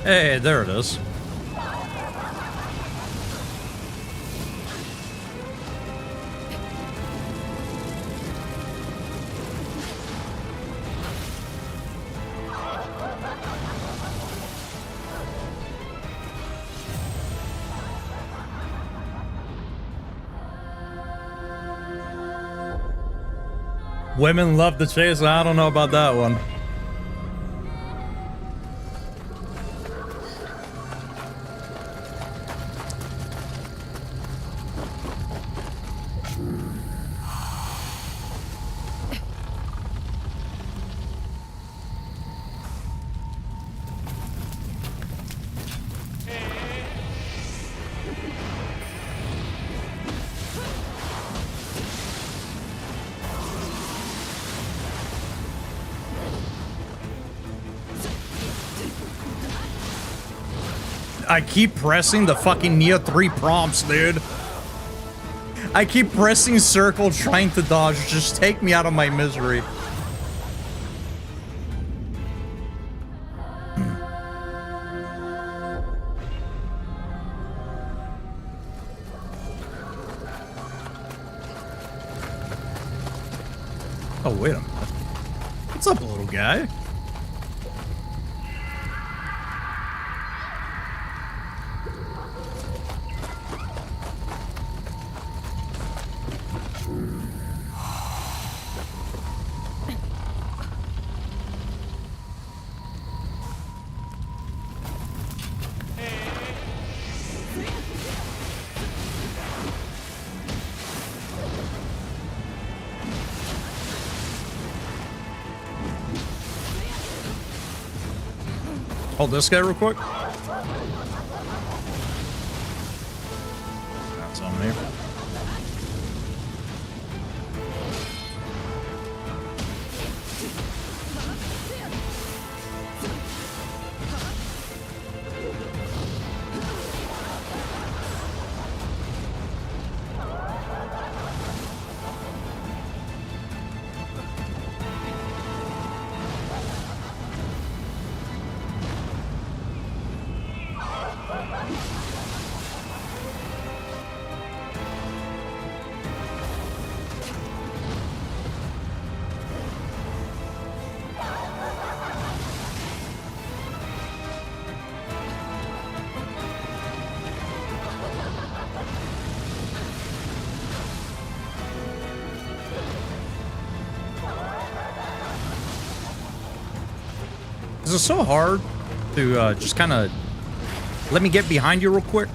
Hey, there it is. Women love the chase. I don't know about that one. I keep pressing the fucking Nioh 3 prompts, dude. I keep pressing circle trying to dodge. Just take me out of my misery. Oh, wait a minute. What's up, little guy? Hold this guy real quick. That's on me. Is it so hard to just kind of let me get behind you real quick?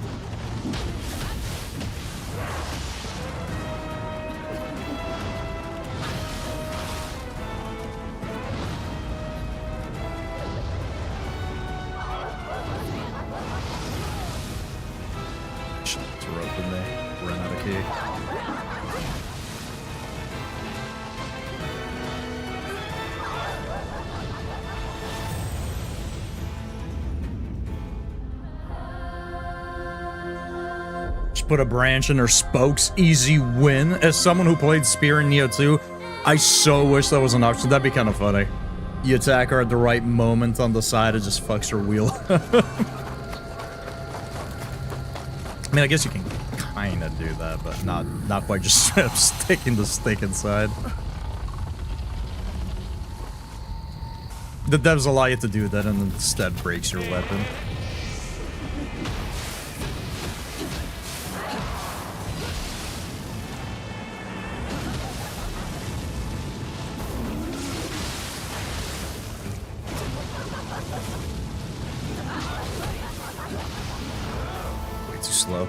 It's a rope in there. Run out of key. Put a branch in her spokes. Easy win. As someone who played Spear in Nioh 2, I so wish that was an option. That'd be kind of funny. You attack her at the right moment on the side, it just fucks her wheel. I mean, I guess you can kind of do that, but not quite just sticking the stick inside. The devs allow you to do that and instead breaks your weapon. though.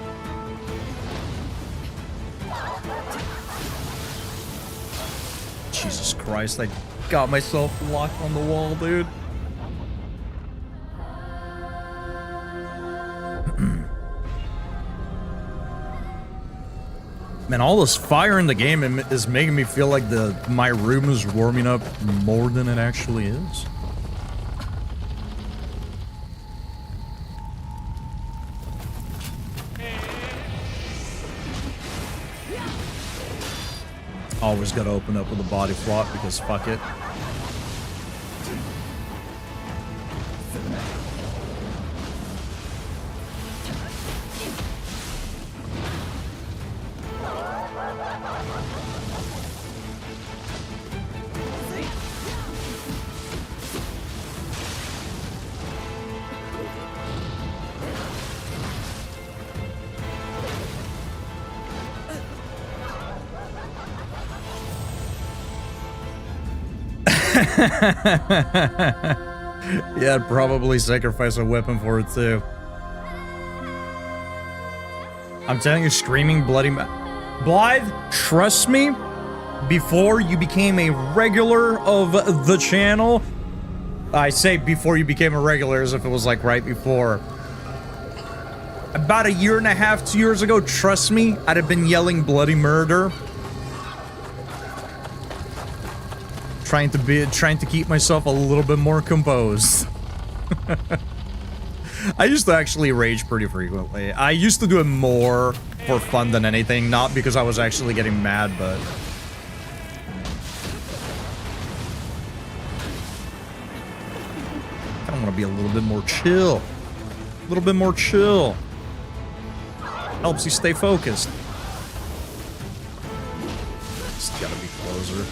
Jesus Christ, I got myself locked on the wall, dude. Man, all this fire in the game is making me feel like my room is warming up more than it actually is. Always gotta open up with a body flop because fuck it. Yeah, I'd probably sacrifice a weapon for it too. I'm telling you, screaming bloody Blythe, trust me, before you became a regular of the channel, I say before you became a regular as if it was like right before. About a year and a half, 2 years ago, trust me, I'd have been yelling bloody murder. Trying to keep myself a little bit more composed. I used to actually rage pretty frequently. I used to do it more for fun than anything, not because I was actually getting mad, but I kind of want to be a little bit more chill. A little bit more chill. Helps you stay focused. It's gotta be closer.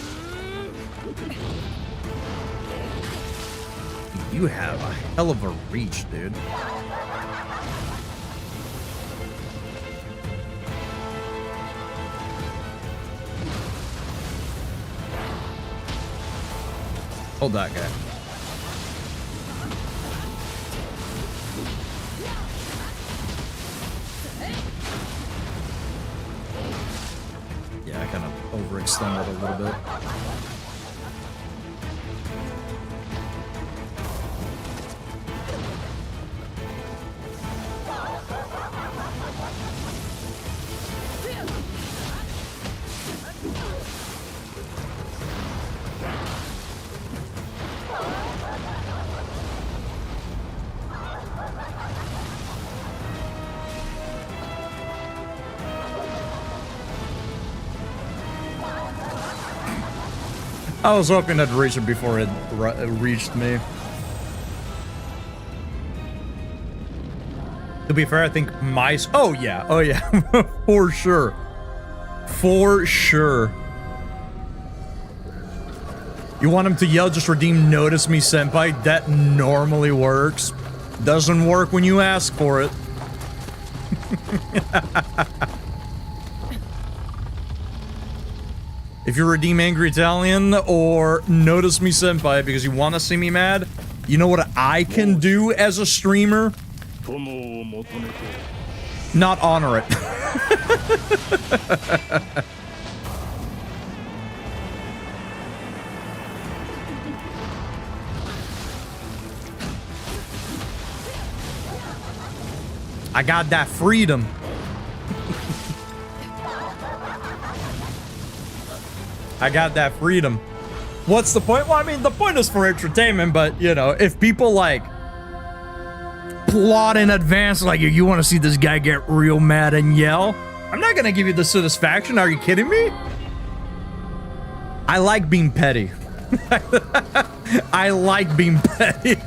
You have a hell of a reach, dude. Hold that guy. Yeah, I kind of overextended a little bit. I was hoping I'd reach it before it reached me. To be fair, I think mice. Oh yeah, for sure, for sure. You want him to yell, just redeem "Notice me, senpai." That normally works. Doesn't work when you ask for it. If you redeem Angry Italian or Notice Me Senpai because you want to see me mad, you know what I can do as a streamer? Not honor it. I got that freedom. I got that freedom. What's the point? Well, I mean, the point is for entertainment, but, you know, if people, like, plot in advance, like, you want to see this guy get real mad and yell, I'm not going to give you the satisfaction. Are you kidding me? I like being petty. I like being petty.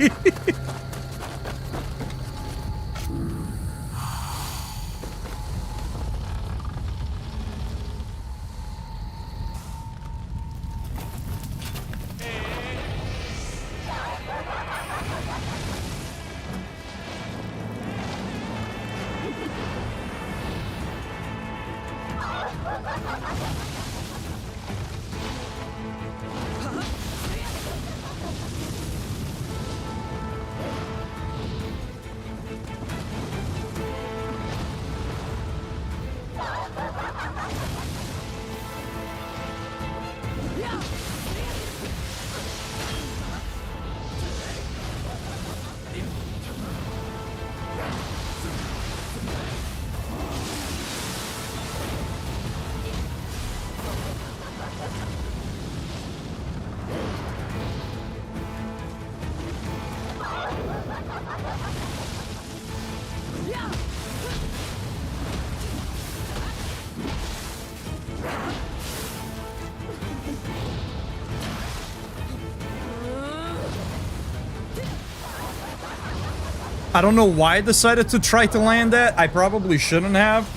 I don't know why I decided to try to land that. I probably shouldn't have.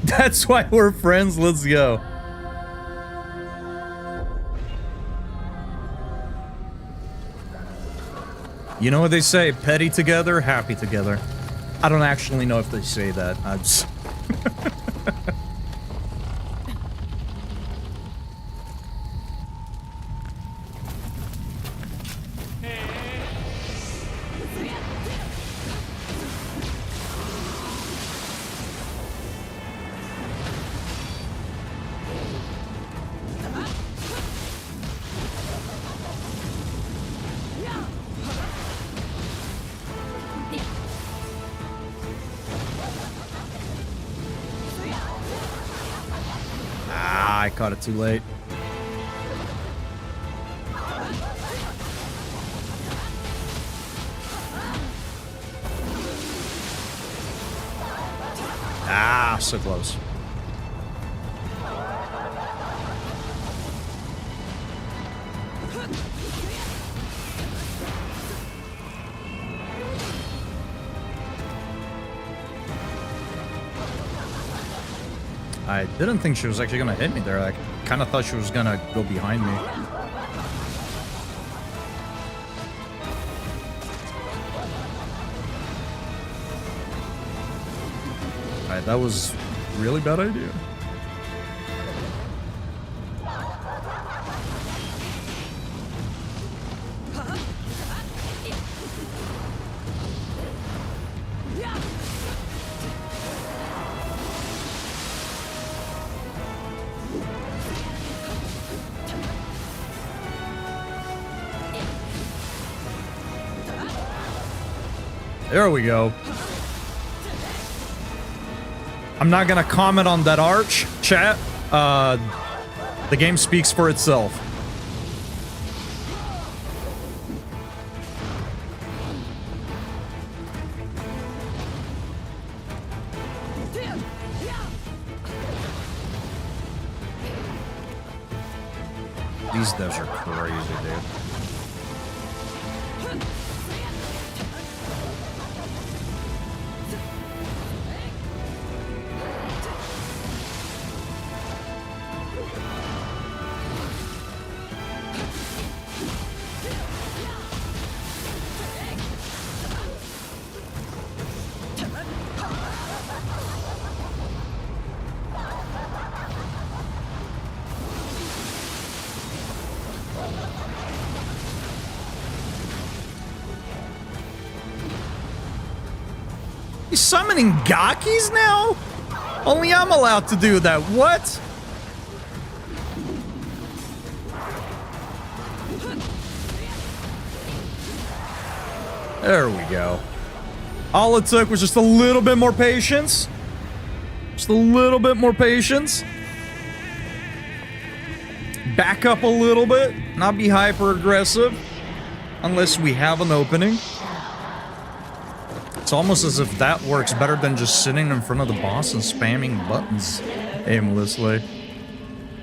That's why we're friends. Let's go. You know what they say? Petty together, happy together. I don't actually know if they say that. I just... I caught it too late. Ah, so close. I didn't think she was actually gonna hit me there. I kind of thought she was gonna go behind me. Alright, that was a really bad idea. There we go. I'm not gonna comment on that arch, chat. The game speaks for itself. These devs are crazy, dude. He's summoning Gakis now? Only I'm allowed to do that. What? There we go. All it took was just a little bit more patience. Just a little bit more patience. Back up a little bit. Not be hyper aggressive. Unless we have an opening. It's almost as if that works better than just sitting in front of the boss and spamming buttons aimlessly.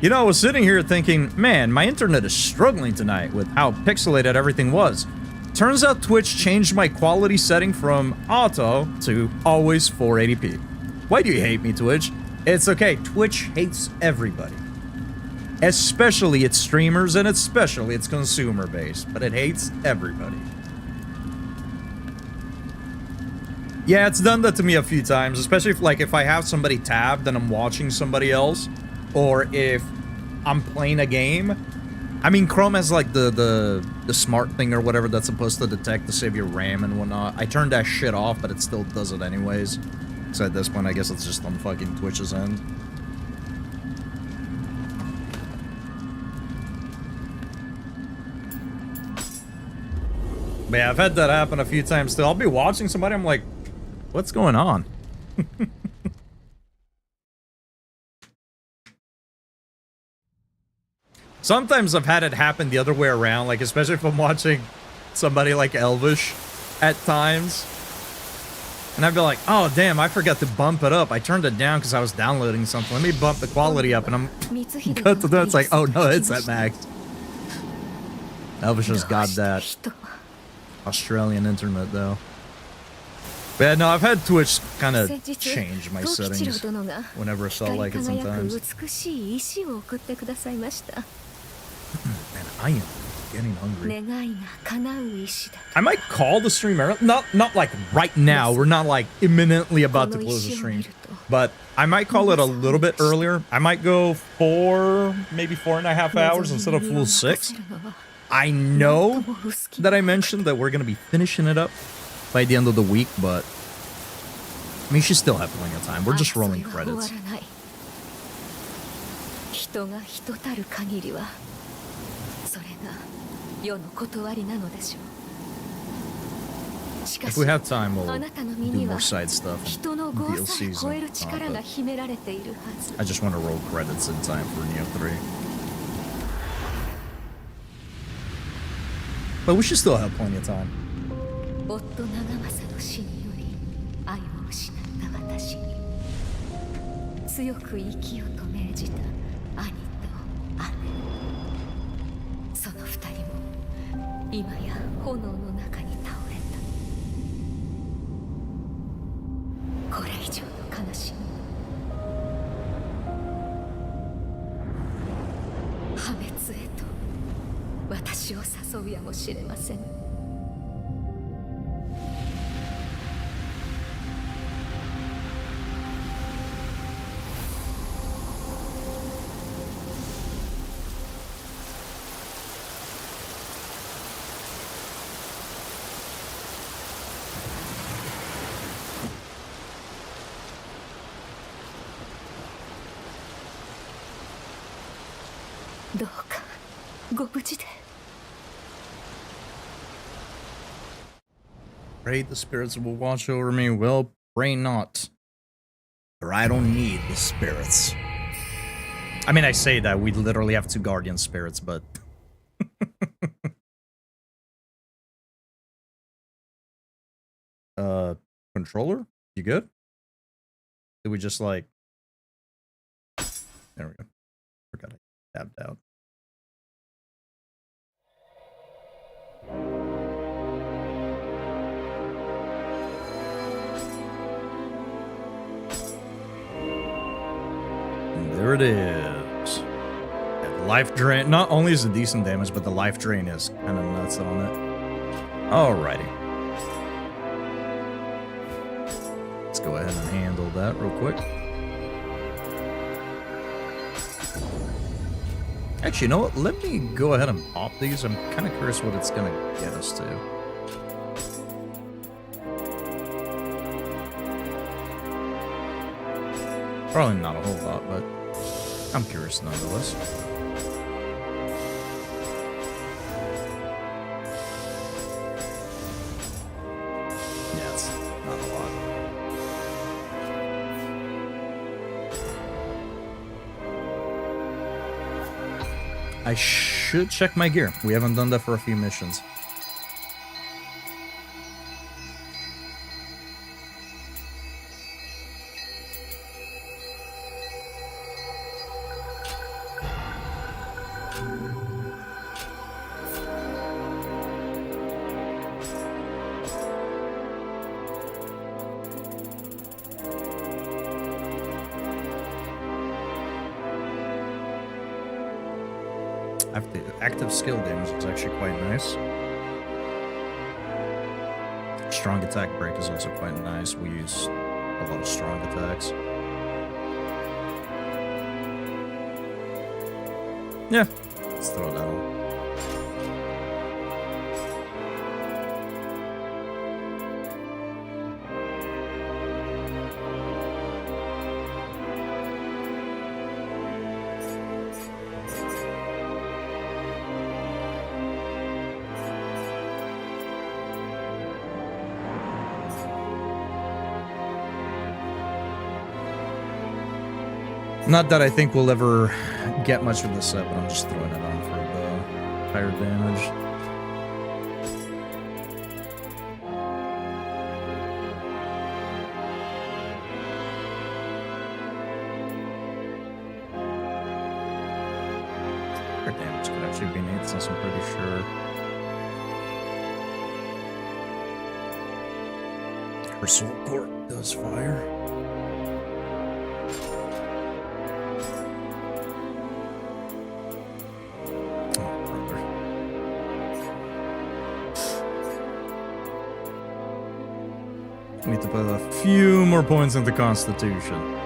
You know, I was sitting here thinking, man, my internet is struggling tonight with how pixelated everything was. Turns out Twitch changed my quality setting from auto to always 480p. Why do you hate me, Twitch? It's okay, Twitch hates everybody. Especially its streamers and especially its consumer base, but it hates everybody. Yeah, it's done that to me a few times, especially if I have somebody tabbed and I'm watching somebody else, or if I'm playing a game. I mean, Chrome has like the smart thing or whatever that's supposed to detect to save your RAM and whatnot. I turned that shit off, but it still does it anyways. So at this point, I guess it's just on fucking Twitch's end. But yeah, I've had that happen a few times too. I'll be watching somebody, I'm like, what's going on? Sometimes I've had it happen the other way around, like especially if I'm watching somebody like Elvish at times. And I'd be like, oh damn, I forgot to bump it up. I turned it down because I was downloading something. Let me bump the quality up, and I'm cut to that. It's like, oh no, it's at max. Elvish has got that. Australian internet though. But yeah, no, I've had Twitch kind of change my settings whenever I felt like it sometimes. Man, I am getting hungry. I might call the stream early. Not like right now. We're not like imminently about to close the stream. But I might call it a little bit earlier. I might go maybe 4.5 hours instead of full 6. I know that I mentioned that we're going to be finishing it up by the end of the week, but I mean, you should still have plenty of time. We're just rolling credits. If we have time, we'll do more side stuff and DLCs and whatnot, I just want to roll credits in time for Nioh 3. But we should still have plenty of time. Pray the spirits will watch over me. Well, pray not. For I don't need the spirits. I mean, I say that. We literally have 2 guardian spirits, but... Controller? You good? Did we just, like... There we go. Forgot I tabbed out. There it is. Yeah, the life drain. Not only is it decent damage, but the life drain is kind of nuts on it. Alrighty. Let's go ahead and handle that real quick. Actually, you know what? Let me go ahead and pop these. I'm kind of curious what it's going to get us to. Probably not a whole lot, but I'm curious nonetheless. Yeah, it's not a lot. I should check my gear. We haven't done that for a few missions. Active skill damage is actually quite nice. Strong attack break is also quite nice. We use a lot of strong attacks. Yeah, let's throw that on. Not that I think we'll ever get much of this set, but I'm just throwing it on for the higher damage. Higher damage could actually be an 8 since I'm pretty sure. Pursuit Court does fire. Need to put a few more points into Constitution.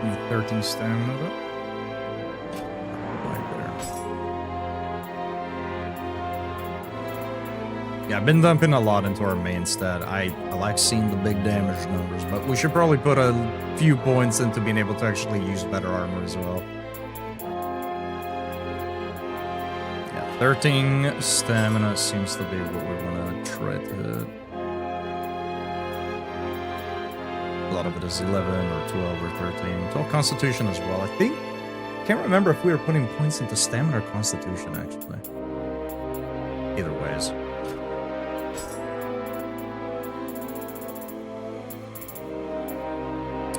Need 13 stamina, but right there. Yeah, I've been dumping a lot into our main stat. I like seeing the big damage numbers, but we should probably put a few points into being able to actually use better armor as well. Yeah, 13 stamina seems to be what we want to try to hit. A lot of it is 11 or 12 or 13. 12 Constitution as well. I think. Can't remember if we were putting points into stamina or Constitution, actually. Either ways.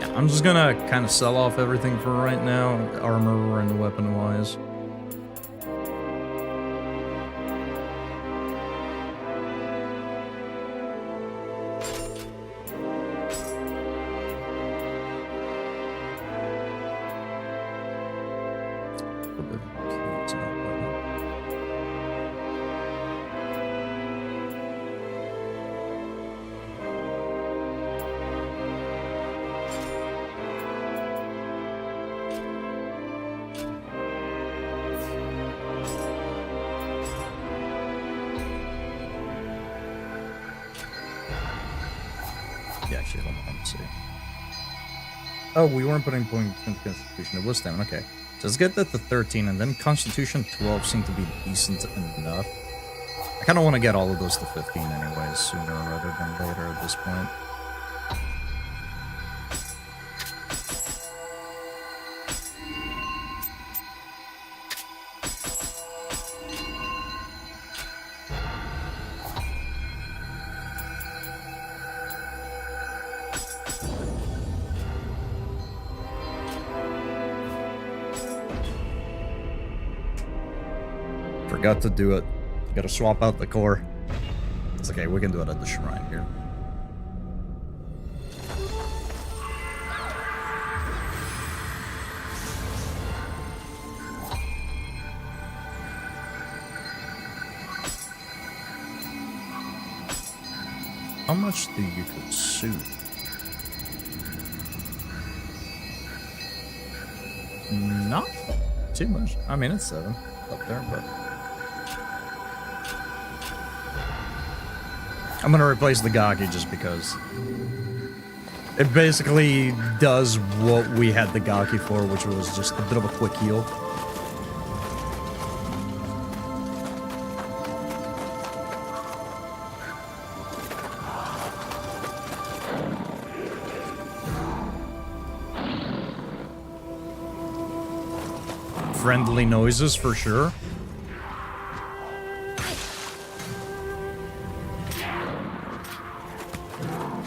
Yeah, I'm just gonna kind of sell off everything for right now, armor and weapon-wise. Yeah, actually, hold on, let's see. Oh, we weren't putting points in Constitution. It was stamina. Okay. So let's get that to 13, and then Constitution 12 seemed to be decent enough. I kind of want to get all of those to 15 anyways, sooner rather than later at this point. Forgot to do it. Gotta swap out the core. It's okay, we can do it at the shrine here. How much do you consume? Not too much. I mean, it's 7 up there, but... I'm gonna replace the Gaki just because it basically does what we had the Gaki for, which was just a bit of a quick heal. Friendly noises for sure.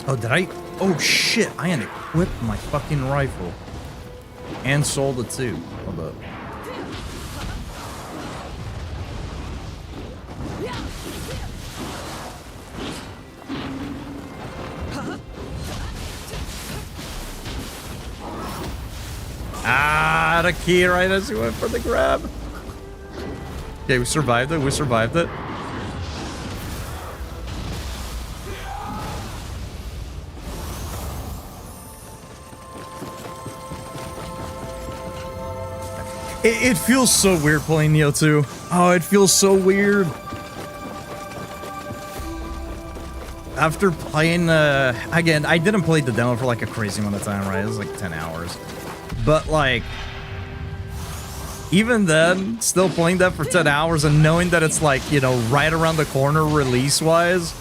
Oh, did I? Oh, shit. I unequipped my fucking rifle. And sold it too. Hold up. Ah, the key right as we went for the grab. Okay, we survived it. We survived it. It feels so weird playing Nioh 2. Oh, it feels so weird. After playing, again, I didn't play the demo for like a crazy amount of time, right? It was like 10 hours. But like, even then, still playing that for 10 hours and knowing that it's like, you know, right around the corner release-wise,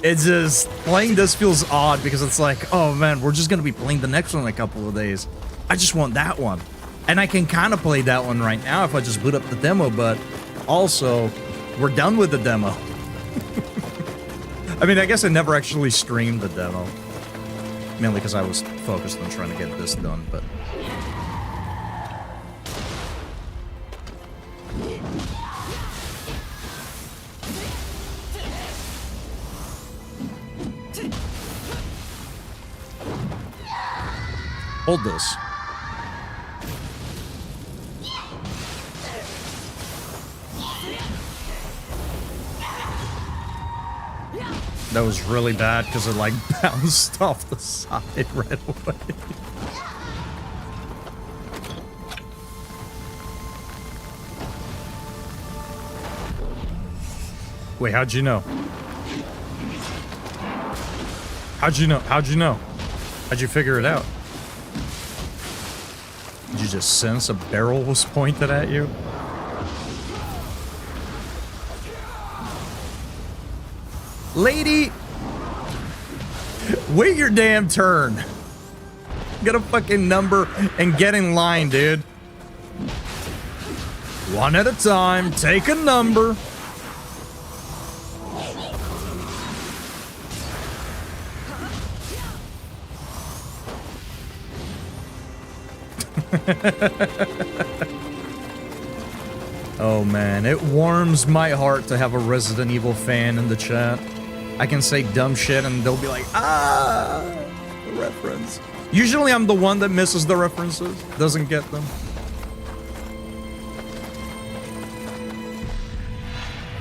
it's just, playing this feels odd because it's like, oh man, we're just gonna be playing the next one in a couple of days. I just want that one. And I can kind of play that one right now if I just boot up the demo, but also, we're done with the demo. I mean, I guess I never actually streamed the demo. Mainly because I was focused on trying to get this done, but... Hold this. That was really bad because it like bounced off the side right away. Wait, how'd you know? How'd you know? How'd you know? How'd you figure it out? Did you just sense a barrel was pointed at you? Lady! Wait your damn turn. Get a fucking number and get in line, dude. One at a time, take a number. Oh man, it warms my heart to have a Resident Evil fan in the chat. I can say dumb shit and they'll be like, ah, the reference. Usually I'm the one that misses the references, doesn't get them.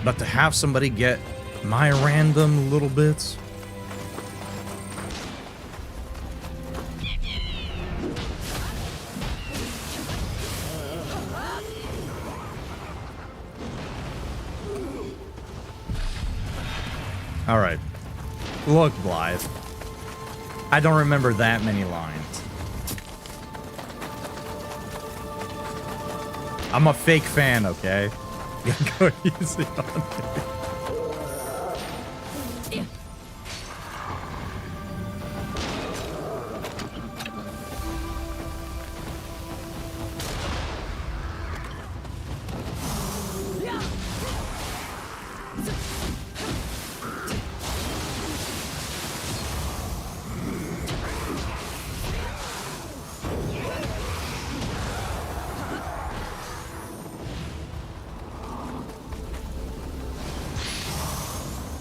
But to have somebody get my random little bits. All right. Look, Blythe. I don't remember that many lines. I'm a fake fan, okay? Go easy on me.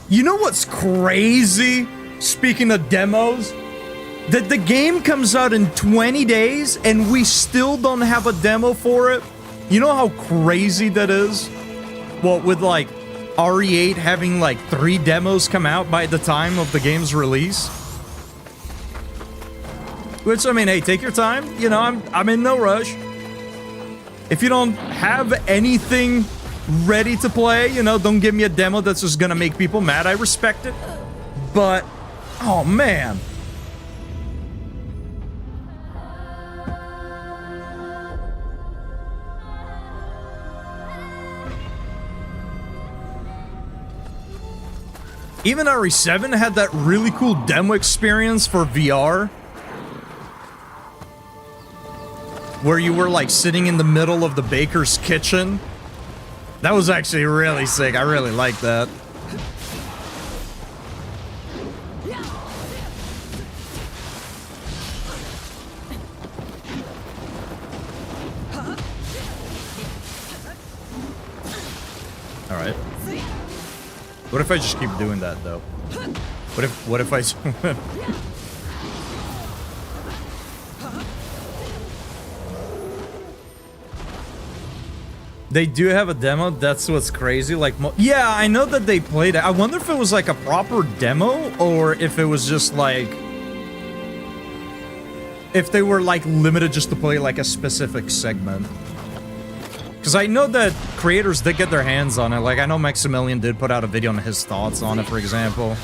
You know what's crazy? Speaking of demos, that the game comes out in 20 days and we still don't have a demo for it. You know how crazy that is? Well, with like RE8 having like 3 demos come out by the time of the game's release. Which, I mean, hey, take your time. You know, I'm in no rush. If you don't have anything ready to play, you know, don't give me a demo that's just gonna make people mad. I respect it. But, oh man. Even RE7 had that really cool demo experience for VR. Where you were like sitting in the middle of the baker's kitchen. That was actually really sick. I really like that. All right. What if I just keep doing that though? What if I They do have a demo. That's what's crazy. Like, yeah, I know that they played it. I wonder if it was like a proper demo or if it was just like, if they were like limited just to play like a specific segment. Because I know that creators did get their hands on it. Like, I know Maximilian did put out a video on his thoughts on it, for example.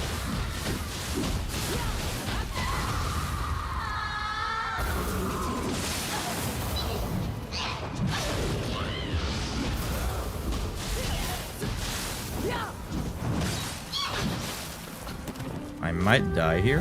I might die here.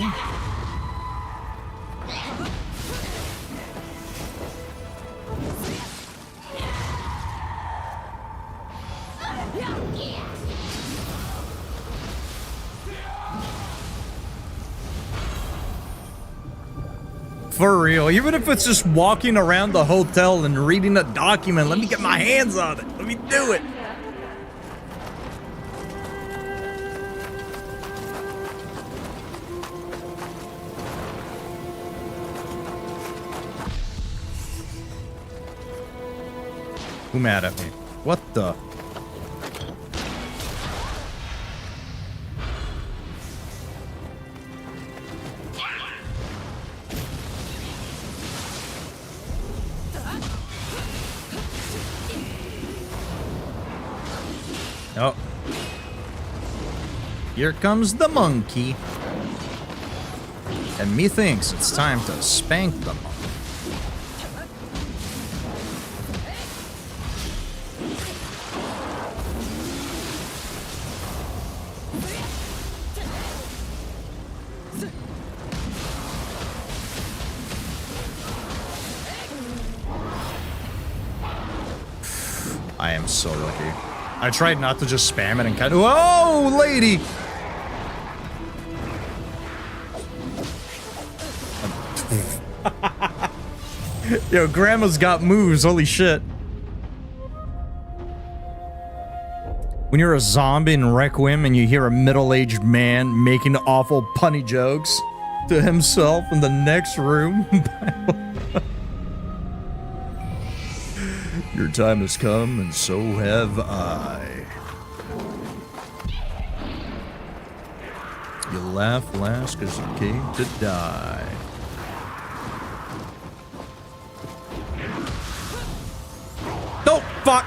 For real, even if it's just walking around the hotel and reading a document, let me get my hands on it. Let me do it. Who mad at me? What the? Oh. Here comes the monkey. And methinks it's time to spank the monkey. I am so lucky. I tried not to just spam it and cut. Whoa, lady! Yo, grandma's got moves. Holy shit. When you're a zombie in Requiem and you hear a middle-aged man making awful punny jokes to himself in the next room. Your time has come, and so have I. You laugh last because you came to die. Oh, fuck!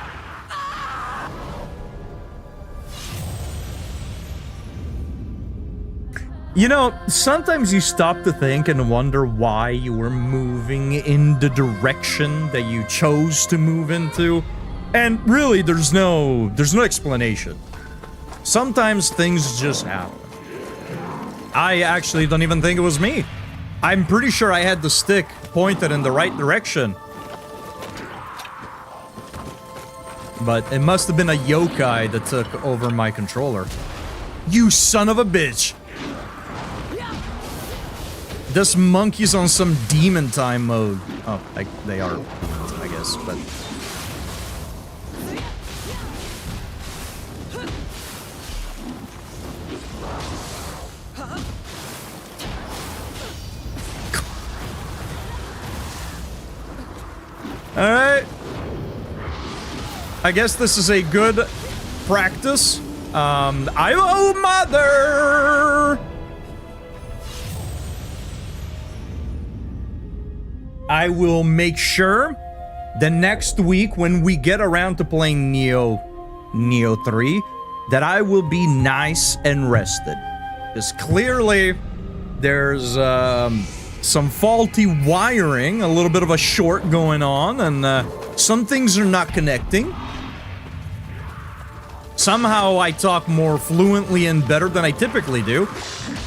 You know, sometimes you stop to think and wonder why you were moving in the direction that you chose to move into. And really, there's no explanation. Sometimes things just happen. I actually don't even think it was me. I'm pretty sure I had the stick pointed in the right direction. But it must have been a yokai that took over my controller. You son of a bitch! This monkey's on some demon time mode. Oh, they are demons, I guess, but... Alright. I guess this is a good practice. Oh, mother! I will make sure the next week when we get around to playing Nioh 3 that I will be nice and rested. Because clearly there's some faulty wiring, a little bit of a short going on, and some things are not connecting. Somehow I talk more fluently and better than I typically do.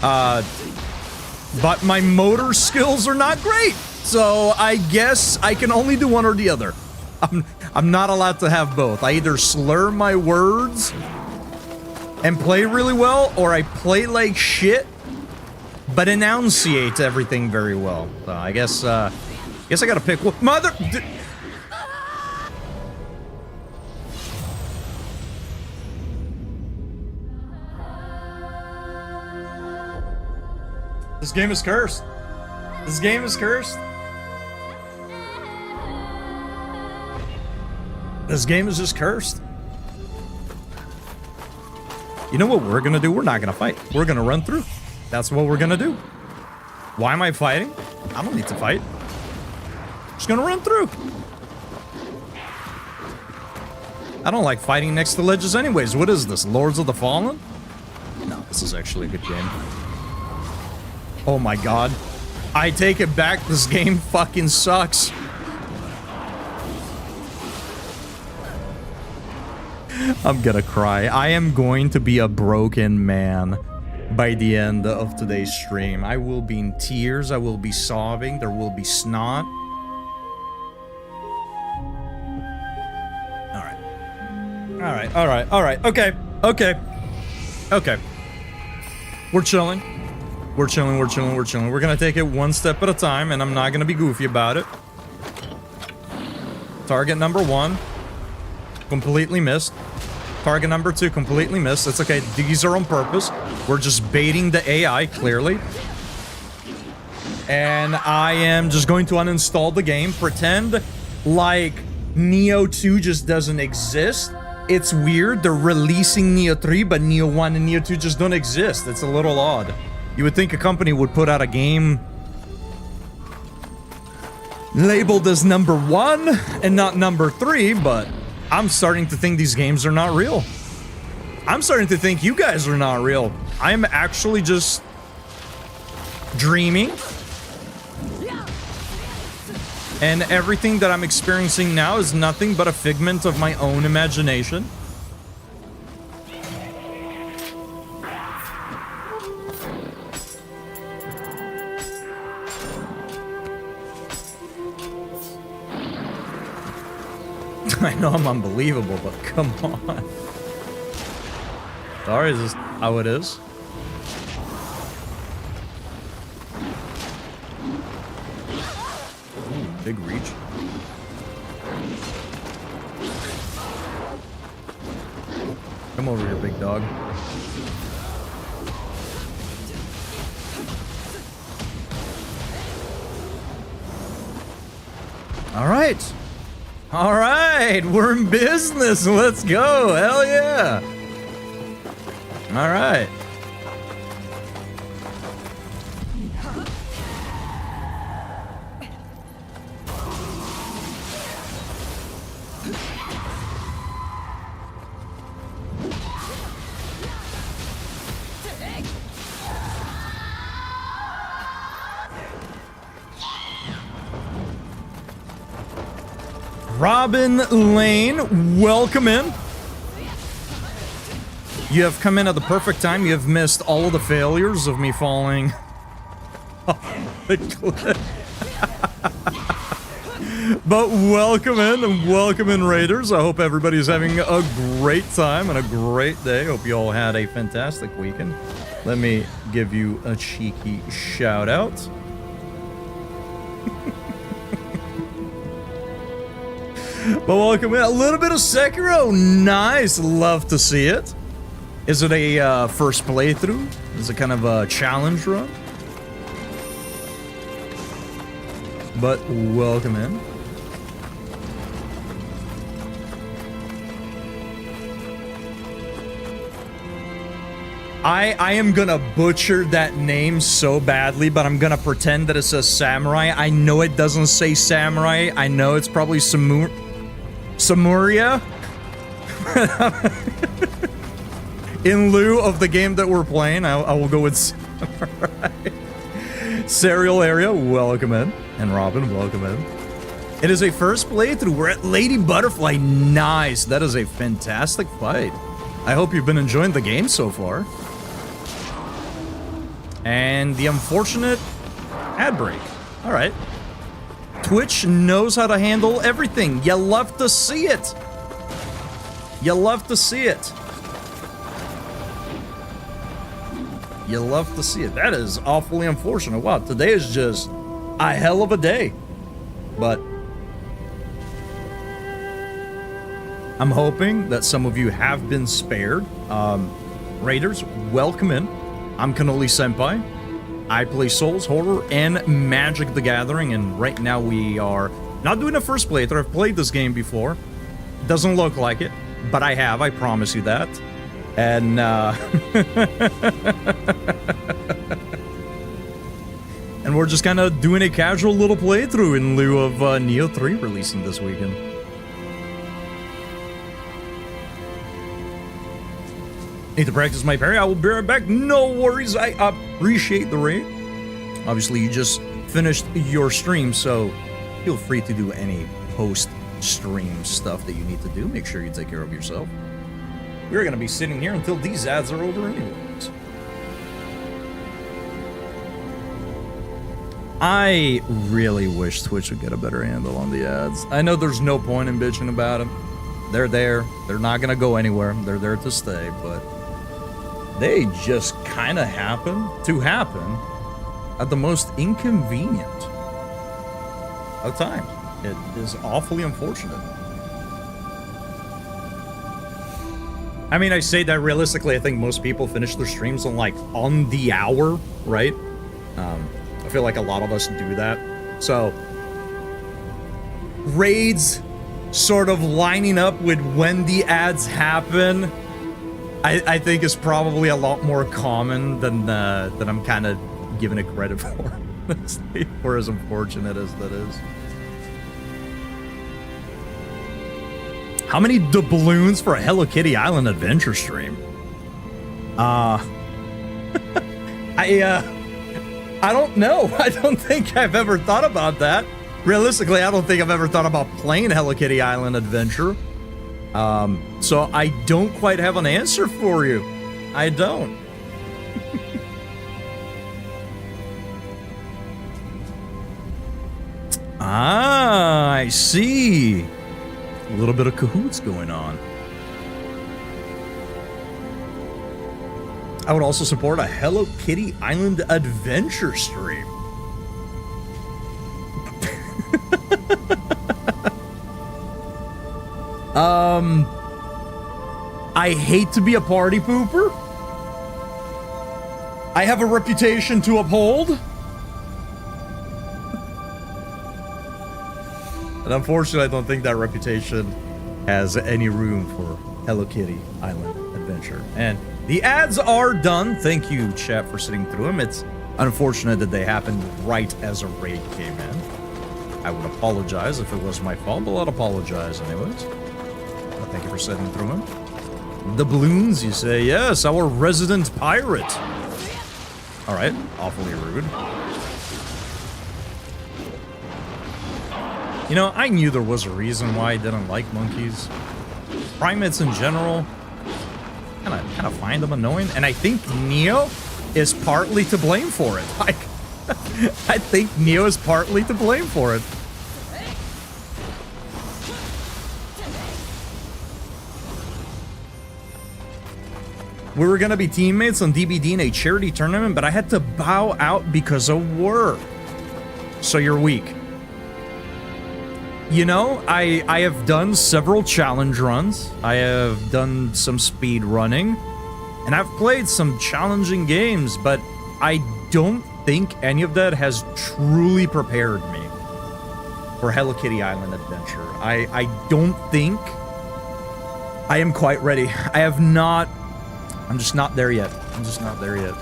But my motor skills are not great. So I guess I can only do one or the other. I'm not allowed to have both. I either slur my words and play really well, or I play like shit but enunciate everything very well. So I guess I gotta pick one. Mother. This game is cursed. This game is cursed. This game is just cursed. You know what we're gonna do? We're not gonna fight. We're gonna run through. That's what we're gonna do. Why am I fighting? I don't need to fight. Just gonna run through. I don't like fighting next to ledges anyways. What is this? Lords of the Fallen? No, this is actually a good game. Oh my god. I take it back. This game fucking sucks. I'm gonna cry. I am going to be a broken man by the end of today's stream. I will be in tears. I will be sobbing. There will be snot. All right. Okay. We're chilling. We're gonna take it one step at a time, and I'm not gonna be goofy about it. Target number 1, completely missed. Target number 2, completely missed. It's okay. These are on purpose. We're just baiting the AI, clearly. And I am just going to uninstall the game. Pretend like Nioh 2 just doesn't exist. It's weird. They're releasing Nioh 3, but Nioh 1 and Nioh 2 just don't exist. It's a little odd. You would think a company would put out a game labeled as number 1 and not number 3, but I'm starting to think these games are not real. I'm starting to think you guys are not real. I'm actually just dreaming. And everything that I'm experiencing now is nothing but a figment of my own imagination. I know I'm unbelievable, but come on. Sorry, is this how it is? Ooh, big reach. Come over here, big dog. All right. All right, we're in business. Let's go. Hell yeah. All right. Robin Lane, welcome in. You have come in at the perfect time. You have missed all of the failures of me falling off the cliff. But welcome in, Raiders. I hope everybody's having a great time and a great day. Hope you all had a fantastic weekend. Let me give you a cheeky shout out. But welcome in. A little bit of Sekiro. Nice. Love to see it. Is it a first playthrough? Is it kind of a challenge run? But welcome in. I am gonna butcher that name so badly, but I'm gonna pretend that it says samurai. I know it doesn't say samurai. I know it's probably Samuria. In lieu of the game that we're playing, I will go with Samurai. Serial Area, welcome in. And Robin, welcome in. It is a first playthrough. We're at Lady Butterfly. Nice. That is a fantastic fight. I hope you've been enjoying the game so far. And the unfortunate ad break. All right. Twitch knows how to handle everything. You love to see it. You love to see it. You love to see it. That is awfully unfortunate. Wow, today is just a hell of a day. But I'm hoping that some of you have been spared. Raiders, welcome in. I'm Cannoli Senpai. I play Souls, Horror, and Magic the Gathering, and right now we are not doing a first playthrough. I've played this game before. Doesn't look like it, but I have, I promise you that. And, and we're just kind of doing a casual little playthrough in lieu of Nioh 3 releasing this weekend. Need to practice my parry. I will be right back. No worries. I appreciate the raid. Obviously, you just finished your stream, so feel free to do any post-stream stuff that you need to do. Make sure you take care of yourself. We're going to be sitting here until these ads are over anyways. I really wish Twitch would get a better handle on the ads. I know there's no point in bitching about them. They're there. They're not going to go anywhere. They're there to stay, but they just kind of happen at the most inconvenient of times. It is awfully unfortunate. I mean, I say that realistically, I think most people finish their streams on the hour, right? I feel like a lot of us do that. So, raids sort of lining up with when the ads happen, I think is probably a lot more common than I'm kind of giving it credit for, for as unfortunate as that is. How many doubloons for a Hello Kitty Island adventure stream? I don't know. I don't think I've ever thought about that. Realistically, I don't think I've ever thought about playing Hello Kitty Island Adventure. So I don't quite have an answer for you. I don't. I see. A little bit of cahoots going on. I would also support a Hello Kitty Island adventure stream. I hate to be a party pooper. I have a reputation to uphold. And unfortunately, I don't think that reputation has any room for Hello Kitty Island Adventure. And the ads are done. Thank you, chat, for sitting through them. It's unfortunate that they happened right as a raid came in. I would apologize if it was my fault, but I'll apologize anyways. But thank you for sitting through them. The balloons, you say? Yes, our resident pirate. All right, awfully rude. You know, I knew there was a reason why I didn't like monkeys. Primates in general, kind of find them annoying, and I think Nioh is partly to blame for it. Like, I think Nioh is partly to blame for it. We were gonna be teammates on DBD in a charity tournament, but I had to bow out because of work. So you're weak. You know, I have done several challenge runs. I have done some speed running, and I've played some challenging games, but I don't think any of that has truly prepared me for Hello Kitty Island Adventure. I don't think I am quite ready. I have not. I'm just not there yet. I'm just not there yet.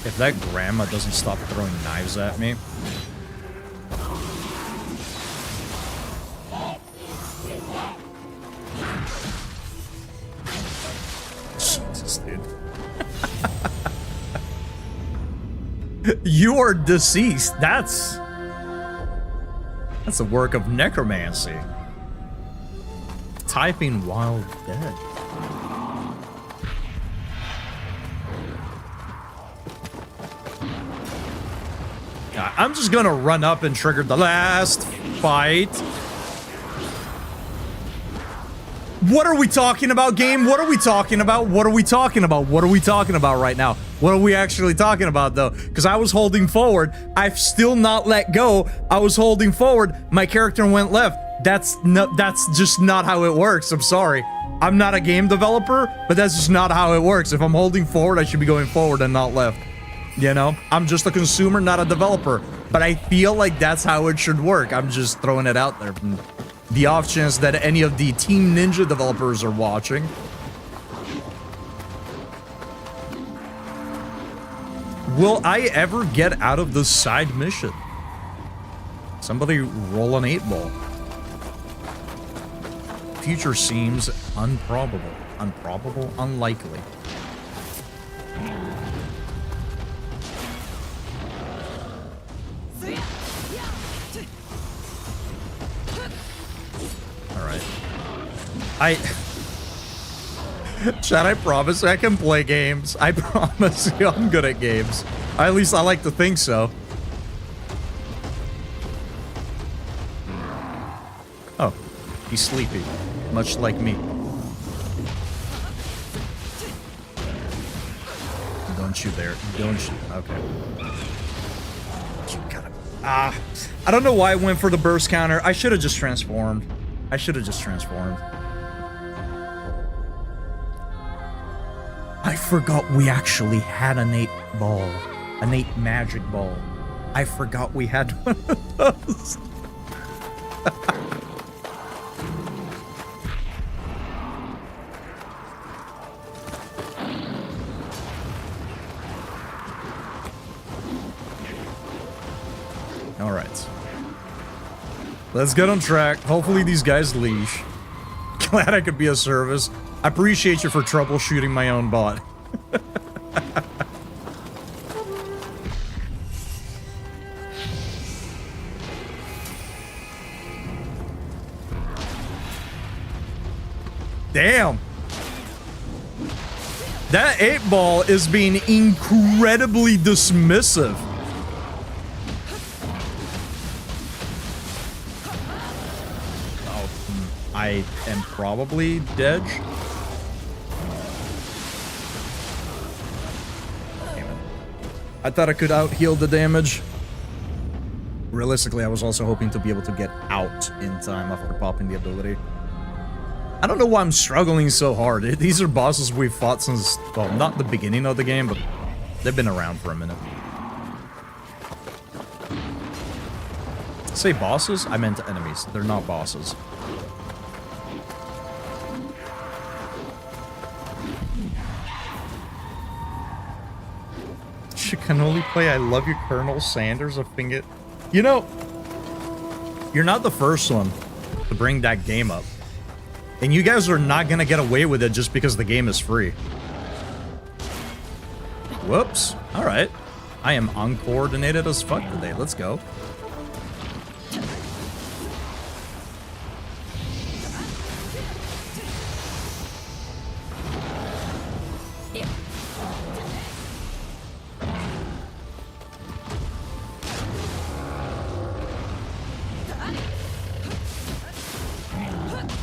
If that grandma doesn't stop throwing knives at me. Jesus, dude. You are deceased. That's a work of necromancy. Typing while dead. I'm just gonna run up and trigger the last fight. What are we talking about, game? What are we talking about? What are we talking about? What are we talking about right now? What are we actually talking about, though? Because I was holding forward. I've still not let go. I was holding forward. My character went left. That's just not how it works. I'm sorry. I'm not a game developer, but that's just not how it works. If I'm holding forward, I should be going forward and not left. You know? I'm just a consumer, not a developer. But I feel like that's how it should work. I'm just throwing it out there. The off chance that any of the Team Ninja developers are watching. Will I ever get out of this side mission? Somebody roll an 8-ball. Future seems improbable. Improbable? Unlikely. Alright. Chad, I promise I can play games. I promise you I'm good at games. At least I like to think so. Oh, he's sleepy, much like me. Don't shoot there. Don't shoot. Okay. You gotta... I don't know why I went for the burst counter. I should have just transformed. I should have just transformed. I forgot we actually had an 8 ball. An 8 magic ball. I forgot we had one of those. All right. Let's get on track. Hopefully these guys leash. Glad I could be of service. I appreciate you for troubleshooting my own bot. Damn. That 8 ball is being incredibly dismissive. I am probably dead. Damn it. I thought I could out-heal the damage. Realistically, I was also hoping to be able to get out in time after popping the ability. I don't know why I'm struggling so hard. These are bosses we've fought since, well, not the beginning of the game, but they've been around for a minute. Say bosses? I meant enemies. They're not bosses. You can only play I Love You, Colonel Sanders a finger. You know, you're not the first one to bring that game up. And you guys are not gonna get away with it just because the game is free. Whoops. Alright. I am uncoordinated as fuck today. Let's go.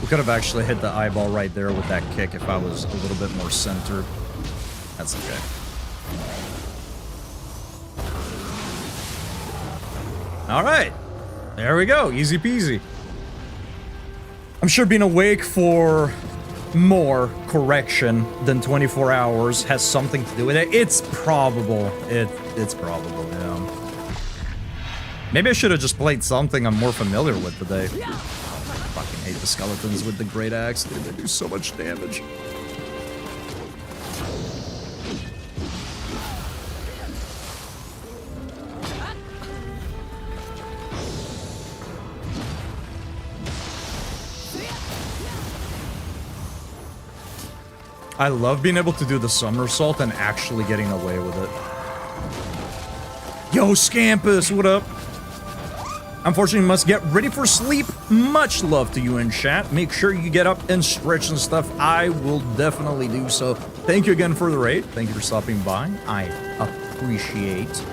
We could have actually hit the eyeball right there with that kick if I was a little bit more centered. That's okay. All right. There we go. Easy peasy. I'm sure being awake for more correction than 24 hours has something to do with it. It's probable. It's probable, yeah. Maybe I should have just played something I'm more familiar with today. I fucking hate the skeletons with the great axe, dude. They do so much damage. I love being able to do the somersault and actually getting away with it. Yo, Scampus, what up? Unfortunately, you must get ready for sleep. Much love to you in chat. Make sure you get up and stretch and stuff. I will definitely do so. Thank you again for the raid. Thank you for stopping by. I appreciate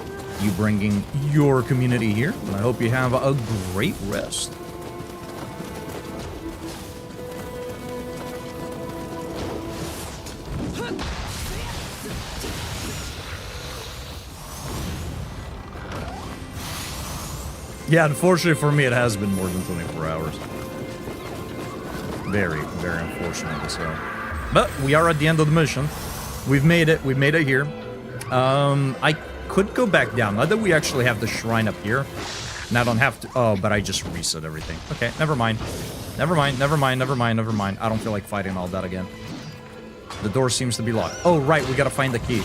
you bringing your community here. And I hope you have a great rest. Yeah, unfortunately for me, it has been more than 24 hours. Very, very unfortunately so. But we are at the end of the mission. We've made it. We've made it here. I could go back down. Now that we actually have the shrine up here. And I don't have to... Oh, but I just reset everything. Okay, never mind. Never mind, never mind, never mind, never mind. I don't feel like fighting all that again. The door seems to be locked. Oh, right, we gotta find the key.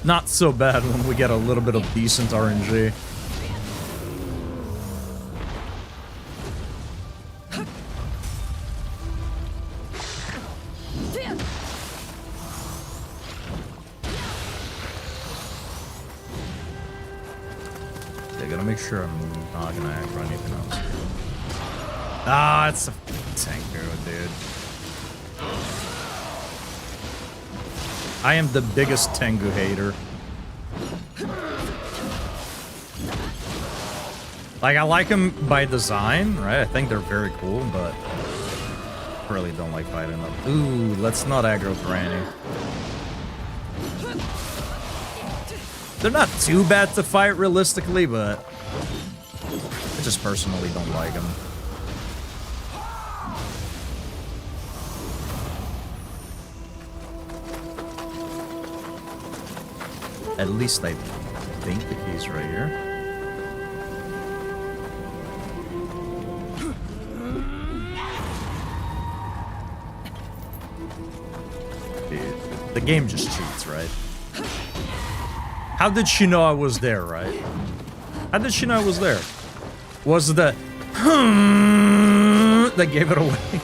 not so bad when we get a little bit of decent RNG. I gotta make sure I'm not gonna aggro anything else. Ah, it's a Tengu, dude. I am the biggest Tengu hater. Like, I like them by design, right? I think they're very cool, but I really don't like fighting them. Ooh, let's not aggro Granny. They're not too bad to fight realistically, but I just personally don't like them. At least I think the key's right here. Dude, the game just cheats, right? How did she know I was there, right? How did she know I was there? Was it the that gave it away?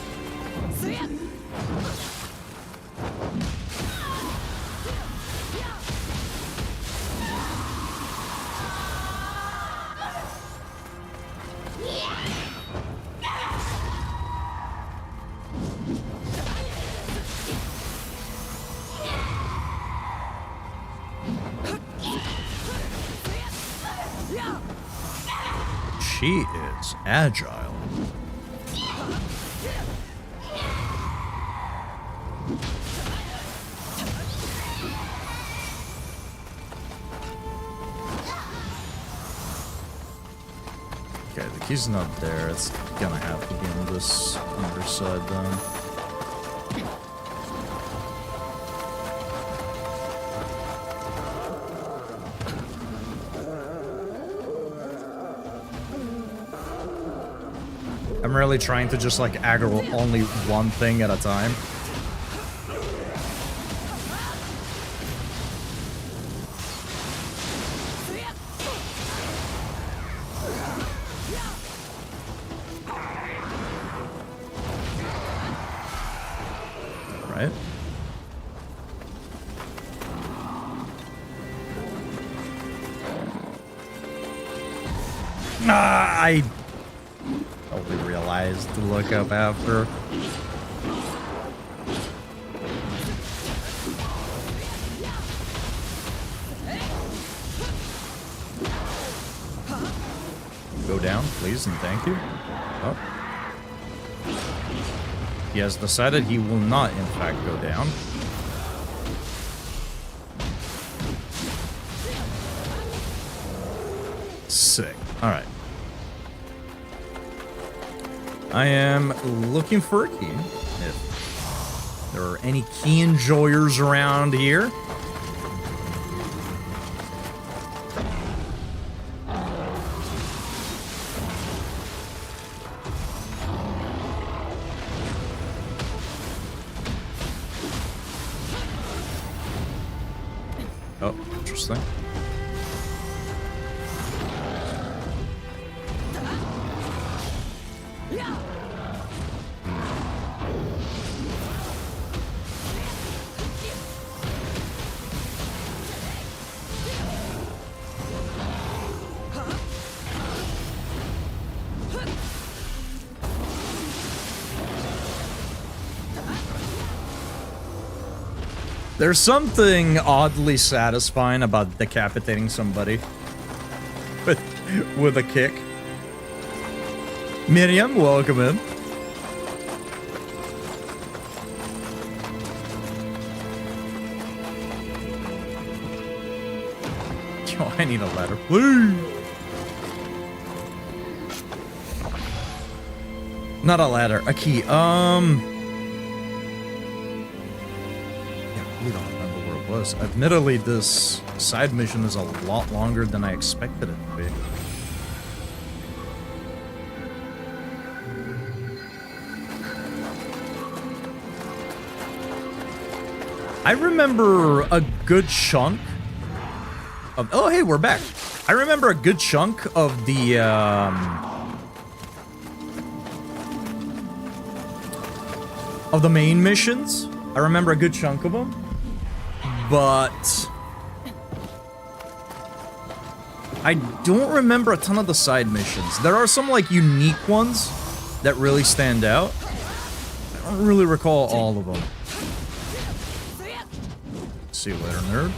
She is agile. Okay, the key's not there. It's gonna have to be on this underside then. I'm really trying to just like aggro only one thing at a time. Right? I totally realized to look up after. Go down, please, and thank you. Oh. He has decided he will not, in fact, go down. Sick. All right. I am looking for a key. If there are any key enjoyers around here. Oh, interesting. There's something oddly satisfying about decapitating somebody with a kick. Miriam, welcome in. Yo, I need a ladder, please. Not a ladder, a key. I don't remember where it was. Admittedly, this side mission is a lot longer than I expected it to be. I remember a good chunk of... Oh, hey, we're back. I remember a good chunk of the, of the main missions. I remember a good chunk of them. But... I don't remember a ton of the side missions. There are some, like, unique ones that really stand out. I don't really recall all of them. See you later, nerd.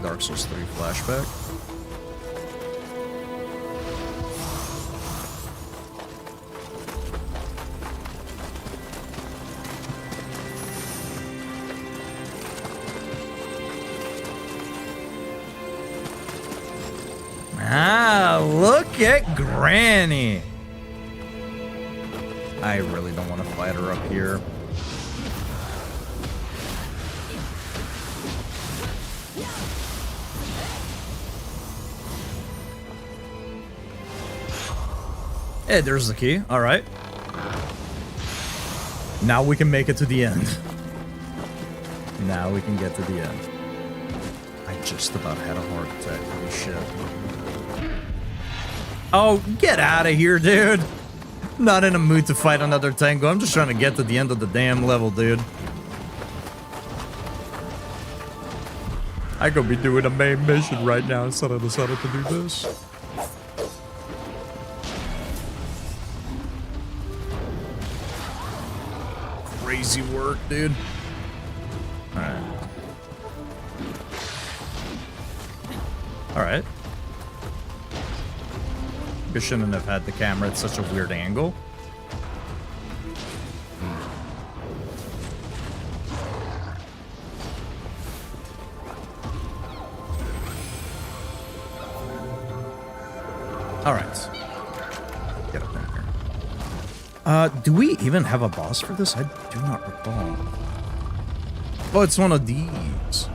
Dark Souls 3 flashback. Ah, look at Granny. I really don't want to fight her up here. Hey, there's the key. All right. Now we can make it to the end. Now we can get to the end. I just about had a heart attack. Holy shit. Oh, get out of here, dude. Not in a mood to fight another tango. I'm just trying to get to the end of the damn level, dude. I could be doing a main mission right now instead of decided to do this. Crazy work, dude. Alright. Alright. I shouldn't have had the camera at such a weird angle. Alright. Get up in here. Do we even have a boss for this? I do not recall. Oh, it's one of these.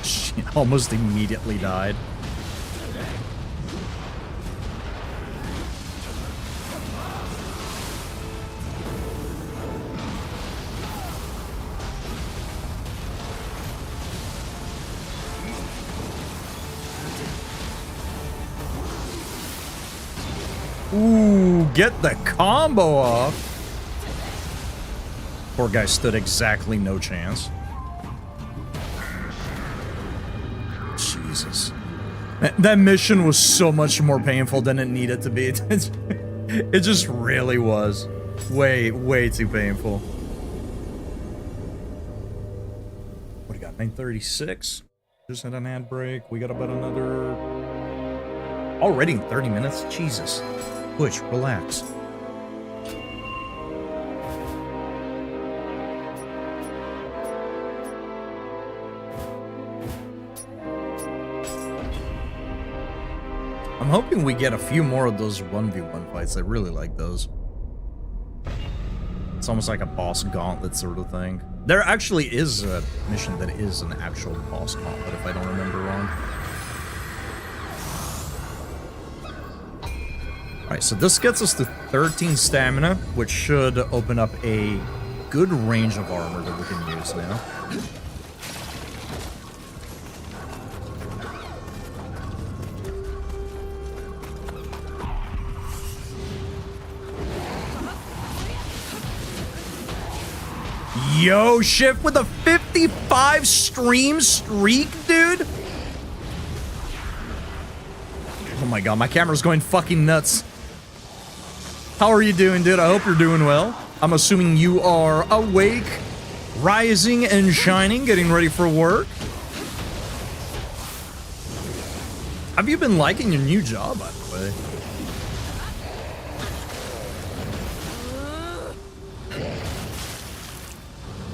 She almost immediately died. Ooh, get the combo off. Poor guy stood exactly no chance. Jesus. That mission was so much more painful than it needed to be. It just really was. Way, way too painful. What do you got? 9:36? Just had an ad break. We got about another... Already in 30 minutes? Jesus. Push, relax. I'm hoping we get a few more of those 1v1 fights. I really like those. It's almost like a boss gauntlet sort of thing. There actually is a mission that is an actual boss gauntlet, if I don't remember wrong. Alright, so this gets us to 13 stamina, which should open up a good range of armor that we can use now. Yo, Shift with a 55 stream streak, dude! Oh my god, my camera's going fucking nuts. How are you doing, dude? I hope you're doing well. I'm assuming you are awake, rising and shining, getting ready for work. Have you been liking your new job, by the way?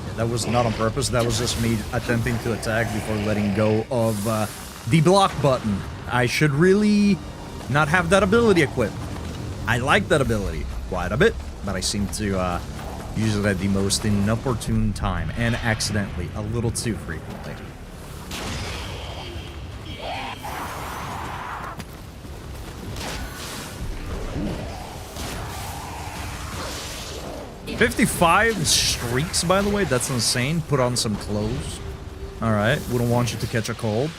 Yeah, that was not on purpose. That was just me attempting to attack before letting go of the block button. I should really not have that ability equipped. I like that ability quite a bit, but I seem to use it at the most inopportune time, and accidentally, a little too frequently. 55 streaks, by the way. That's insane. Put on some clothes. Alright, wouldn't want you to catch a cold.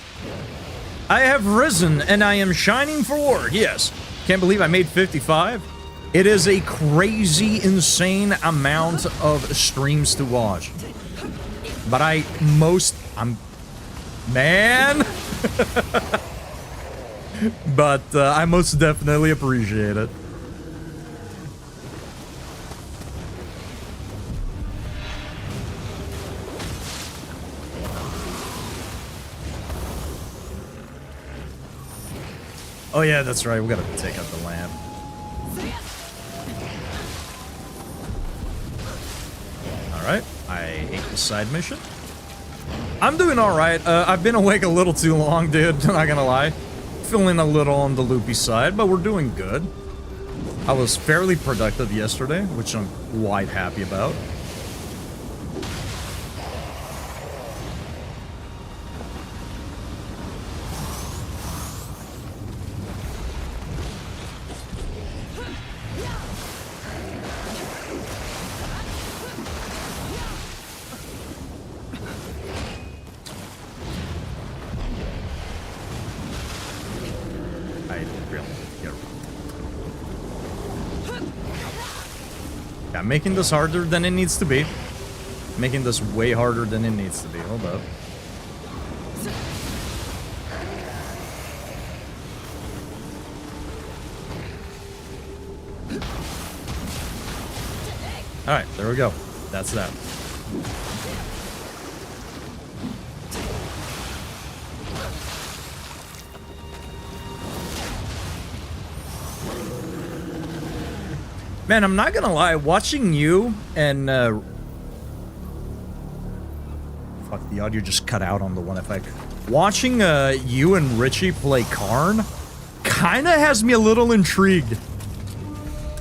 I have risen, and I am shining forward. Yes. Can't believe I made 55. It is a crazy, insane amount of streams to watch. But man! But I most definitely appreciate it. Oh yeah, that's right. We gotta take out the lamp. Alright. I hate the side mission. I'm doing alright. I've been awake a little too long, dude. Not gonna lie. Feeling a little on the loopy side, but we're doing good. I was fairly productive yesterday, which I'm quite happy about. Yeah, making this harder than it needs to be. Making this way harder than it needs to be. Hold up. Alright, there we go. That's that. Man, I'm not gonna lie, watching you and, fuck, the audio just cut out on the one effect. Watching, you and Richie play Karn kinda has me a little intrigued.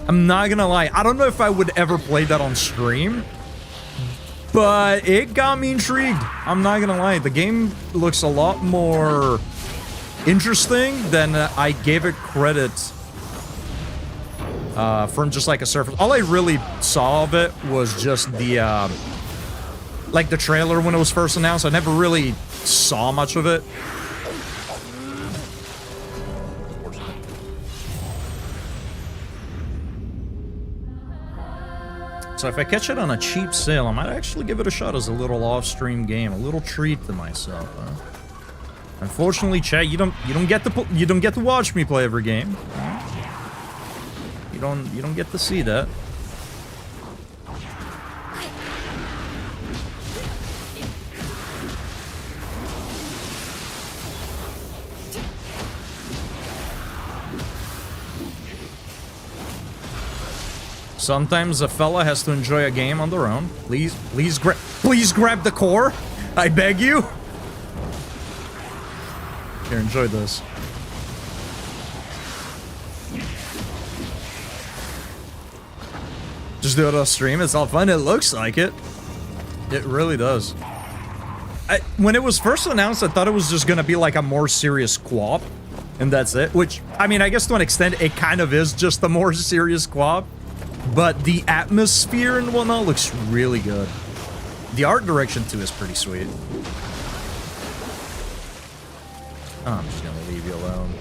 I'm not gonna lie, I don't know if I would ever play that on stream, but it got me intrigued. I'm not gonna lie, the game looks a lot more interesting than I gave it credit from just like a surface. All I really saw of it was just the, like the trailer when it was first announced. I never really saw much of it. So if I catch it on a cheap sale, I might actually give it a shot as a little off-stream game, a little treat to myself. Unfortunately, chat, you don't get to watch me play every game. You don't get to see that. Sometimes a fella has to enjoy a game on their own. Please grab the core. I beg you. Here, enjoy this. Just do it on stream. It's all fun. It looks like it. It really does. When it was first announced, I thought it was just gonna be like a more serious co-op, and that's it. Which, I mean, I guess to an extent, it kind of is just a more serious co-op. But the atmosphere and whatnot looks really good. The art direction, too, is pretty sweet. Oh, I'm just gonna leave you alone.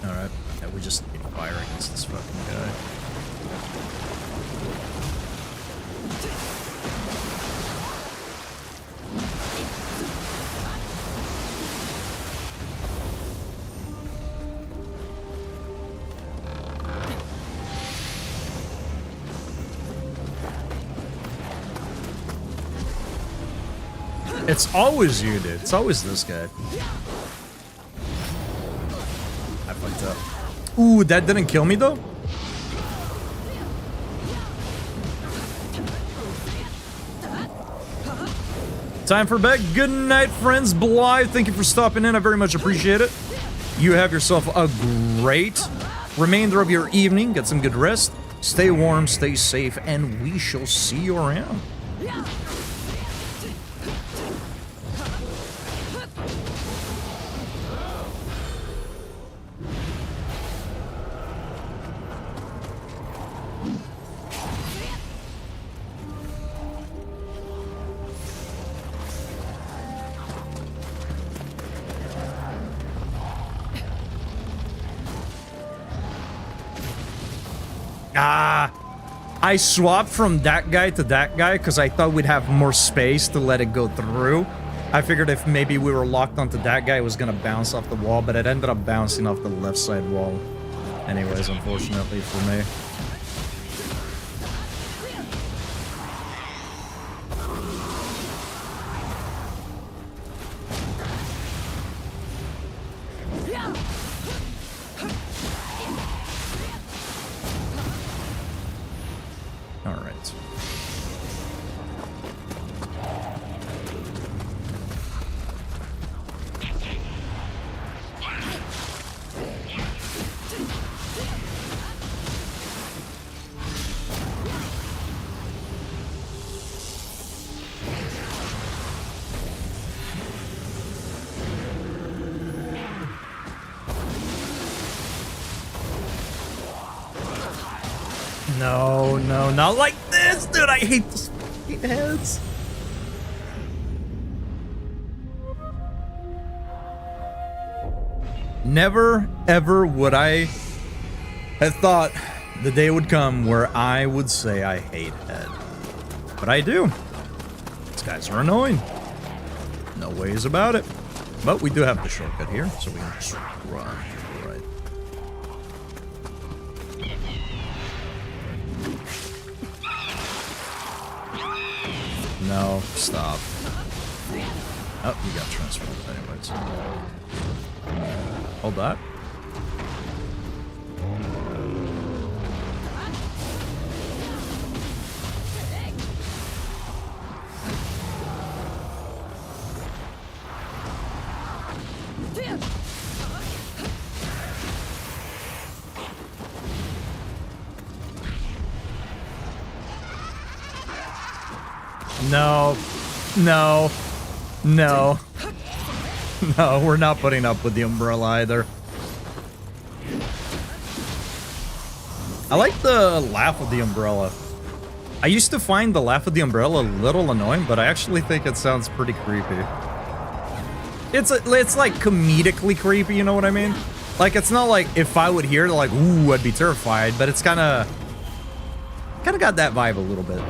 Alright, yeah, we just need fire against this fucking guy. It's always you, dude. It's always this guy. I fucked up. Ooh, that didn't kill me, though? Time for bed. Good night, friends. Blythe, thank you for stopping in. I very much appreciate it. You have yourself a great remainder of your evening. Get some good rest. Stay warm, stay safe, and we shall see you around. I swapped from that guy to that guy because I thought we'd have more space to let it go through. I figured if maybe we were locked onto that guy, it was going to bounce off the wall, but it ended up bouncing off the left side wall. Anyways, unfortunately for me. No, no, not like this, dude. I hate those fucking heads. Never, ever would I have thought the day would come where I would say I hate head. But I do. These guys are annoying. No ways about it. But we do have the shortcut here, so we can just run. Right. No, stop. Oh, you got transformed anyways. Hold that. No, no, no, no, we're not putting up with the umbrella either. I like the laugh of the umbrella. I used to find the laugh of the umbrella a little annoying, but I actually think it sounds pretty creepy. It's like comedically creepy, you know what I mean? Like, it's not like if I would hear it, like, ooh, I'd be terrified, but it's kind of got that vibe a little bit.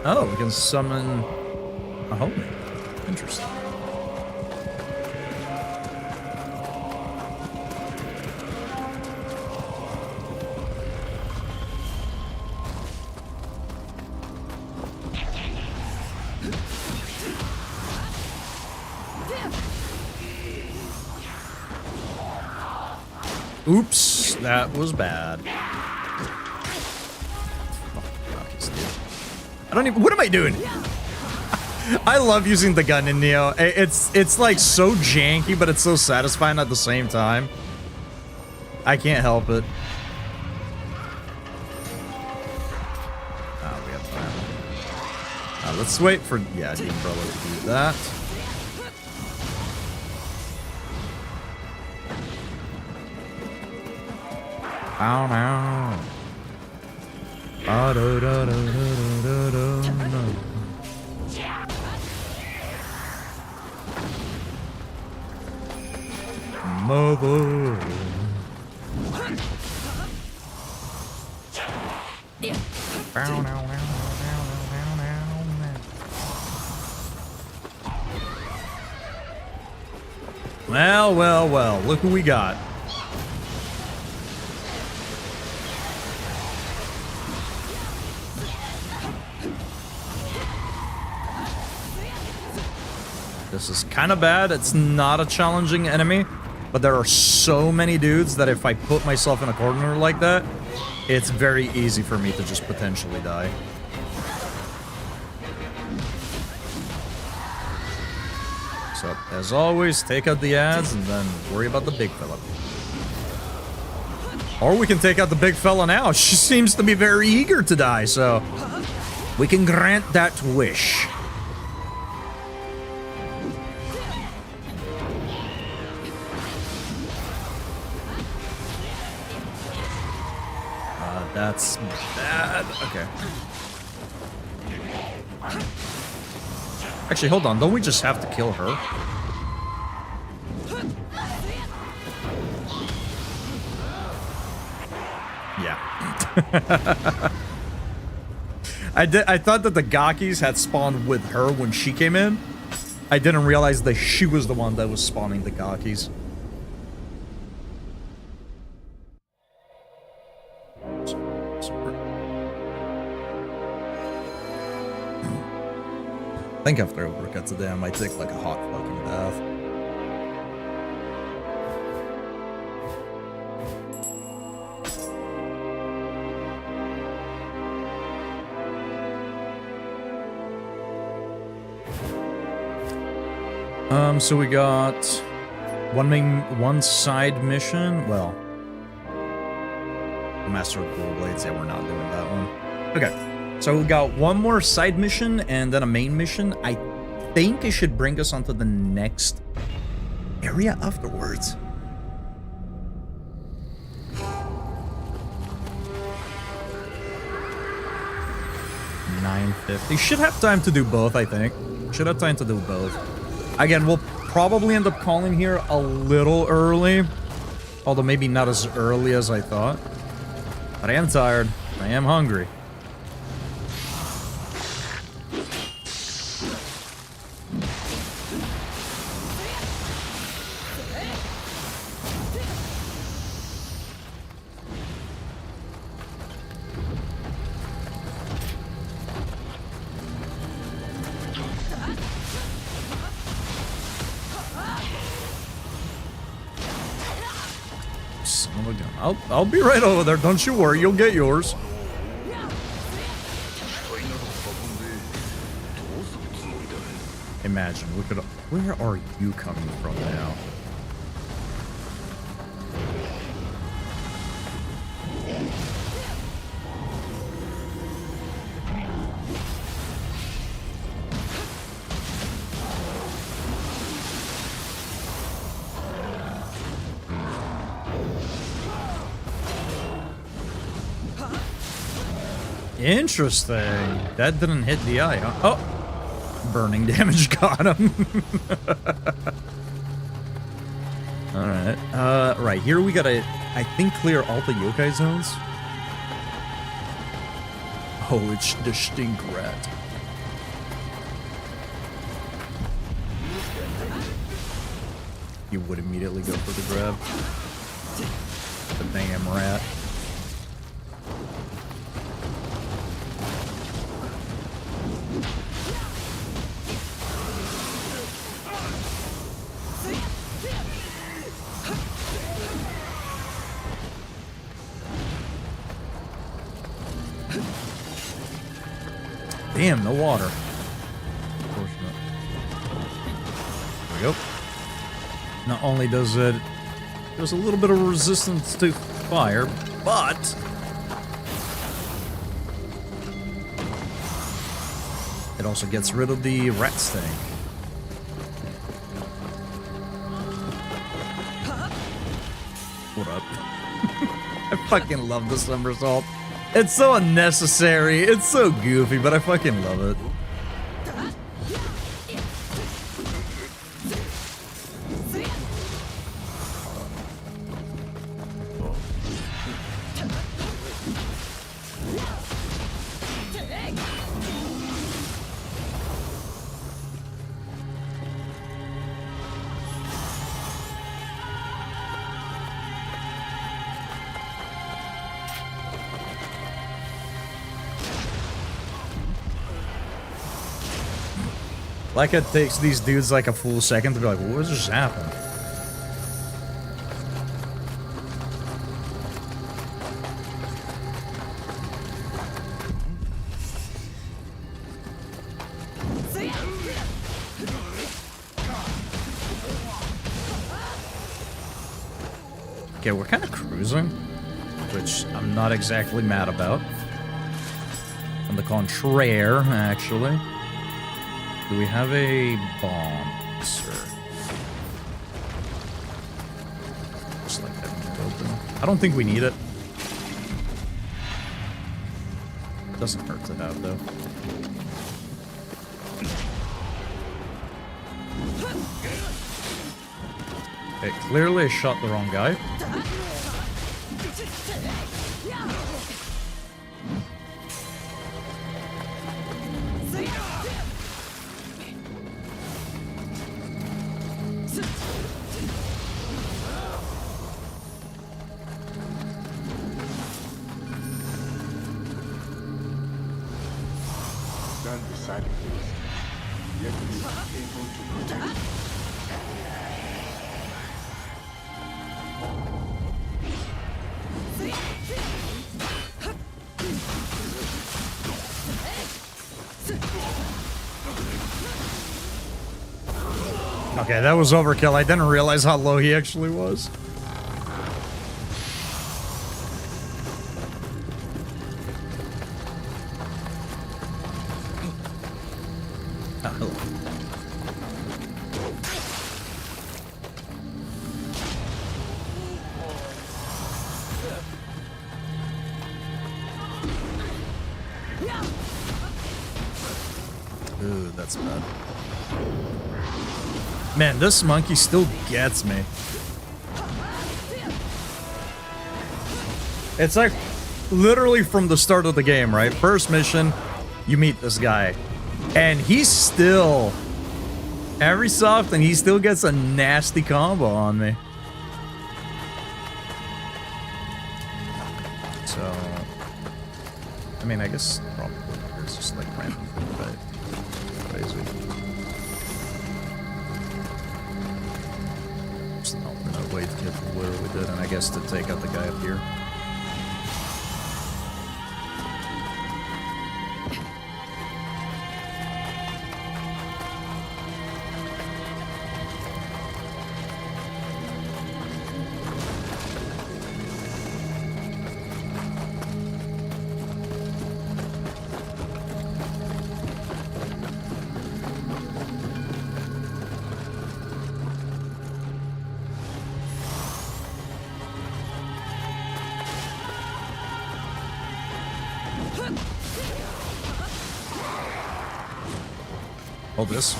Oh, we can summon a homie. Interesting. Oops, that was bad. I don't even, what am I doing? I love using the gun in Nioh. It's like so janky, but it's so satisfying at the same time. I can't help it. Oh, we have time. Let's wait for, yeah, the umbrella to do that. Ow, ow. Mother. Well, well, well. Look who we got. This is kind of bad. It's not a challenging enemy, but there are so many dudes that if I put myself in a corner like that, it's very easy for me to just potentially die. So, as always, take out the ads and then worry about the big fella. Or we can take out the big fella now. She seems to be very eager to die, so we can grant that wish. That's bad. Okay. Actually, hold on. Don't we just have to kill her? Yeah. I thought that the Gakis had spawned with her when she came in. I didn't realize that she was the one that was spawning the Gakis. I think after a workout today, I might take like a hot fucking bath. So we got one side mission. Well, Master of Dual Blades. Yeah, we're not doing that one. Okay. So we got one more side mission and then a main mission. I think it should bring us onto the next area afterwards. $9.50. Should have time to do both, I think. Should have time to do both. Again, we'll probably end up calling here a little early. Although maybe not as early as I thought. But I am tired. I am hungry. I'll be right over there. Don't you worry. You'll get yours. Imagine. Look at. Where are you coming from now? Interesting. That didn't hit the eye, huh? Oh! Burning damage got him. Alright. Right. Here we gotta, I think, clear all the yokai zones. Oh, it's the stink rat. You would immediately go for the grab. The damn rat. Damn, no water. Of course not. There we go. Not only does it... There's a little bit of resistance to fire, but... It also gets rid of the rat sting. What up? I fucking love the somersault. It's so unnecessary. It's so goofy, but I fucking love it. Like it takes these dudes like a full second to be like, what just happened? Okay, we're kind of cruising, which I'm not exactly mad about. On the contraire, actually. Do we have a bomb, sir? Just like that open. I don't think we need it. Doesn't hurt to have, though. Okay, clearly I shot the wrong guy. Stand beside me, yet be able to protect. Okay, that was overkill. I didn't realize how low he actually was. Oh, hello. Ooh, that's bad. Man, this monkey still gets me. It's like literally from the start of the game, right? First mission, you meet this guy. And he's still, every so often, he still gets a nasty combo on me. So, I mean, I guess probably it's just like random, but crazy. Just an alternate way to get from where we did, and I guess to take out the guy up here. Hold this.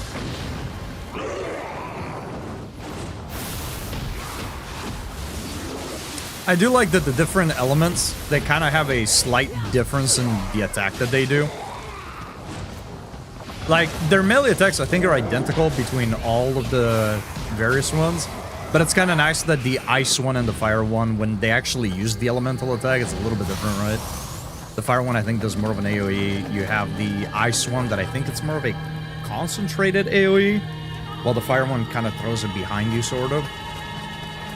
I do like that the different elements, they kind of have a slight difference in the attack that they do. Like, their melee attacks, I think, are identical between all of the various ones. But it's kind of nice that the ice one and the fire one, when they actually use the elemental attack, it's a little bit different, right? The fire one, I think, does more of an AoE. You have the ice one that I think it's more of a concentrated AoE, while the fire one kind of throws it behind you, sort of.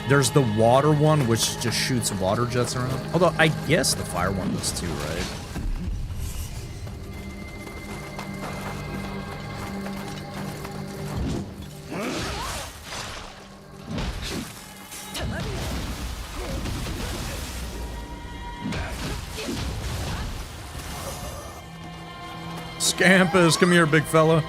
There's the water one, which just shoots water jets around. Although, I guess the fire one does too, right? Scampus, come here, big fella.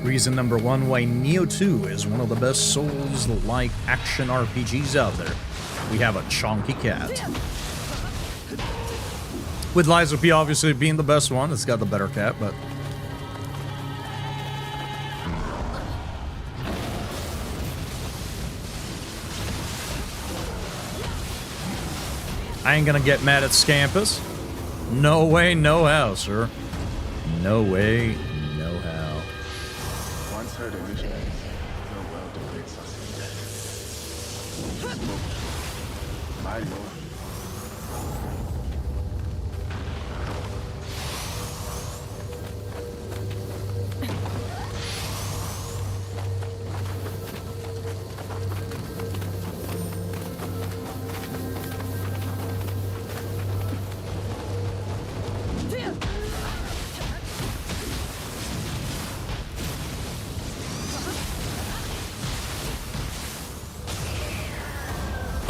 Reason number one why Nioh 2 is one of the best Souls-like action RPGs out there. We have a chonky cat. With Lies of P obviously being the best one, it's got the better cat, but... I ain't gonna get mad at Scampus. No way, no how, sir. No way, no how. Once heard initially, no well depicts us in death. Smoked. My lord.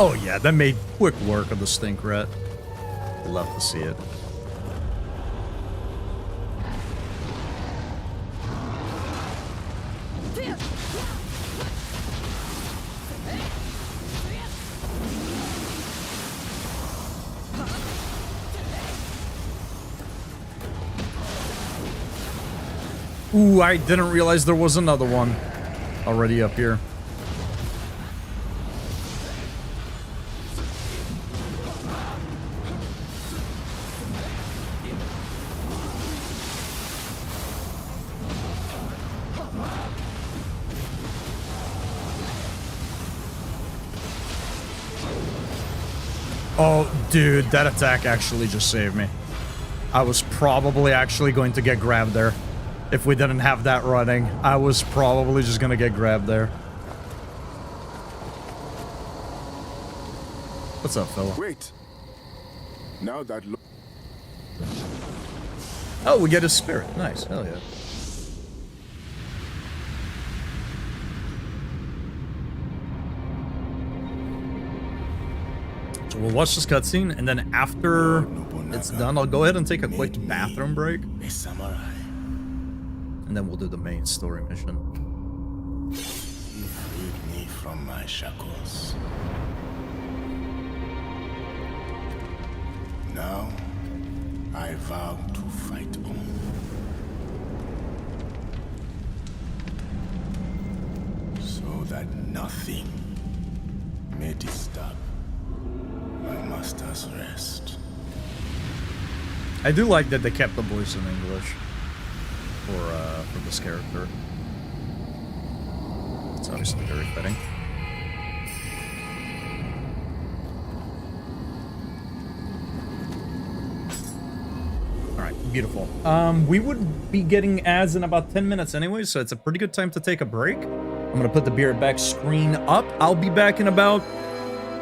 Oh yeah, that made quick work of the stink rat. Love to see it. Ooh, I didn't realize there was another one already up here. Oh, dude, that attack actually just saved me. I was probably actually going to get grabbed there. If we didn't have that running, I was probably just gonna get grabbed there. What's up, fella? Wait. Now that Oh, we get his spirit. Nice. Hell yeah. So we'll watch this cutscene, and then after it's done, I'll go ahead and take a quick bathroom break. a samurai. And then we'll do the main story mission. He freed me from my shackles. Now, I vow to fight on. So that nothing may disturb my master's rest. I do like that they kept the voice in English for this character. It's obviously very fitting. Alright, beautiful. We would be getting ads in about 10 minutes anyway, so it's a pretty good time to take a break. I'm gonna put the Be Right Back screen up. I'll be back in about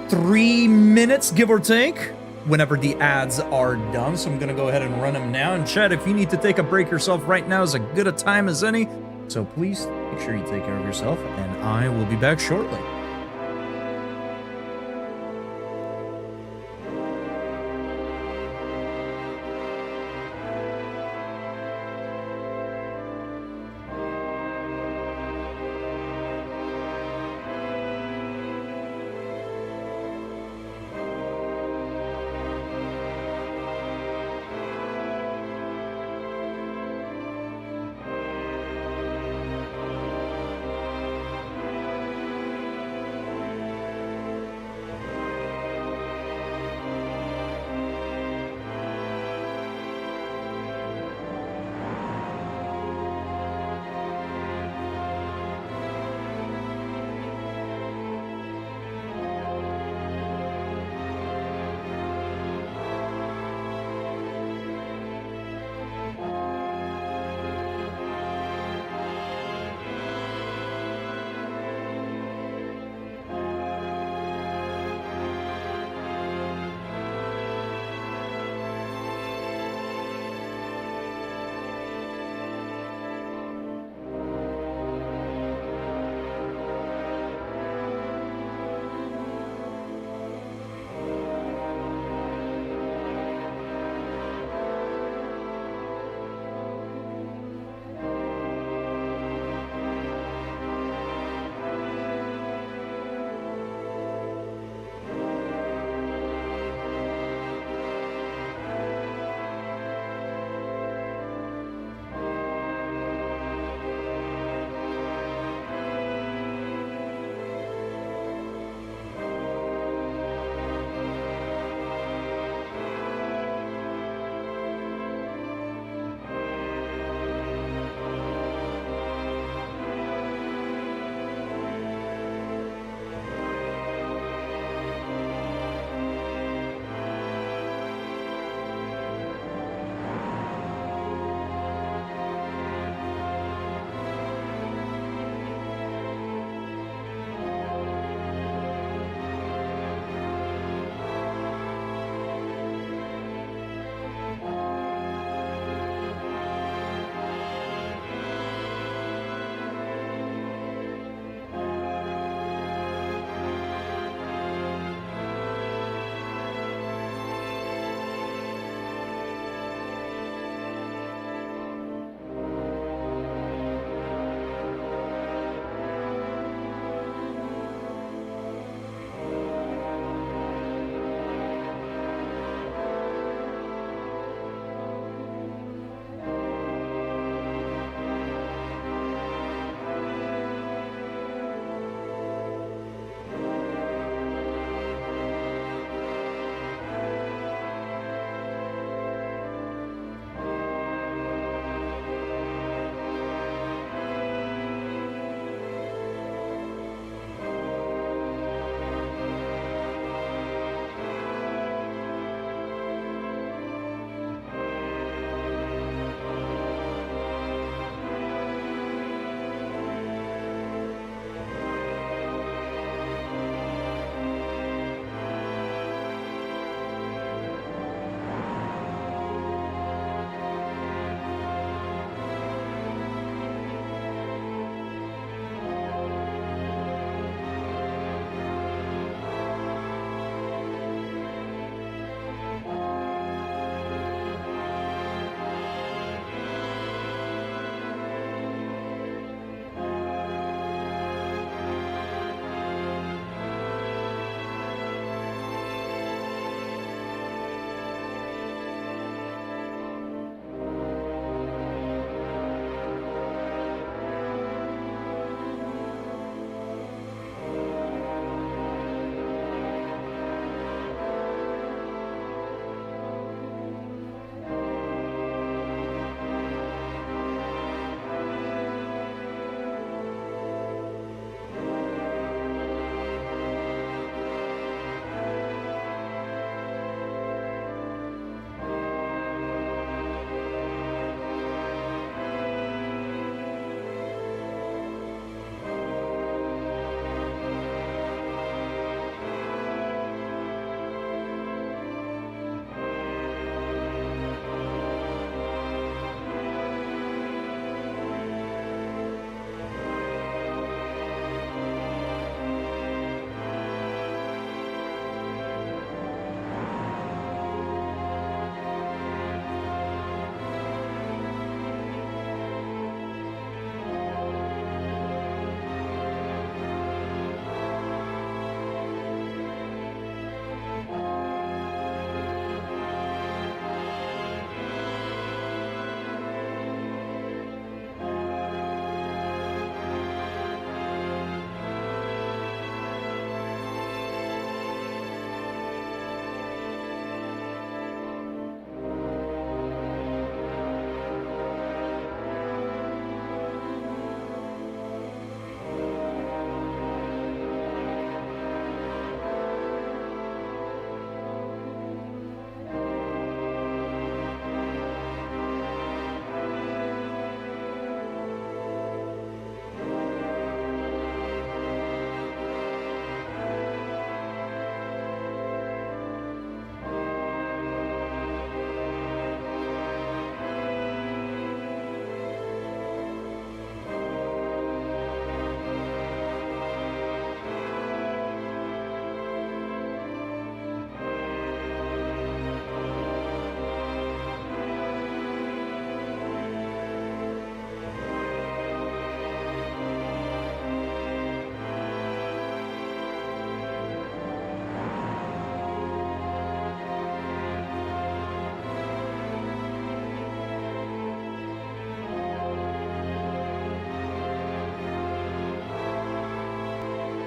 3 minutes, give or take, whenever the ads are done. So I'm gonna go ahead and run them now. And chat, if you need to take a break yourself right now is as good a time as any. So please make sure you take care of yourself, and I will be back shortly.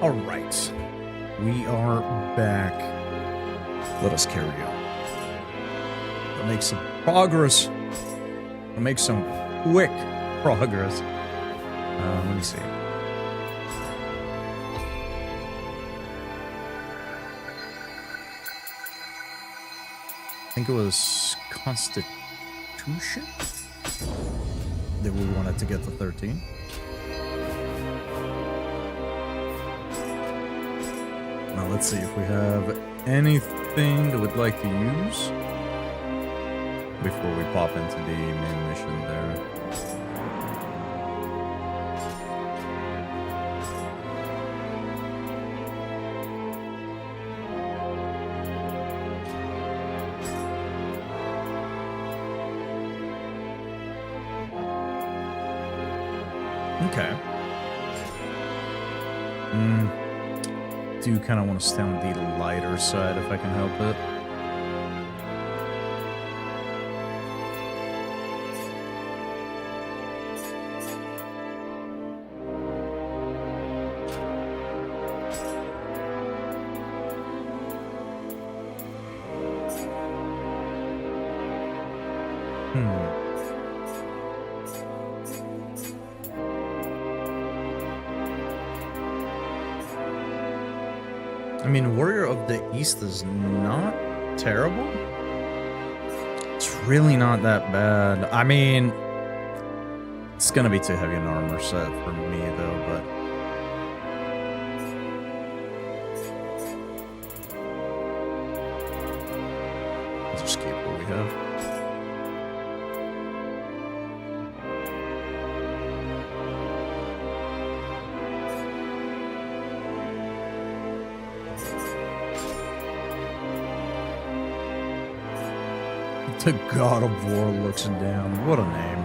All right. We are back. Let us carry on. We'll make some progress. We'll make some quick progress. Let me see. I think it was Constitution that we wanted to get to 13. Now let's see if we have anything that we'd like to use before we pop into the main mission there. Okay. Do kind of want to stay on the lighter side if I can help it. I mean, Warrior of the East is not terrible. It's really not that bad. I mean, it's gonna be too heavy an armor set for me, though, but... let's just keep what we have. The God of War looks down. What a name.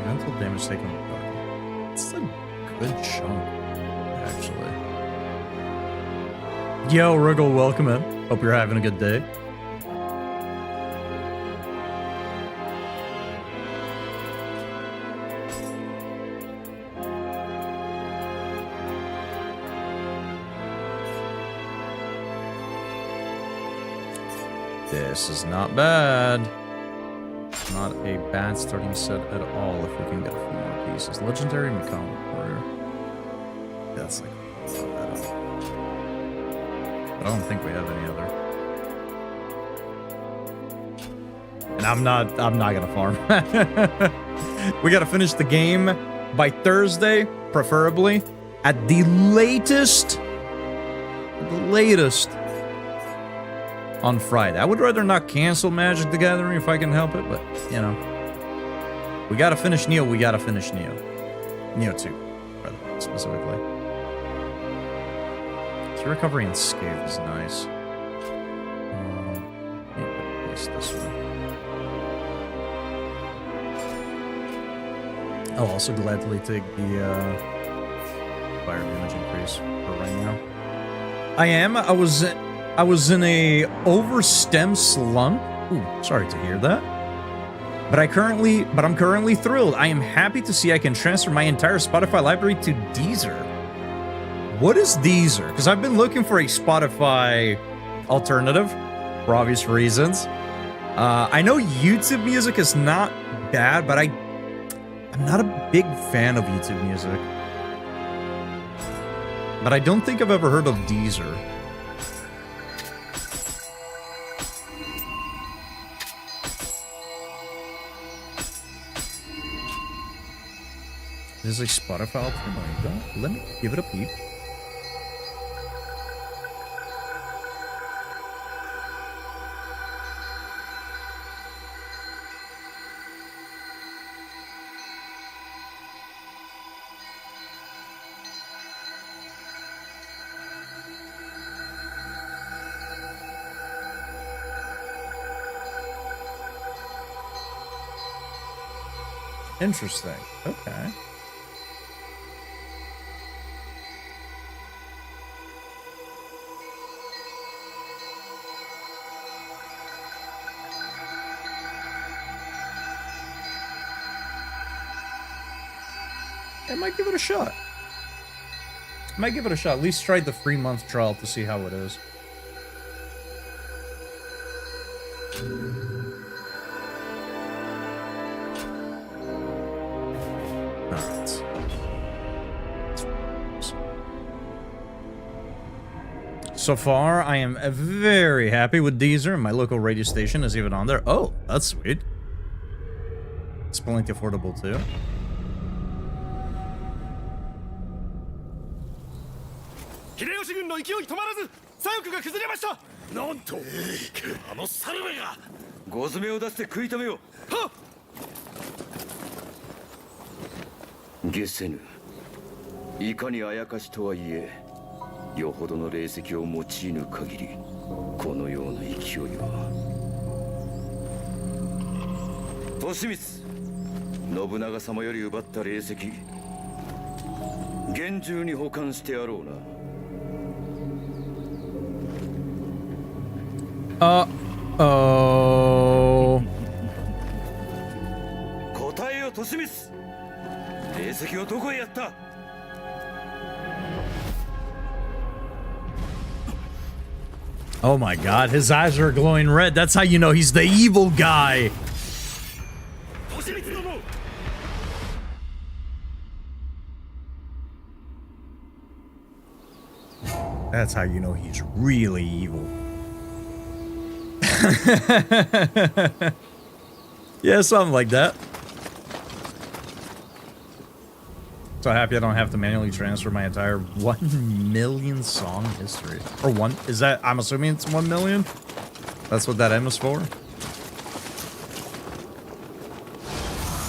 Mental damage taken. It's a good chunk, actually. Yo, Wriggle, welcome in. Hope you're having a good day. This is not bad. Not a bad starting set at all if we can get a few more pieces. Legendary Mechanic Warrior. That's like not bad at all. But I don't think we have any other. And I'm not gonna farm. We gotta finish the game by Thursday, preferably. At the latest. On Friday. I would rather not cancel Magic the Gathering if I can help it, but, you know. We gotta finish Nioh, Nioh 2, rather, specifically. So recovery and scale is nice. Yeah, place this way. I'll also gladly take the fire damage increase for right now. I am. I was in a overstem slump. Ooh, sorry to hear that. But I'm currently thrilled. I am happy to see I can transfer my entire Spotify library to Deezer. What is Deezer? Because I've been looking for a Spotify alternative for obvious reasons. I know YouTube music is not bad, but I'm not a big fan of YouTube music. But I don't think I've ever heard of Deezer. There's a Spotify alternative. Let me give it a peep. Interesting. Okay. I might give it a shot. I might give it a shot. At least try the free month trial to see how it is. Alright. So far, I am very happy with Deezer, and my local radio station is even on there. Oh, that's sweet. It's plenty affordable too. Uh-oh. Oh my god, his eyes are glowing red. That's how you know he's the evil guy. That's how you know he's really evil. Yeah, something like that. So happy I don't have to manually transfer my entire 1 million song history. Or one, is that, I'm assuming it's 1 million? That's what that M is for?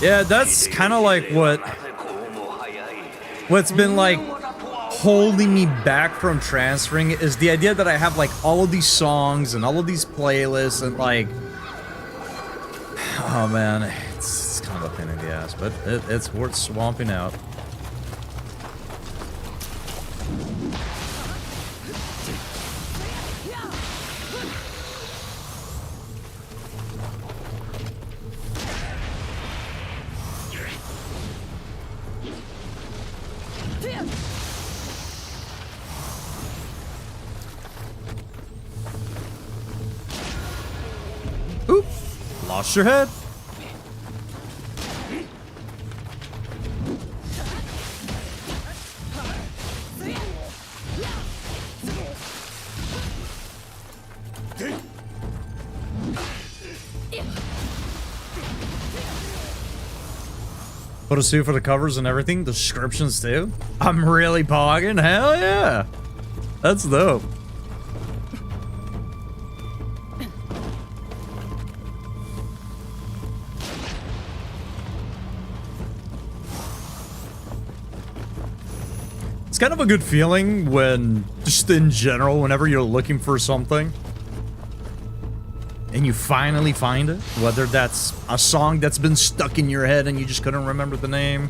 Yeah, that's kind of like what's been like holding me back from transferring is the idea that I have like all of these songs and all of these playlists and like, oh man, it's kind of a pain in the ass, but it's worth swamping out. Oop! Lost your head. Put a suit for the covers and everything, descriptions too. I'm really pogging. Hell yeah. That's dope. It's kind of a good feeling when, just in general, whenever you're looking for something and you finally find it, whether that's a song that's been stuck in your head and you just couldn't remember the name,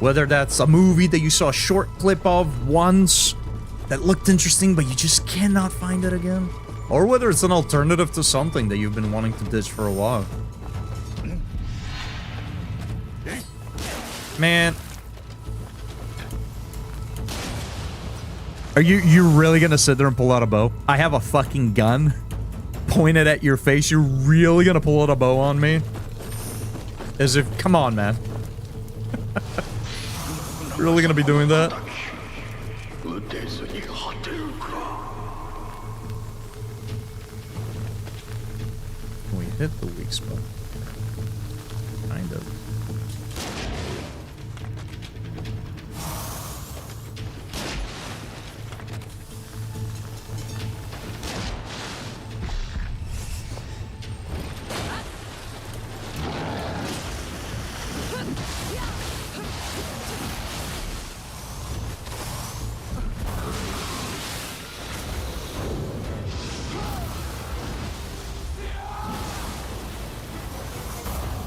whether that's a movie that you saw a short clip of once that looked interesting but you just cannot find it again, or whether it's an alternative to something that you've been wanting to ditch for a while. Man, are you really gonna sit there and pull out a bow? I have a fucking gun pointed at your face. You're really gonna pull out a bow on me? As if, come on, man. Really gonna be doing that? Can we hit the weak spot? Kind of.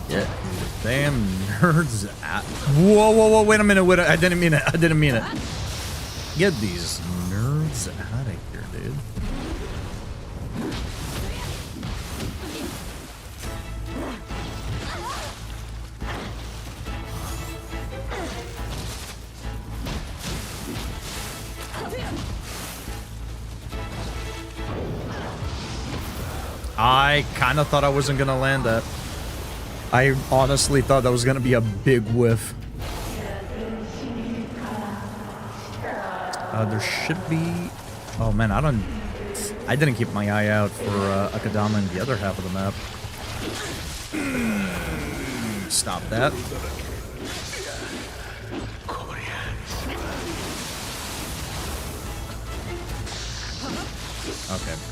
Yeah, damn nerds. Whoa, whoa, whoa, wait a minute, I didn't mean it, I didn't mean it. Get these nerds out of here, dude. I kind of thought I wasn't gonna land that. I honestly thought that was gonna be a big whiff. There should be... Oh man, I didn't keep my eye out for Akadama in the other half of the map. Stop that.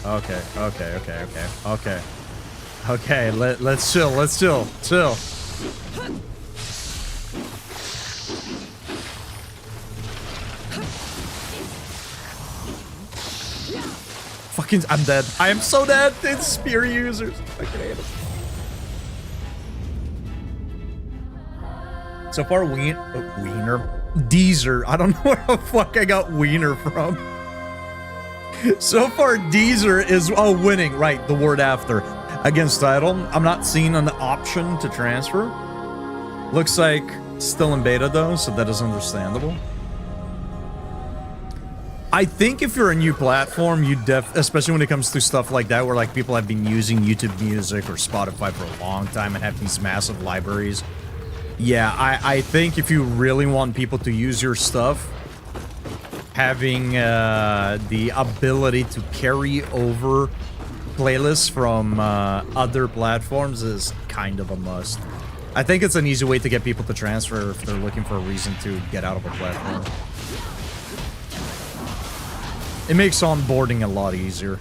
Okay, let's chill. Fucking, I'm dead. I am so dead. It's spear users. I can hate it. So far, Wiener. Deezer. I don't know where the fuck I got Wiener from. So far, Deezer is winning. Right, the word after. Against Tidal. I'm not seeing an option to transfer. Looks like still in beta though, so that is understandable. I think if you're a new platform, you especially when it comes to stuff like that, where like people have been using YouTube Music or Spotify for a long time and have these massive libraries. Yeah, I think if you really want people to use your stuff, having the ability to carry over playlists from other platforms is kind of a must. I think it's an easy way to get people to transfer if they're looking for a reason to get out of a platform. It makes onboarding a lot easier.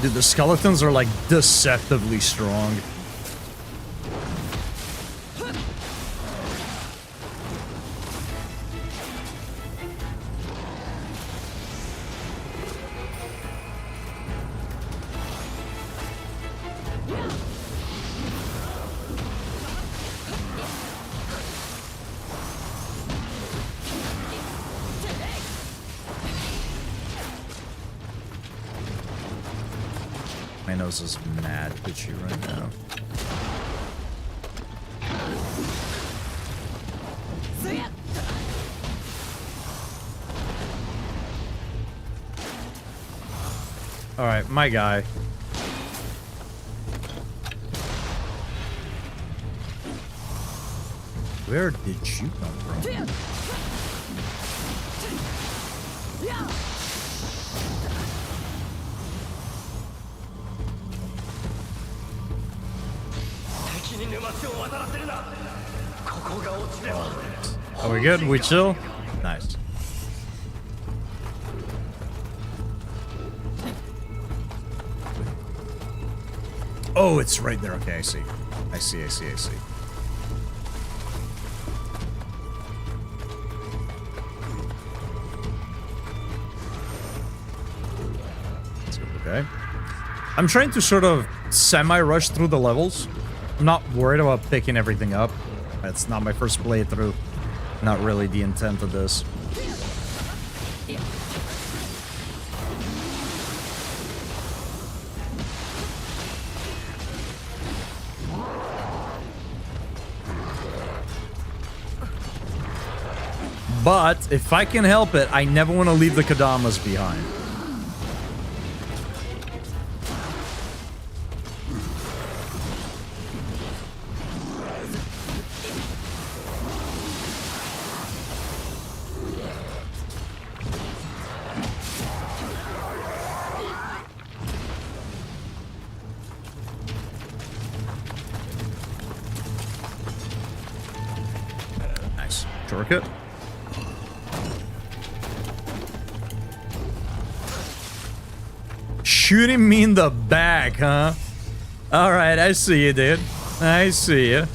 Dude, the skeletons are like deceptively strong. My nose is mad itchy right now. Alright, my guy. Where did you come from? Are we good? We chill? Nice. Oh, it's right there. Okay, I see. I see. Okay. I'm trying to sort of semi-rush through the levels. I'm not worried about picking everything up. That's not my first playthrough. Not really the intent of this. But if I can help it, I never want to leave the Kadamas behind. Nice. Shortcut. Shooting me in the back, huh? Alright, I see you, dude. I see you.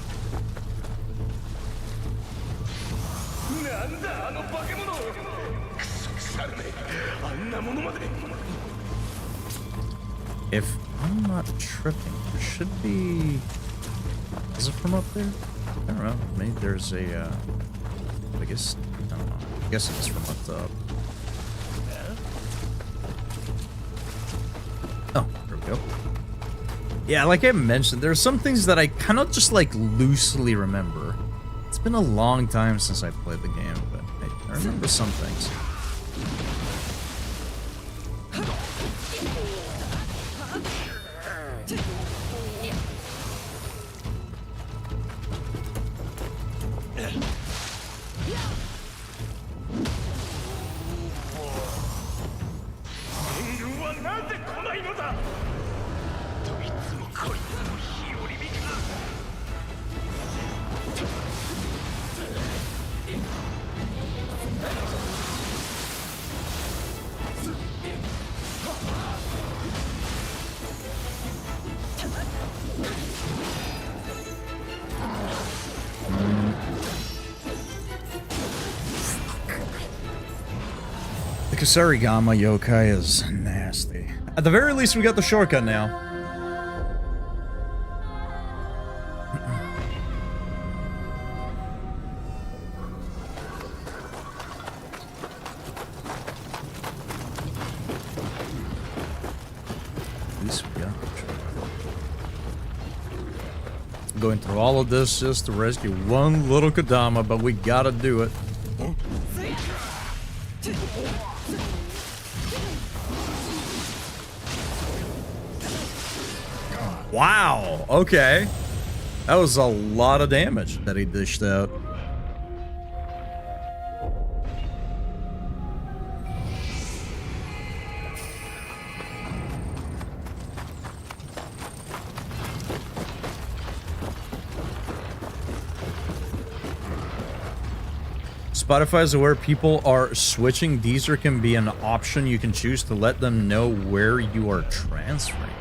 If I'm not tripping, there should be... Is it from up there? I don't know. Maybe there's a I guess, I don't know. I guess it's from up top. Oh, there we go. Yeah, like I mentioned, there are some things that I kind of just like loosely remember. It's been a long time since I played the game, but I remember some things. The Kusarigama yokai is nasty. At the very least, we got the shortcut now. At least we got the shortcut. Going through all of this just to rescue one little Kodama, but we gotta do it. Wow, okay. That was a lot of damage that he dished out. Spotify is aware people are switching. Deezer can be an option you can choose to let them know where you are transferring to.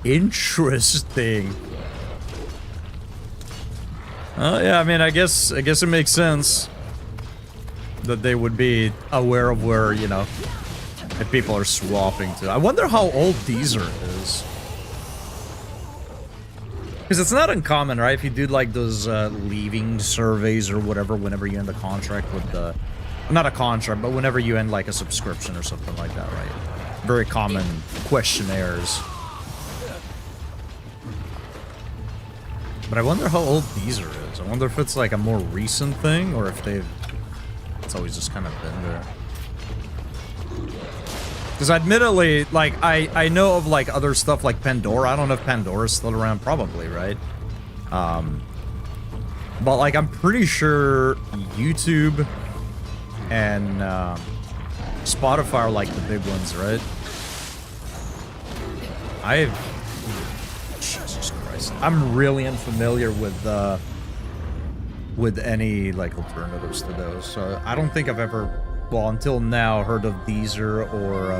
Interesting. Yeah, I mean, I guess it makes sense that they would be aware of where, you know, if people are swapping to. I wonder how old Deezer is. Because it's not uncommon, right? If you do like those leaving surveys or whatever, whenever you end a contract with the... Not a contract, but whenever you end like a subscription or something like that, right? Very common questionnaires. But I wonder how old Deezer is. I wonder if it's like a more recent thing or if they've... It's always just kind of been there. Because admittedly, like, I know of, like, other stuff like Pandora. I don't know if Pandora's still around. Probably, right? But, like, I'm pretty sure YouTube and Spotify are, like, the big ones, right? Jesus Christ. I'm really unfamiliar with any, like, alternatives to those. So I don't think I've ever... Well, until now, heard of Deezer or,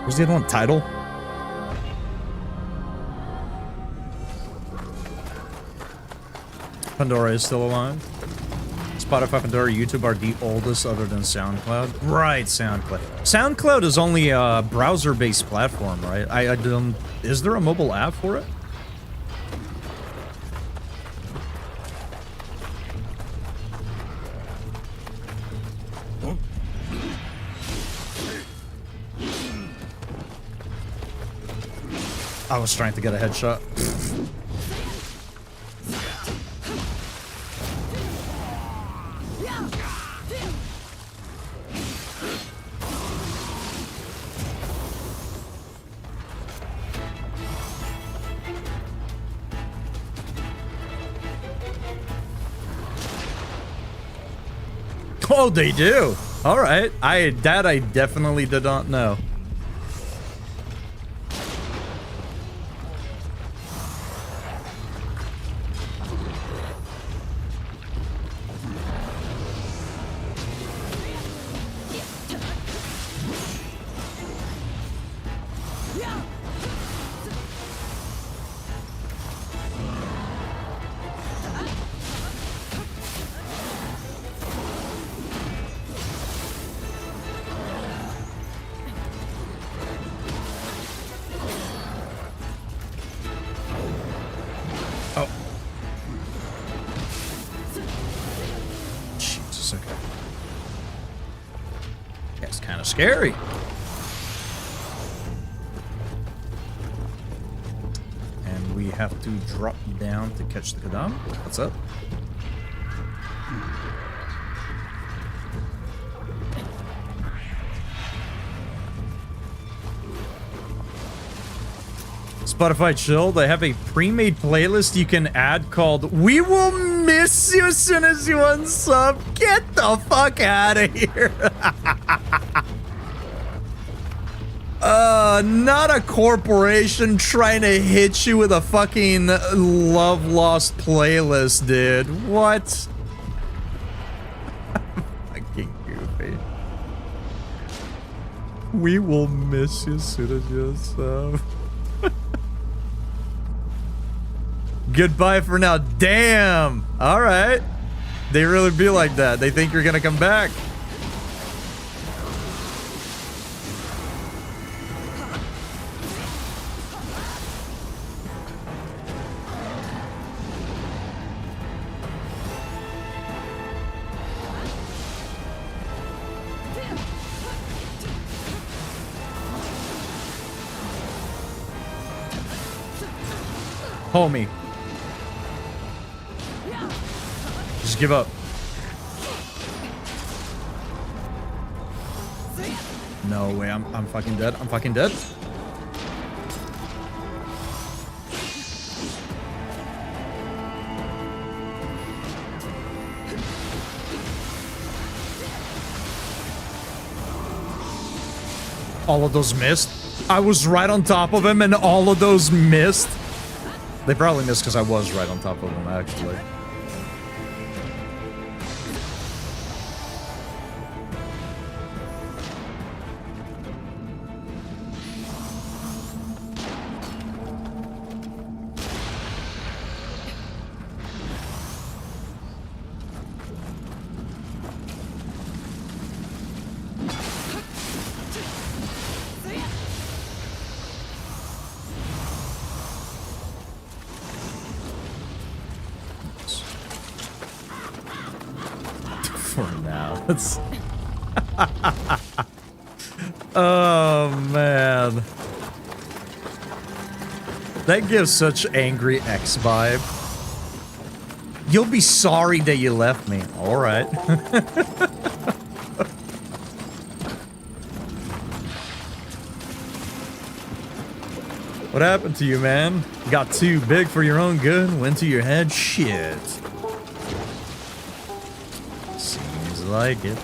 what's the other one? Tidal? Pandora is still alive. Spotify, Pandora, YouTube are the oldest other than SoundCloud. Right, SoundCloud. SoundCloud is only a browser-based platform, right? I don't... Is there a mobile app for it? I was trying to get a headshot. Oh, they do. All right. I definitely did not know. scary. And we have to drop down to catch the Kadam. What's up? Spotify Chill, they have a pre-made playlist you can add called "We Will Miss You" as soon as you unsub. Get the fuck out of here. Not a corporation trying to hit you with a fucking love lost playlist, dude. What? Fucking goofy. We will miss you as soon as you unsub. Goodbye for now. Damn. All right. They really be like that. They think you're going to come back. Homie. Just give up. No way, I'm fucking dead. I'm fucking dead. All of those missed. I was right on top of him and all of those missed. They probably missed because I was right on top of him, actually. For now, that's... Oh, man. That gives such angry X vibe. You'll be sorry that you left me. All right. What happened to you, man? Got too big for your own good? Went to your head? Shit. Seems like it.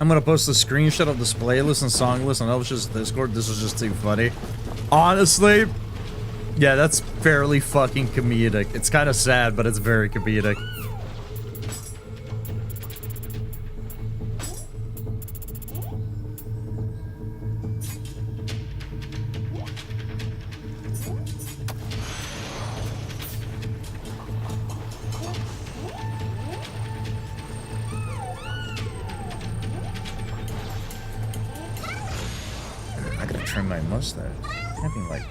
I'm gonna post a screenshot of this playlist and song list on Elvish's Discord. This was just too funny. Honestly, yeah, that's fairly fucking comedic. It's kind of sad, but it's very comedic. Mustache. Having like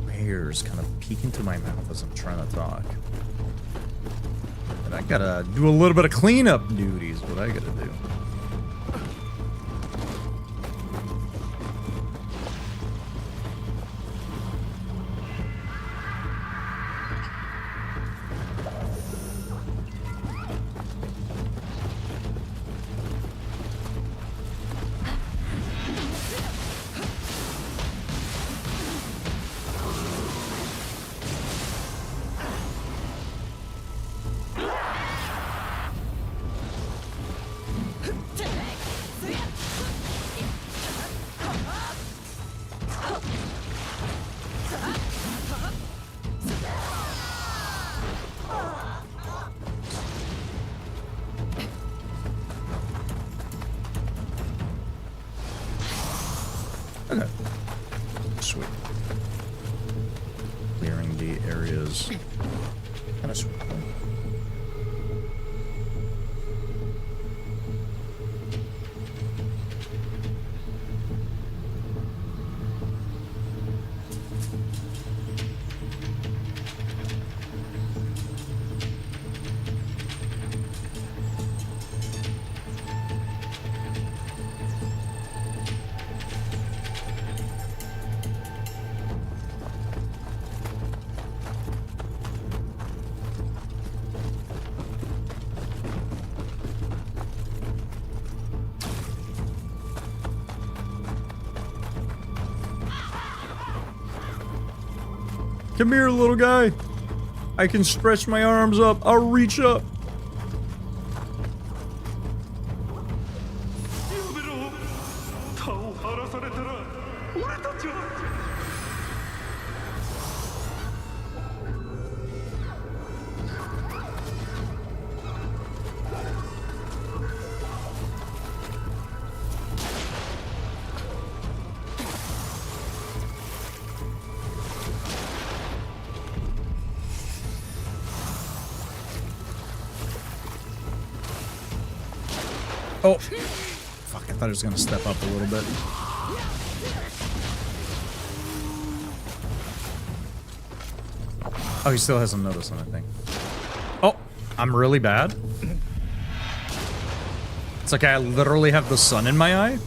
hairs kind of peek into my mouth as I'm trying to talk. And I gotta do a little bit of cleanup duties. What I gotta do. is kind of sweet. Come here, little guy. I can stretch my arms up. I'll reach up. Oh, fuck, I thought he was gonna step up a little bit. Oh, he still hasn't noticed anything. Oh, I'm really bad. It's like I literally have the sun in my eye.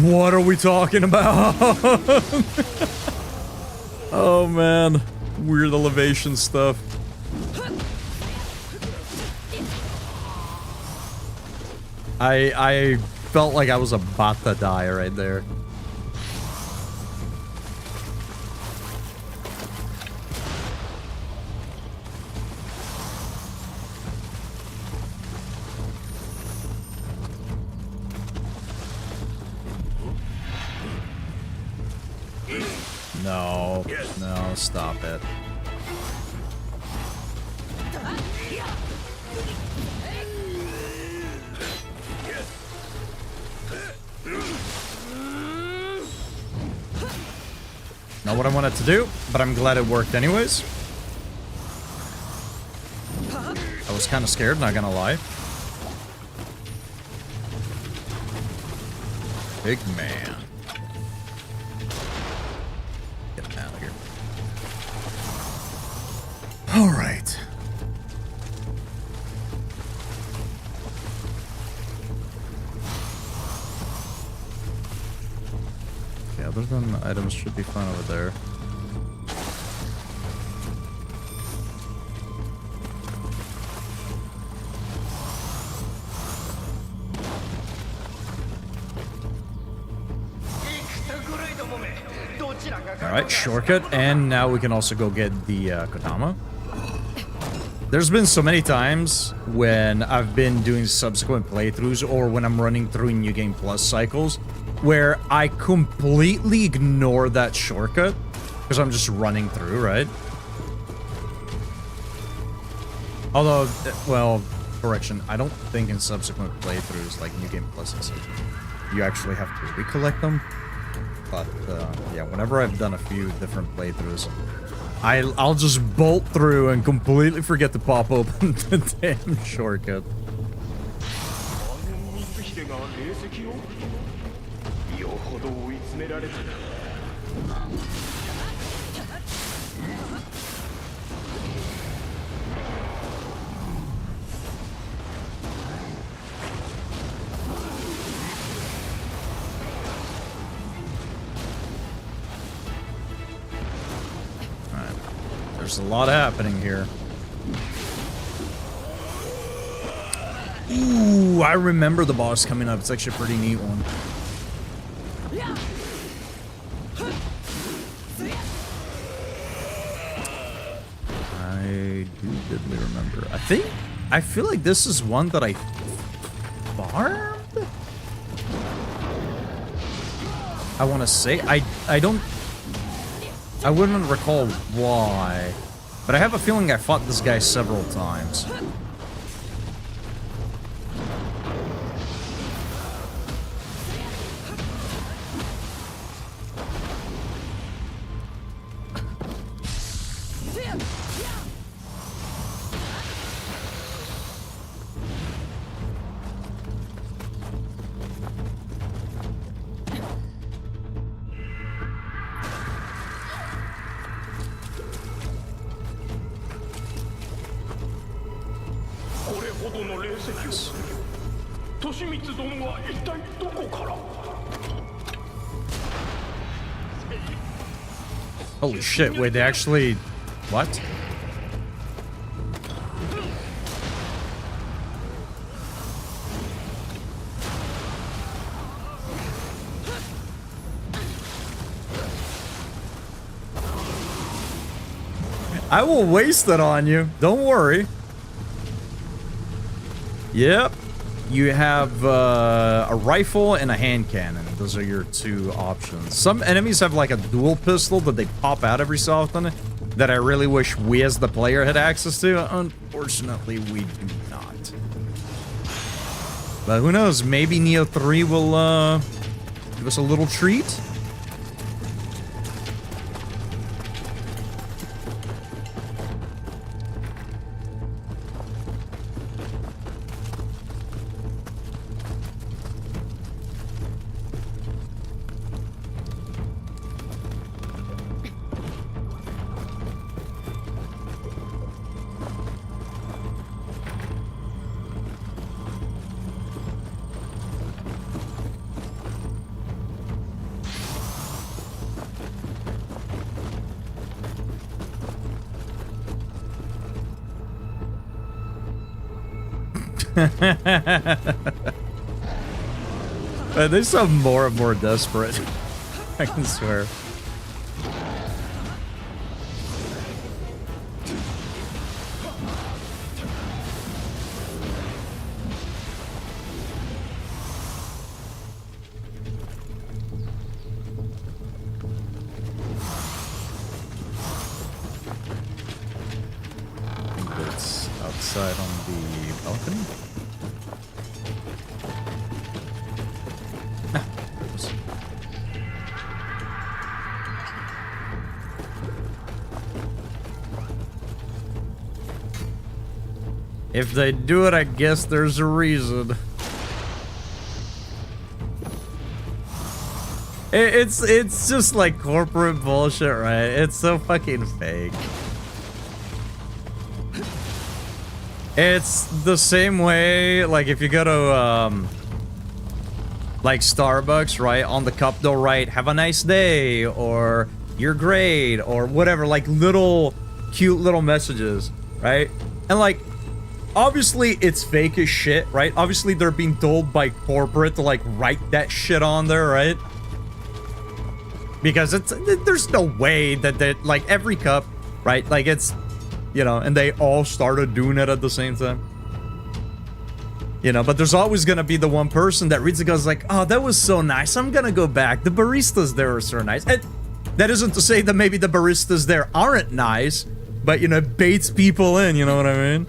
What are we talking about? Oh man, weird elevation stuff. I felt like I was about to die right there. No, no, stop it. Not what I wanted to do, but I'm glad it worked anyways. I was kind of scared, not gonna lie. Big man. Get him out of here. All right. Okay, other than the items should be fine over there. Alright, shortcut, and now we can also go get the Kodama. There's been so many times when I've been doing subsequent playthroughs or when I'm running through New Game Plus cycles where I completely ignore that shortcut because I'm just running through, right? Although, well, correction, I don't think in subsequent playthroughs like New Game Plus and such, you actually have to recollect them. But, yeah, whenever I've done a few different playthroughs, I'll just bolt through and completely forget to pop open the damn shortcut. There's a lot happening here. Ooh, I remember the boss coming up. It's actually a pretty neat one. I do vividly remember. I feel like this is one that I farmed? I want to say I don't. I wouldn't recall why, but I have a feeling I fought this guy several times. Holy shit, wait, they actually... What? I will waste it on you. Don't worry. Yep. You have a rifle and a hand cannon. Those are your two options. Some enemies have like a dual pistol that they pop out every so often that I really wish we as the player had access to. Unfortunately, we do not. But who knows? Maybe Nioh 3 will give us a little treat. They sound more and more desperate. I can swear. I think that's outside on the balcony. If they do it, I guess there's a reason. It's just like corporate bullshit, right? It's so fucking fake. It's the same way, like if you go to like Starbucks, right? On the cup they'll write, "Have a nice day," or "You're great," or whatever, like little cute little messages, right? And like, obviously it's fake as shit, right? Obviously they're being told by corporate to like write that shit on there, right? Because there's no way that like every cup, right? Like it's, you know, and they all started doing it at the same time. You know, but there's always gonna be the one person that reads it, goes like, "Oh, that was so nice. I'm gonna go back. The baristas there are so nice." And that isn't to say that maybe the baristas there aren't nice, but you know, it baits people in, you know what I mean?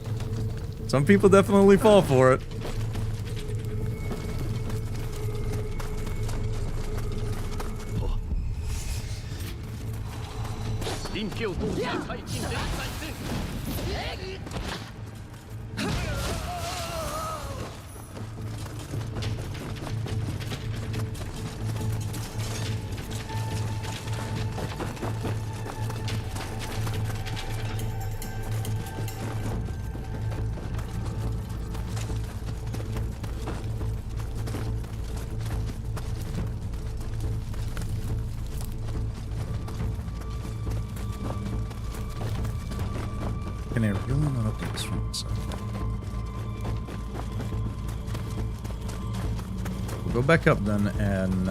Some people definitely fall for it. Can I really not open this from the side? We'll go back up then and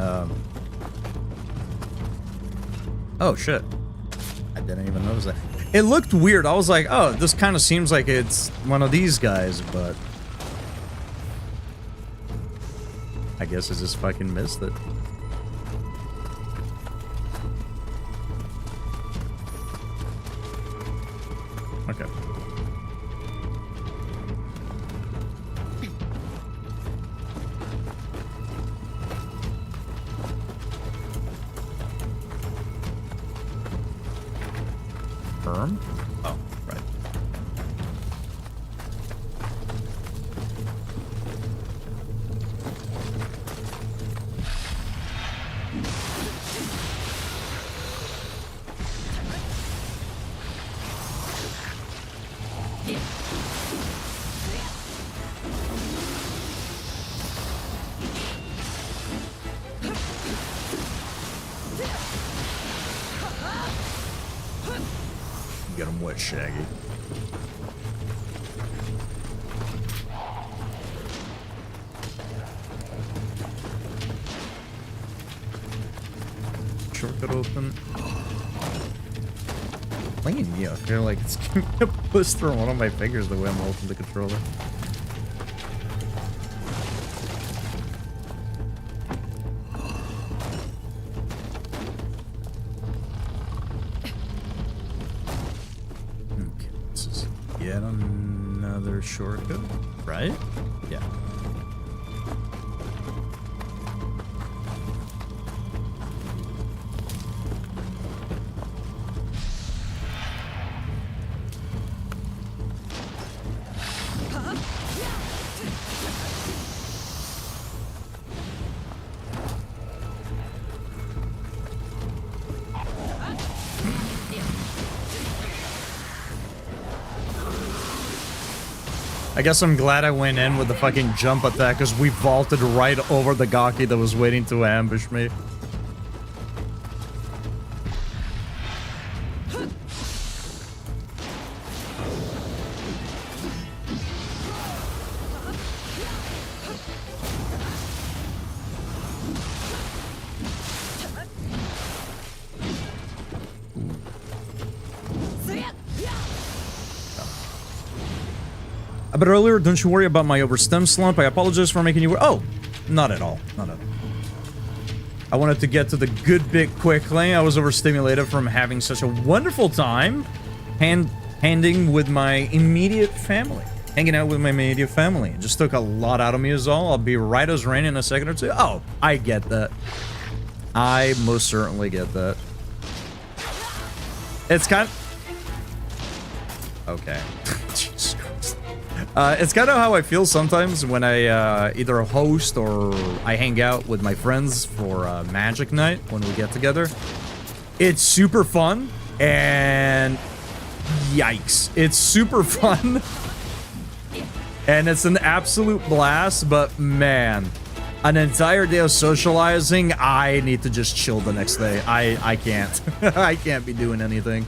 oh shit. I didn't even notice that. It looked weird. I was like, oh, this kind of seems like it's one of these guys, but I guess I just fucking missed it. confirm? Oh, right. Get him wet, Shaggy. Shortcut open. Playing Nioh, I feel like it's giving me a blister on one of my fingers the way I'm holding the controller. Okay, this is yet another shortcut, right? Yeah. I guess I'm glad I went in with the fucking jump attack because we vaulted right over the Gaki that was waiting to ambush me. But earlier, don't you worry about my overstem slump. I apologize for making you... Oh, not at all. Not at all. I wanted to get to the good bit quickly. I was overstimulated from having such a wonderful time handing with my immediate family. Hanging out with my immediate family. It just took a lot out of me is all. I'll be right as rain in a second or two. Oh, I get that. I most certainly get that. It's kind of... Okay. Jesus Christ. It's kind of how I feel sometimes when I either host or I hang out with my friends for Magic Night when we get together. It's super fun, and yikes. It's super fun, and it's an absolute blast, but man, an entire day of socializing, I need to just chill the next day. I can't. I can't be doing anything.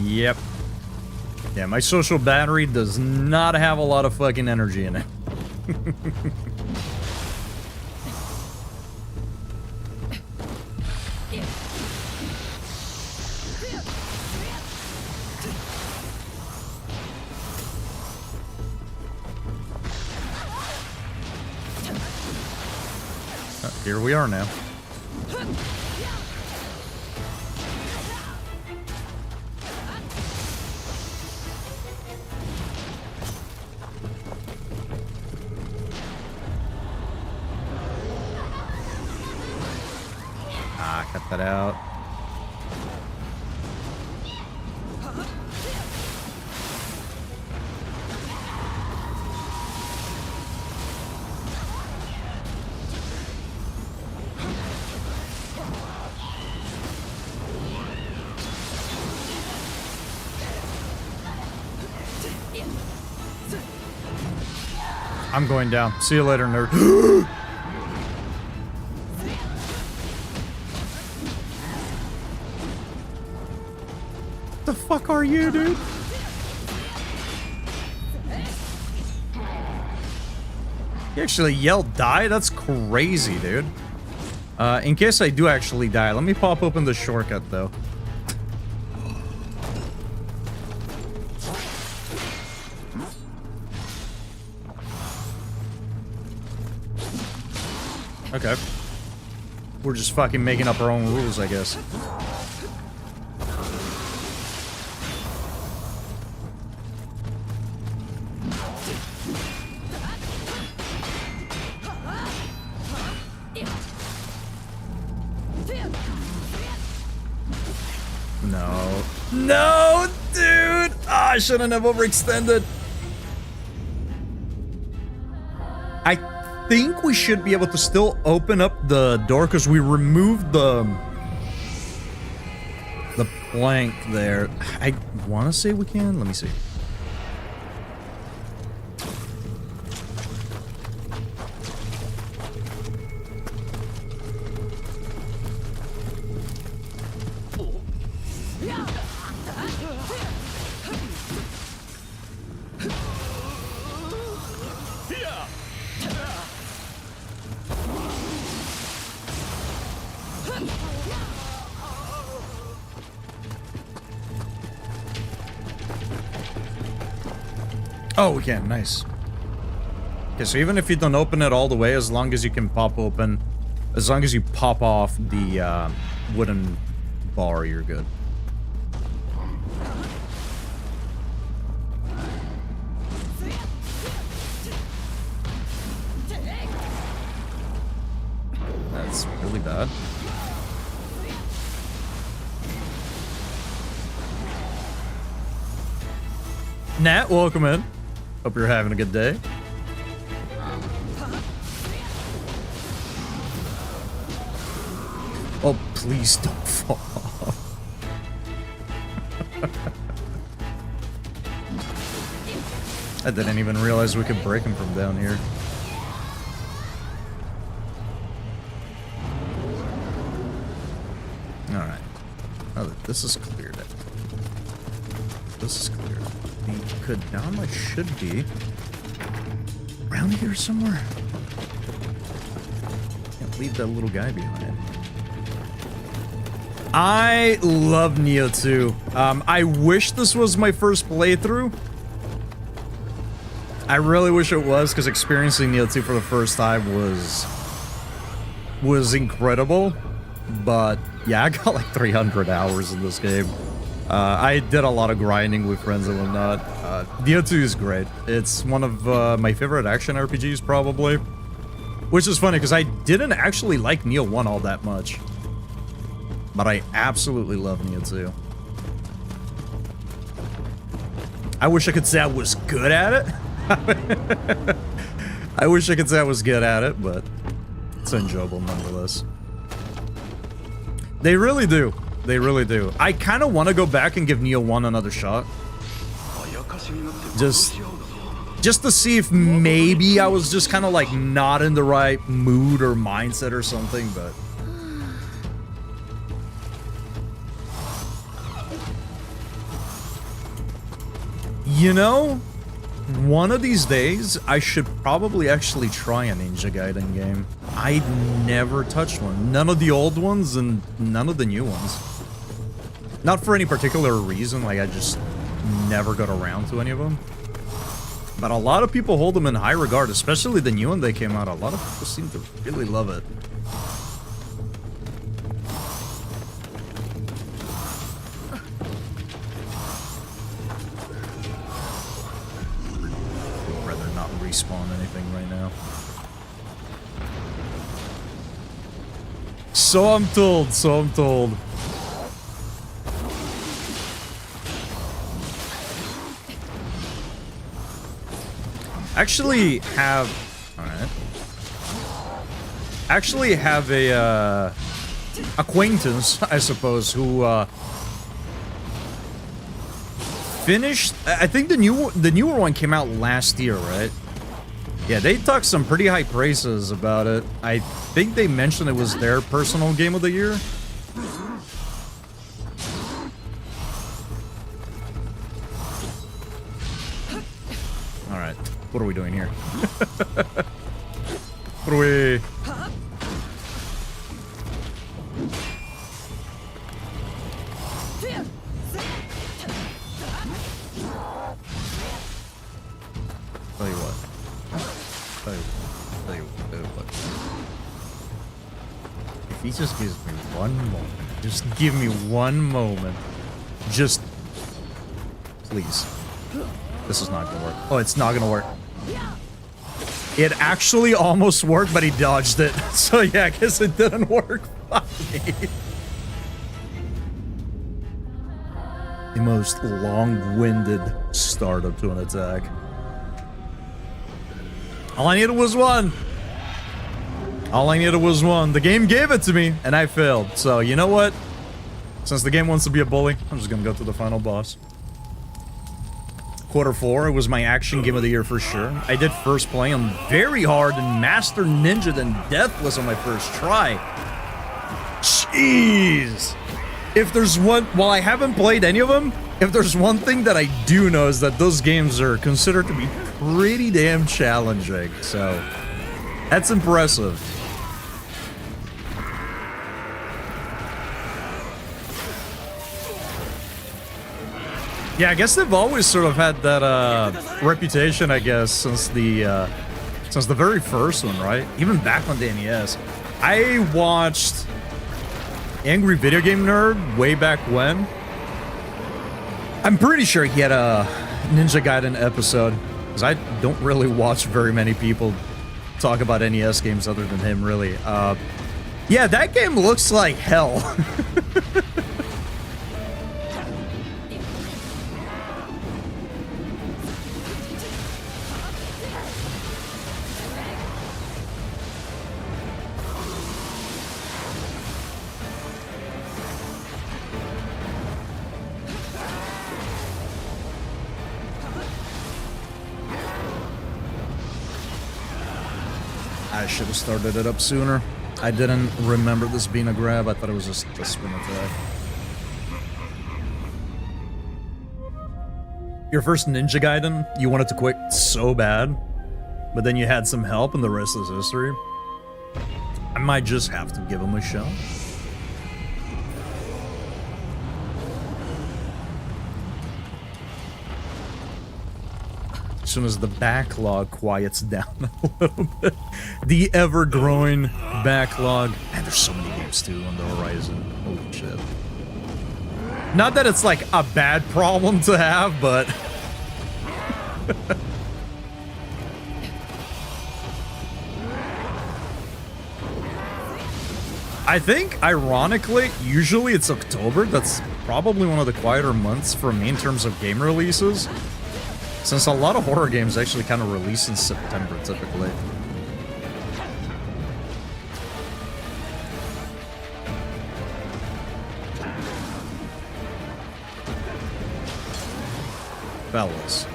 Yep. Yeah, my social battery does not have a lot of fucking energy in it. Here we are now. Cut that out. I'm going down. See you later, nerd. The fuck are you, dude? He actually yelled die? That's crazy, dude. In case I do actually die, let me pop open the shortcut, though. Okay. We're just fucking making up our own rules, I guess. No. No, dude! Ah, I shouldn't have overextended. I think we should be able to still open up the door because we removed the plank there. I want to say we can. Let me see. Oh, we can. Nice. Okay, so even if you don't open it all the way, as long as you can pop open, as long as you pop off the wooden bar, you're good. That's really bad. Nat, welcome in. Hope you're having a good day. Oh, please don't fall off. I didn't even realize we could break him from down here. Alright. Now that this is cleared. This is cleared. The Kodama should be around here somewhere. Can't leave that little guy behind. I love Nioh 2. I wish this was my first playthrough. I really wish it was, because experiencing Nioh 2 for the first time was incredible. But yeah, I got like 300 hours in this game. I did a lot of grinding with friends and whatnot. Nioh 2 is great. It's one of my favorite action RPGs, probably. Which is funny, because I didn't actually like Nioh 1 all that much. But I absolutely love Nioh 2. I wish I could say I was good at it. I wish I could say I was good at it, but it's enjoyable nonetheless. They really do. They really do. I kind of want to go back and give Nioh 1 another shot. Just to see if maybe I was just kind of like not in the right mood or mindset or something, but... You know, one of these days, I should probably actually try a Ninja Gaiden game. I never touched one. None of the old ones and none of the new ones. Not for any particular reason, like I just never got around to any of them. But a lot of people hold them in high regard, especially the new one they came out. A lot of people seem to really love it. I'd rather not respawn anything right now. So I'm told, so I'm told. Actually have a acquaintance, I suppose, who finished. I think the newer one came out last year, right? Yeah, they talked some pretty high praises about it. I think they mentioned it was their personal game of the year. All right. What are we doing here? Three. Tell you what. Tell you what. If he just gives me one moment, just give me one moment. Just, please. This is not gonna work. Oh, it's not gonna work. It actually almost worked, but he dodged it. So yeah, I guess it didn't work. Fuck me. The most long-winded startup to an attack. All I needed was one. All I needed was one. The game gave it to me, and I failed. So, you know what? Since the game wants to be a bully, I'm just gonna go to the final boss. Quarter 4, it was my action game of the year for sure. I did first play on very hard and Master Ninja then Deathless on my first try. Jeez. If there's one, while I haven't played any of them, if there's one thing that I do know is that those games are considered to be pretty damn challenging. So, that's impressive. Yeah, I guess they've always sort of had that reputation, I guess, since the very first one, right? Even back on the NES. I watched Angry Video Game Nerd way back when. I'm pretty sure he had a Ninja Gaiden episode, because I don't really watch very many people talk about NES games other than him, really. Yeah, that game looks like hell. I should have started it up sooner. I didn't remember this being a grab. I thought it was just a spin attack. Your first Ninja Gaiden, you wanted to quit so bad, but then you had some help and the rest is history. I might just have to give him a shot. As soon as the backlog quiets down a little bit. The ever-growing backlog. Man, there's so many games, too, on the horizon. Holy shit. Not that it's, like, a bad problem to have, but... I think, ironically, usually it's October. That's probably one of the quieter months for me in terms of game releases. Since a lot of horror games actually kind of release in September, typically. Fellas.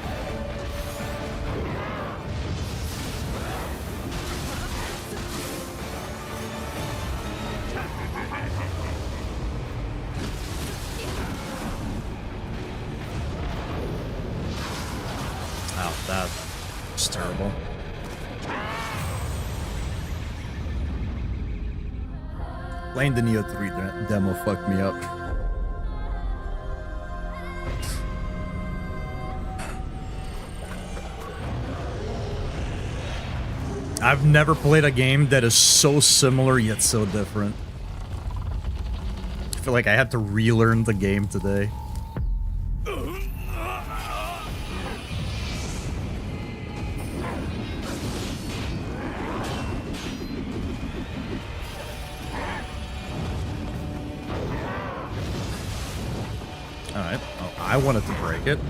That's terrible. Playing the Nioh 3 demo fucked me up. I've never played a game that is so similar yet so different. I feel like I had to relearn the game today. Alright, oh, I wanted to break it.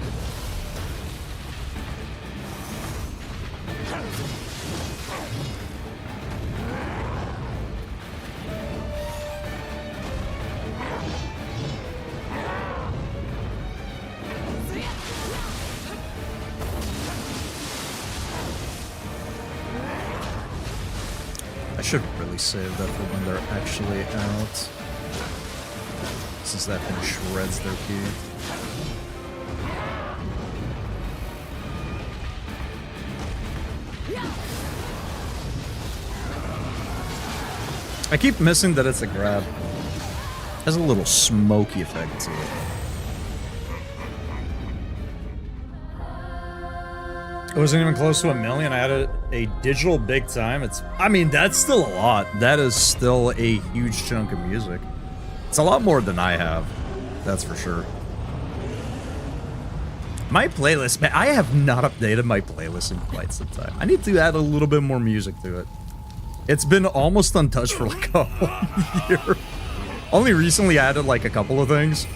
I should really save that for when they're actually out. Since that thing shreds their key. I keep missing that it's a grab. Has a little smoky effect to it. It wasn't even close to 1 million. I had a digital big time. I mean, that's still a lot. That is still a huge chunk of music. It's a lot more than I have. That's for sure. My playlist, man, I have not updated my playlist in quite some time. I need to add a little bit more music to it. It's been almost untouched for like a whole year. Only recently added like a couple of things.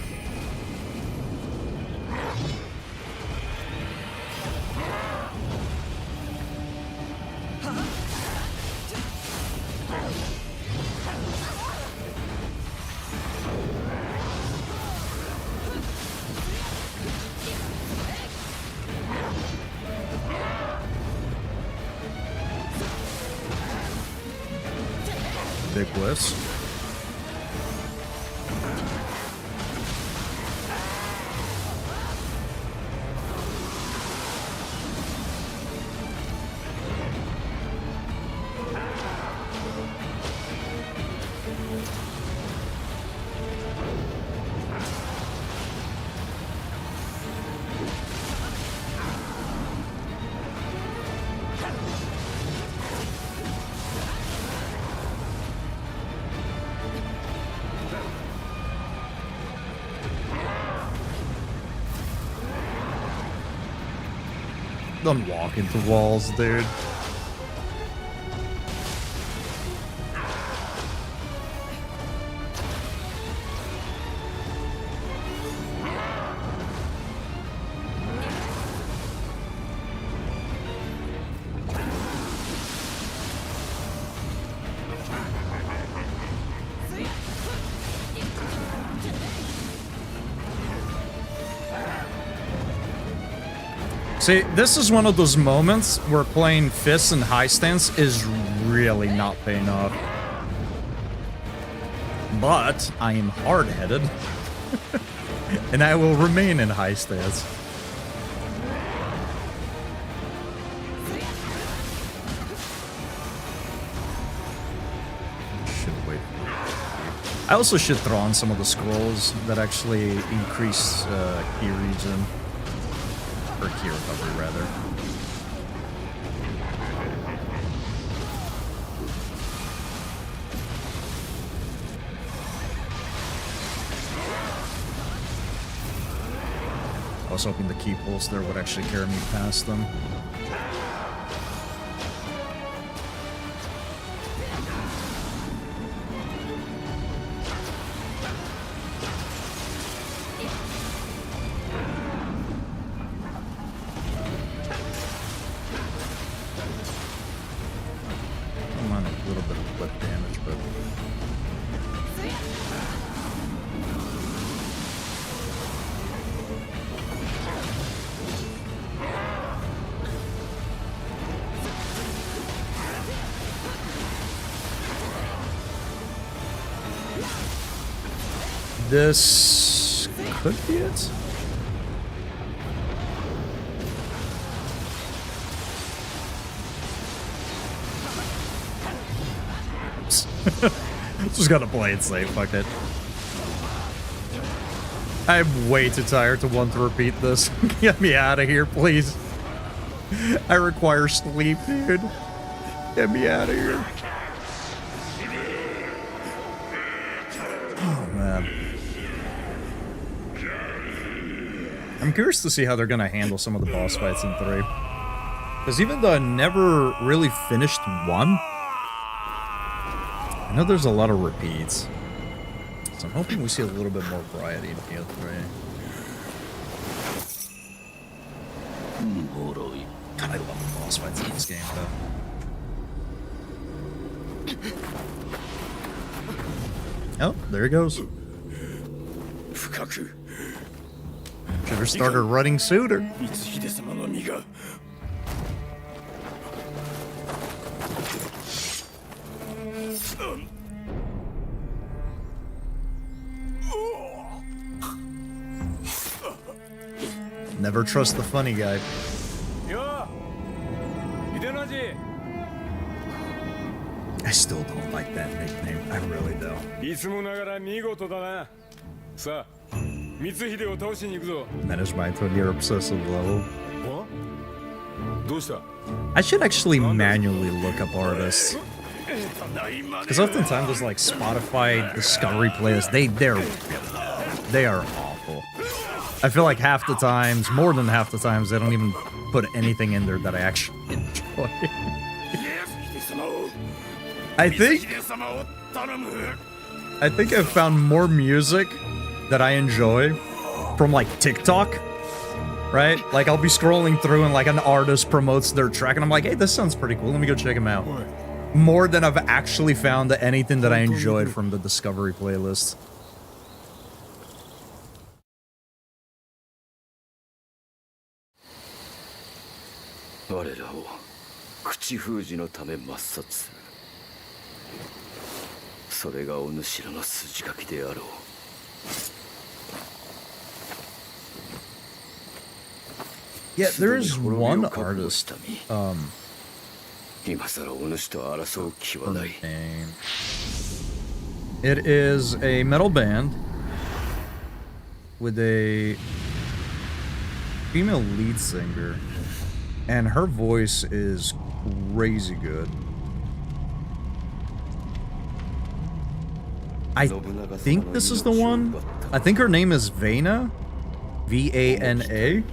Big bliss. Don't walk into walls, dude. See, this is one of those moments where playing fists and high stance is really not paying off. But I am hard-headed, and I will remain in high stance. Should wait. I also should throw on some of the scrolls that actually increase key regen. Or key recovery, rather. I was hoping the key pulse there would actually carry me past them. This could be it. Just gotta play it safe, fuck it. I'm way too tired to want to repeat this. Get me out of here, please. I require sleep, dude. Get me out of here. Oh, man. I'm curious to see how they're going to handle some of the boss fights in 3. Because even though I never really finished 1, I know there's a lot of repeats. So I'm hoping we see a little bit more variety in Nioh 3. God, I love the boss fights in this game, though. Oh, there he goes. Should have started running sooner. Never trust the funny guy. I still don't like that nickname. I really don't. いつもながら見事だな。さあ、光秀を倒しに行くぞ。 Manage mine to a near obsessive level. どうした？ I should actually manually look up artists. Because oftentimes there's like Spotify Discovery playlists, they are awful. I feel like half the times, more than half the times, they don't even put anything in there that I actually enjoy. I think I've found more music that I enjoy from like TikTok, right? Like I'll be scrolling through and like an artist promotes their track and I'm like, hey, this sounds pretty cool. Let me go check him out. More than I've actually found anything that I enjoyed from the Discovery playlist. Yeah, there is one artist, it is a metal band with a female lead singer, and her voice is crazy good. I think this is the one. I think her name is Vana, V-A-N-A,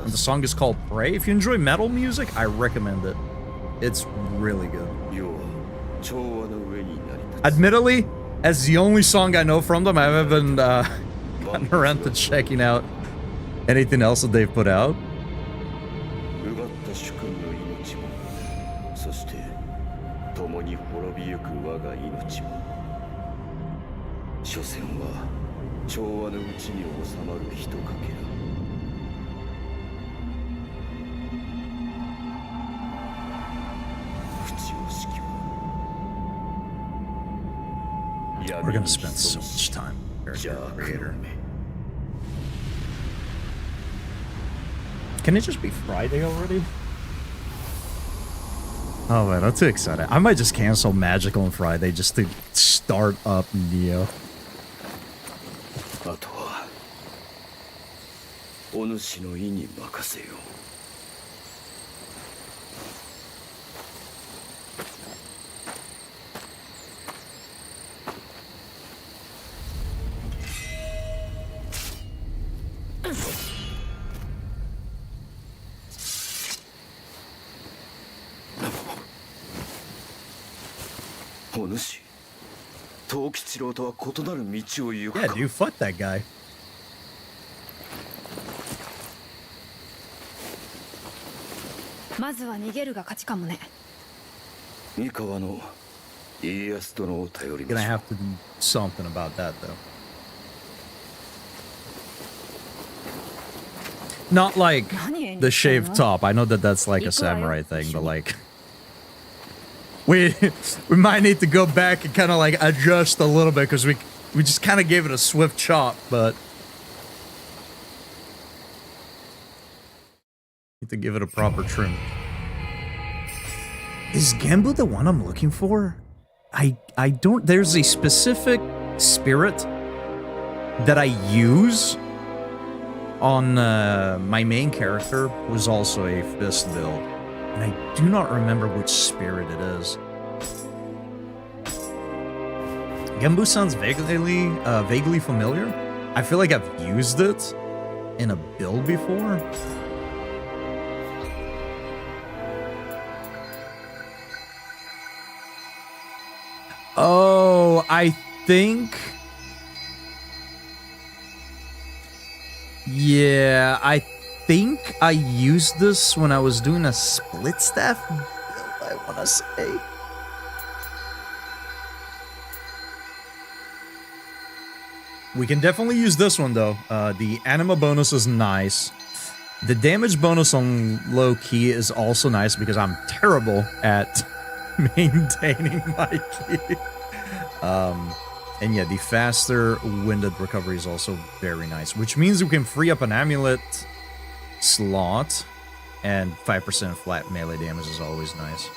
and the song is called Pray. If you enjoy metal music, I recommend it. It's really good. Admittedly, as the only song I know from them, I haven't gotten around to checking out anything else that they've put out. We're gonna spend so much time with character creator. Can it just be Friday already? Oh man, I'm too excited. I might just cancel Magical on Friday just to start up Nioh. Yeah, dude, fuck that guy. Gonna have to do something about that, though. Not like the shaved top. I know that that's like a samurai thing, but like... We might need to go back and kind of like adjust a little bit because we just kind of gave it a swift chop, but need to give it a proper trim. Is Genbu the one I'm looking for? I don't. There's a specific spirit that I use on my main character, who's also a fist build. And I do not remember which spirit it is. Genbu sounds vaguely familiar. I feel like I've used it in a build before. Oh, I think... Yeah, I think I used this when I was doing a split staff build, I want to say. We can definitely use this one, though. The anima bonus is nice. The damage bonus on low key is also nice because I'm terrible at maintaining my key. And yeah, the faster winded recovery is also very nice, which means we can free up an amulet slot, and 5% flat melee damage is always nice.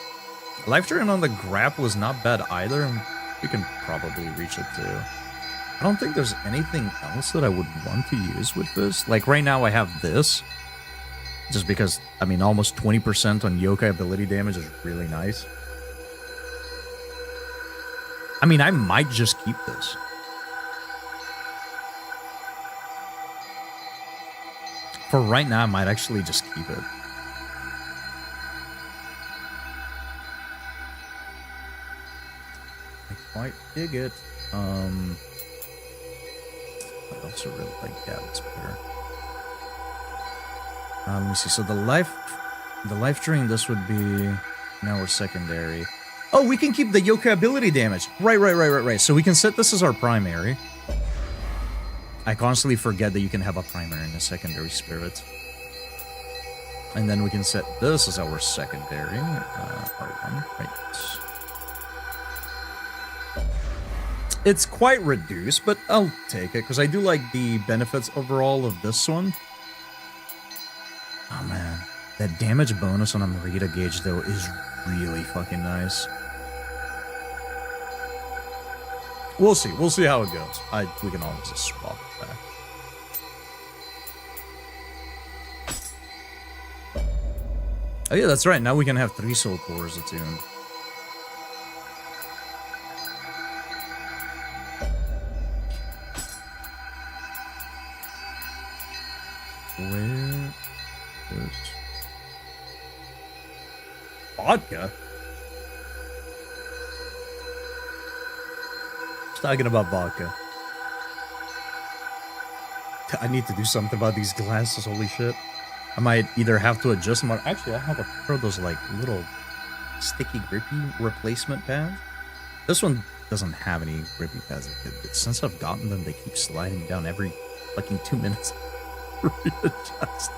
Life drain on the grapple is not bad either, and we can probably reach it too. I don't think there's anything else that I would want to use with this. Like right now I have this. Just because, I mean, almost 20% on yokai ability damage is really nice. I mean, I might just keep this. For right now, I might actually just keep it. I quite dig it. I also really like Gab's Spear. Let me see. So the life drain, this would be now we're secondary. Oh, we can keep the yokai ability damage. Right. So we can set this as our primary. I constantly forget that you can have a primary and a secondary spirit. And then we can set this as our secondary. R1, right. It's quite reduced, but I'll take it because I do like the benefits overall of this one. Oh man, that damage bonus on a Merida gauge though is really fucking nice. We'll see how it goes. We can always just swap it back. Oh yeah, that's right. Now we can have 3 soul cores attuned. Where is vodka? Just talking about vodka. I need to do something about these glasses. Holy shit! I might either have to adjust them. Actually, I have a pair of those like little sticky grippy replacement pads. This one doesn't have any grippy pads. Since I've gotten them, they keep sliding down every fucking 2 minutes. Readjust.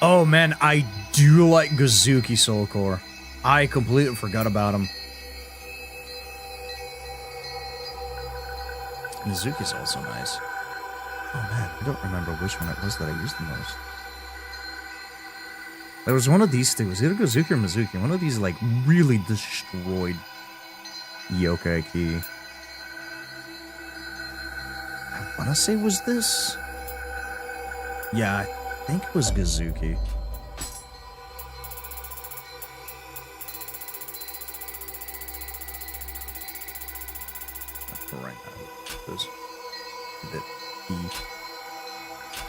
Oh man, I do like Gazuki Soul Core. I completely forgot about him. Mizuki's also nice. Oh man, I don't remember which one it was that I used the most. There was one of these two. Was it either Gazuki or Mizuki? One of these, like, really destroyed yokai key. I want to say it was this. Yeah, I think it was Gazuki. For right now, there's a bit deep.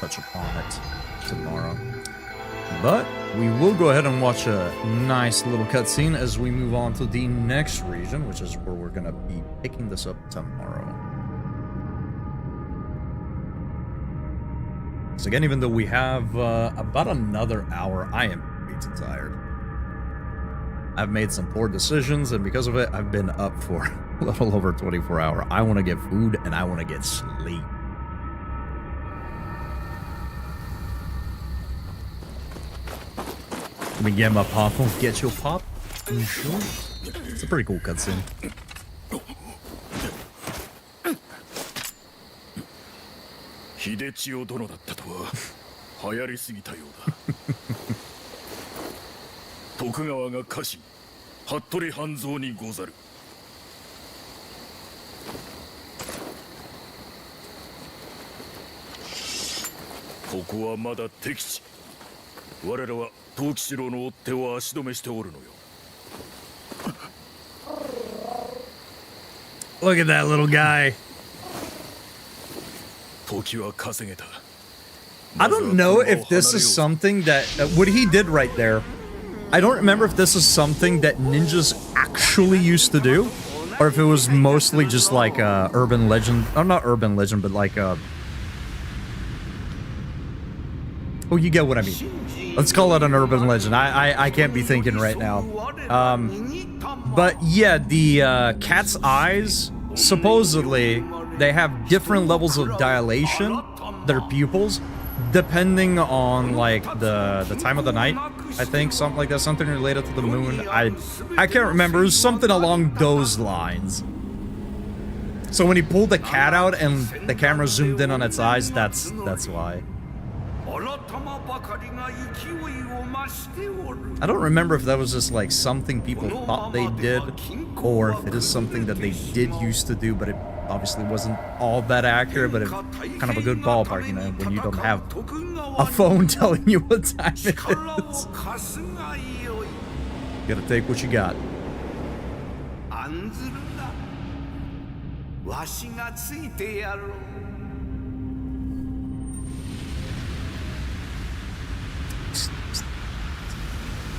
Touch upon it tomorrow. But we will go ahead and watch a nice little cutscene as we move on to the next region, which is where we're going to be picking this up tomorrow. So again, even though we have about another hour, I am way too tired. I've made some poor decisions, and because of it, I've been up for a little over 24 hours. I want to get food, and I want to get sleep. Let me get my pop. Won't get your pop. You sure? It's a pretty cool cutscene. 秀千代殿だったとは流行りすぎたようだ徳川が家臣服部半蔵にござるここはまだ敵地我らは藤吉郎の追っ手を足止めしておるのよ Look at that little guy. 時は稼げた I don't know if this is something that what he did right there. I don't remember if this is something that ninjas actually used to do, or if it was mostly just like urban legend. Oh, not urban legend, but like oh, you get what I mean. Let's call it an urban legend. I can't be thinking right now. But yeah, the cat's eyes, supposedly, they have different levels of dilation, their pupils, depending on like the time of the night. I think something like that, something related to the moon. I can't remember. It was something along those lines. So when he pulled the cat out and the camera zoomed in on its eyes, that's why. I don't remember if that was just like something people thought they did, or if it is something that they did used to do, but it obviously wasn't all that accurate, but it kind of a good ballpark, you know, when you don't have a phone telling you what time it is. You gotta take what you got.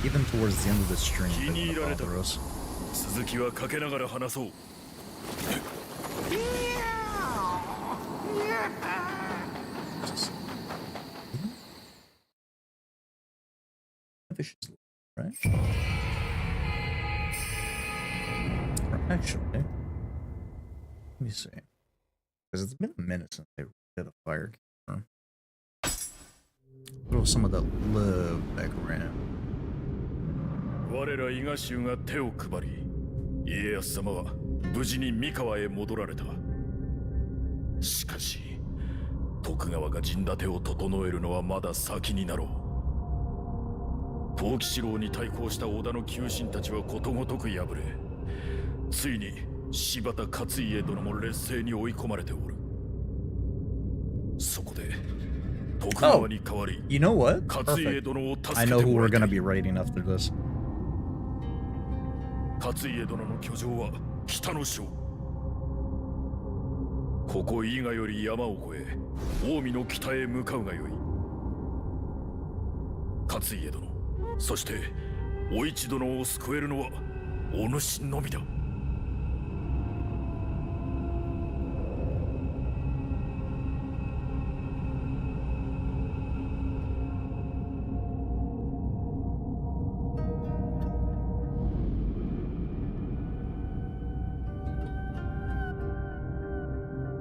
Even towards the end of the stream, it doesn't bother us. 続きはかけながら話そう Right? Or actually, let me see. Because it's been a minute since they did a firekeeper. Throw some of that love back around. 我ら伊賀衆が手を配り、家康様は無事に三河へ戻られた。しかし、徳川が陣立てを整えるのはまだ先になろう。藤吉郎に対抗した織田の旧臣たちはことごとく敗れ、ついに柴田勝家殿も劣勢に追い込まれておる。そこで徳川に代わり、You know what? 勝家殿を助けてもらいたい。 I know who we're gonna be raiding after this. 勝家殿の居城は北の省。ここ伊賀より山を越え、近江の北へ向かうがよい。勝家殿、そしてお市殿を救えるのはお主のみだ。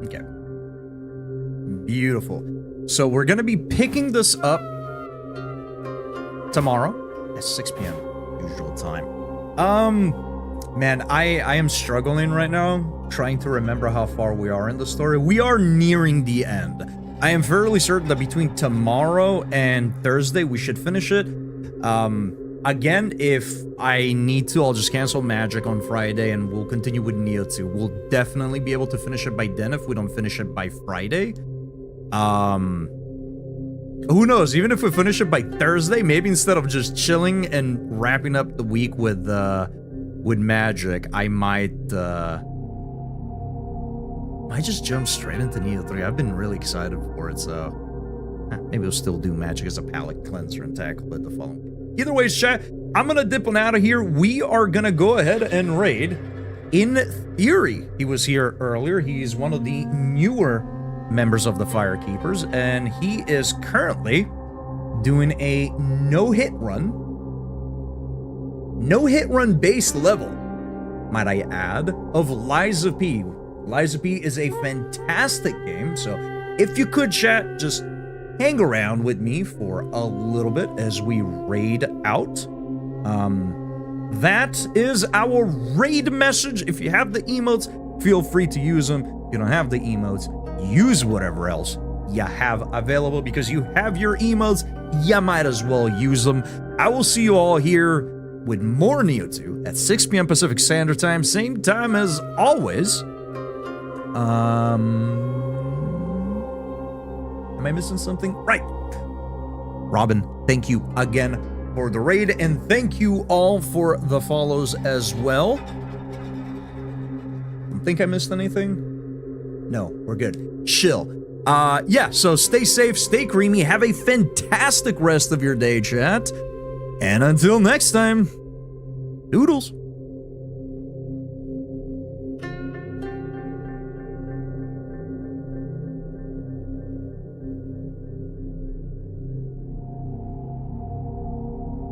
Okay. Beautiful. So we're going to be picking this up tomorrow at 6 p.m. usual time. Man, I am struggling right now trying to remember how far we are in the story. We are nearing the end. I am fairly certain that between tomorrow and Thursday we should finish it. Again, if I need to, I'll just cancel Magic on Friday and we'll continue with Nioh 2. We'll definitely be able to finish it by then if we don't finish it by Friday. Who knows? Even if we finish it by Thursday, maybe instead of just chilling and wrapping up the week with Magic, I might just jump straight into Nioh 3. I've been really excited for it, so maybe we'll still do Magic as a palate cleanser and tackle it the following week. Either way, chat, I'm gonna dip on out of here. We are gonna go ahead and raid. In theory, he was here earlier. He's one of the newer members of the Firekeepers, and he is currently doing a no-hit run base level, might I add, of Lies of P. Lies of P is a fantastic game, so if you could, chat, just hang around with me for a little bit as we raid out. That is our raid message. If you have the emotes, feel free to use them. If you don't have the emotes, use whatever else you have available, because you have your emotes, you might as well use them. I will see you all here with more Nioh 2 at 6 p.m. Pacific Standard Time, same time as always. Am I missing something? Right. Robin, thank you again for the raid, and thank you all for the follows as well. Don't think I missed anything? No, we're good. Chill. Yeah, so stay safe, stay creamy, have a fantastic rest of your day, chat. And until next time, doodles.